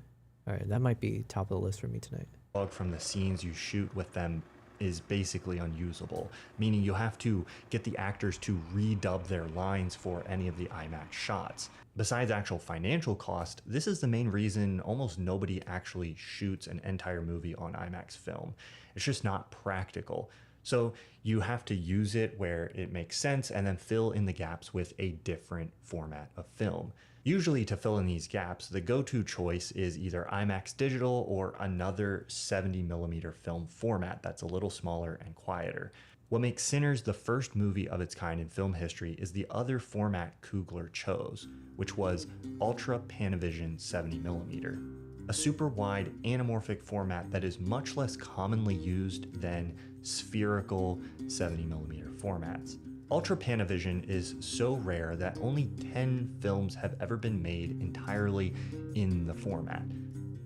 All right, that might be top of the list for me tonight. From the scenes you shoot with them is basically unusable, meaning you have to get the actors to redub their lines for any of the IMAX shots. Besides actual financial cost, this is the main reason almost nobody actually shoots an entire movie on IMAX film. It's just not practical. So you have to use it where it makes sense and then fill in the gaps with a different format of film. Usually to fill in these gaps, the go-to choice is either IMAX digital or another 70mm film format that's a little smaller and quieter. What makes Sinners the first movie of its kind in film history is the other format Coogler chose, which was Ultra Panavision 70mm, a super wide anamorphic format that is much less commonly used than spherical 70mm formats. Ultra Panavision is so rare that only 10 films have ever been made entirely in the format.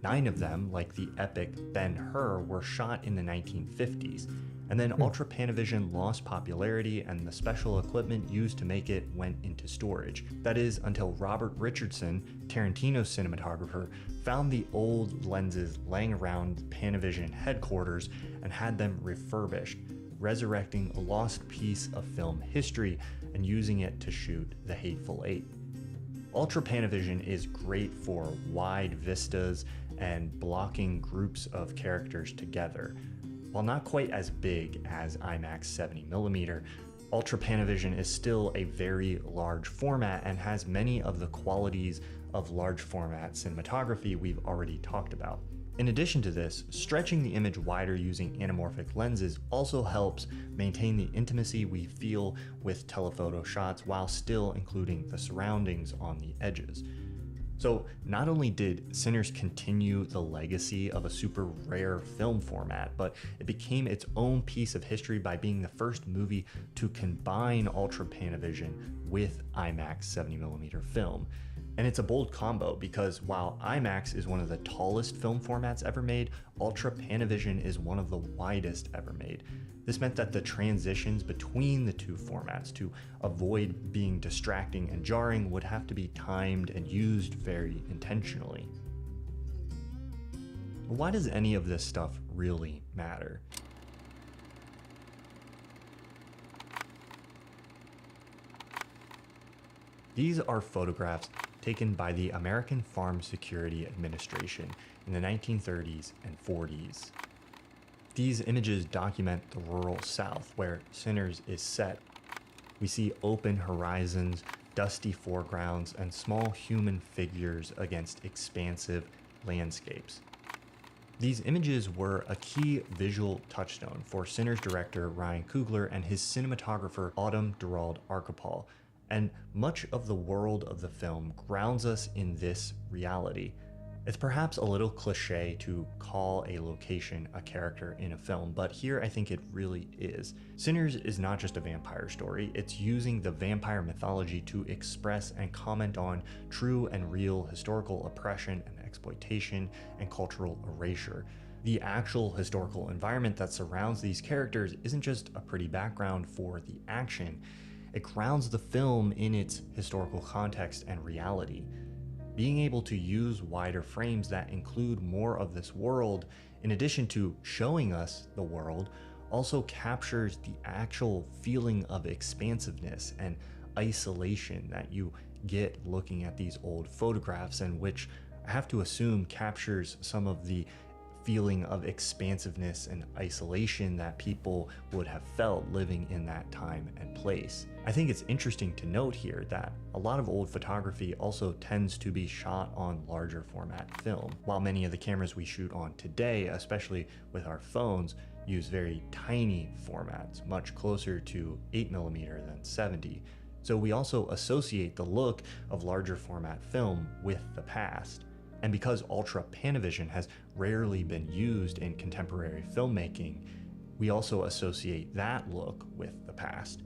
9 of them, like the epic Ben-Hur, were shot in the 1950s, And then Ultra Panavision lost popularity and the special equipment used to make it went into storage. That is, until Robert Richardson, Tarantino's cinematographer, found the old lenses laying around Panavision headquarters and had them refurbished, resurrecting a lost piece of film history and using it to shoot The Hateful Eight. Ultra Panavision is great for wide vistas and blocking groups of characters together. While not quite as big as IMAX 70mm, Ultra Panavision is still a very large format and has many of the qualities of large format cinematography we've already talked about. In addition to this, stretching the image wider using anamorphic lenses also helps maintain the intimacy we feel with telephoto shots while still including the surroundings on the edges. So not only did Sinners continue the legacy of a super rare film format, but it became its own piece of history by being the first movie to combine Ultra Panavision with IMAX 70mm film. And it's a bold combo because while IMAX is one of the tallest film formats ever made, Ultra Panavision is one of the widest ever made. This meant that the transitions between the two formats to avoid being distracting and jarring would have to be timed and used very intentionally. Why does any of this stuff really matter? These are photographs taken by the American Farm Security Administration in the 1930s and 40s. These images document the rural South where Sinners is set. We see open horizons, dusty foregrounds, and small human figures against expansive landscapes. These images were a key visual touchstone for Sinners director Ryan Coogler and his cinematographer Autumn Durald Archipel, and much of the world of the film grounds us in this reality. It's perhaps a little cliche to call a location a character in a film, but here I think it really is. Sinners is not just a vampire story, it's using the vampire mythology to express and comment on true and real historical oppression and exploitation and cultural erasure. The actual historical environment that surrounds these characters isn't just a pretty background for the action, it grounds the film in its historical context and reality. Being able to use wider frames that include more of this world, in addition to showing us the world, also captures the actual feeling of expansiveness and isolation that you get looking at these old photographs, and which I have to assume captures some of the feeling of expansiveness and isolation that people would have felt living in that time and place. I think it's interesting to note here that a lot of old photography also tends to be shot on larger format film, while many of the cameras we shoot on today, especially with our phones, use very tiny formats, much closer to 8mm than 70. So we also associate the look of larger format film with the past. And because Ultra Panavision has rarely been used in contemporary filmmaking, we also associate that look with the past.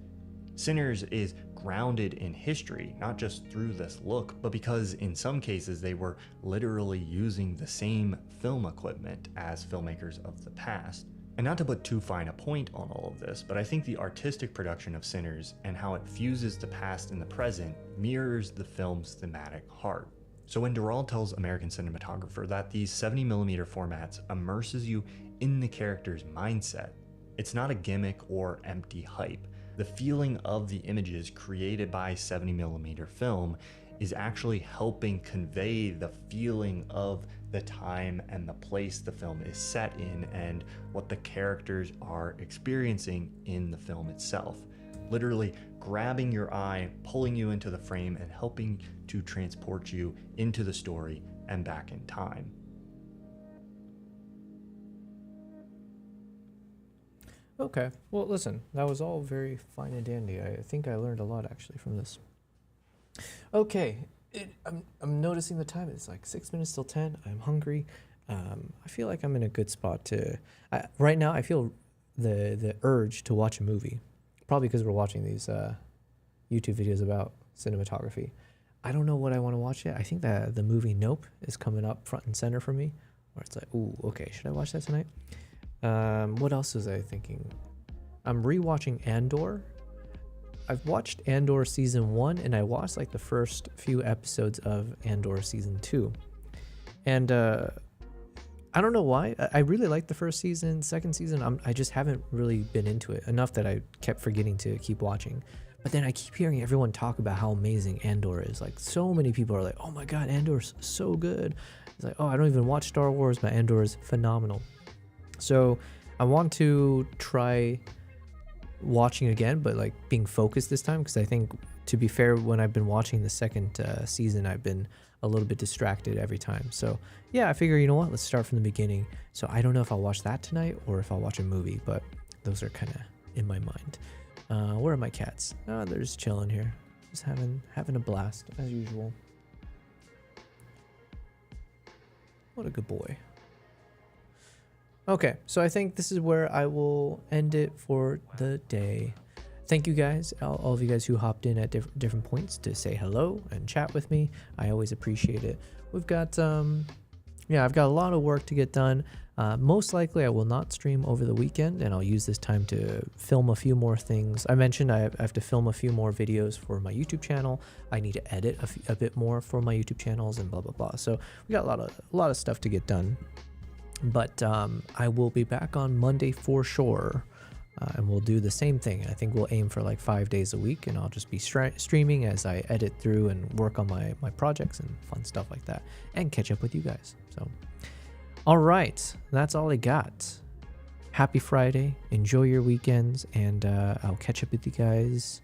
Sinners is grounded in history, not just through this look, but because in some cases they were literally using the same film equipment as filmmakers of the past. And not to put too fine a point on all of this, but I think the artistic production of Sinners and how it fuses the past and the present mirrors the film's thematic heart. So when Durald tells American Cinematographer that these 70mm formats immerses you in the character's mindset, it's not a gimmick or empty hype. The feeling of the images created by 70mm film is actually helping convey the feeling of the time and the place the film is set in and what the characters are experiencing in the film itself. Literally grabbing your eye, pulling you into the frame, and helping to transport you into the story and back in time. Okay, well listen, that was all very fine and dandy. I think I learned a lot actually from this. Okay, I'm noticing the time. It's like 6 minutes till 10. I'm hungry. I feel like I'm in a good spot to... right now I feel the urge to watch a movie. Probably because we're watching these YouTube videos about cinematography. I don't know what I want to watch yet. I think that the movie Nope is coming up front and center for me. Where it's like, ooh, okay, should I watch that tonight? What else was I thinking? I'm rewatching Andor. I've watched Andor season 1 and I watched like the first few episodes of Andor season 2. And I don't know why. I really liked the first season. Second season, I just haven't really been into it enough that I kept forgetting to keep watching. But then I keep hearing everyone talk about how amazing Andor is. Like, so many people are like, oh my god, Andor's so good. It's like, oh, I don't even watch Star Wars, but Andor is phenomenal. So I want to try watching again, but like being focused this time, because I think, to be fair, when I've been watching the second season, I've been a little bit distracted every time. So yeah, I figure, you know what, let's start from the beginning. So I don't know if I'll watch that tonight or if I'll watch a movie, but those are kind of in my mind. Where are my cats? Oh, they're just chilling here, just having a blast as usual. What a good boy. Okay, so I think this is where I will end it for the day. Thank you guys, all of you guys who hopped in at different points to say hello and chat with me. I always appreciate it. We've got, I've got a lot of work to get done. Most likely I will not stream over the weekend, and I'll use this time to film a few more things. I mentioned I have to film a few more videos for my YouTube channel. I need to edit a bit more for my YouTube channels and blah, blah, blah. So we got a lot of stuff to get done. But I will be back on Monday for sure, and we'll do the same thing. I think we'll aim for like 5 days a week, and I'll just be streaming as I edit through and work on my projects and fun stuff like that, and catch up with you guys. So, all right, that's all I got. Happy Friday, enjoy your weekends, and I'll catch up with you guys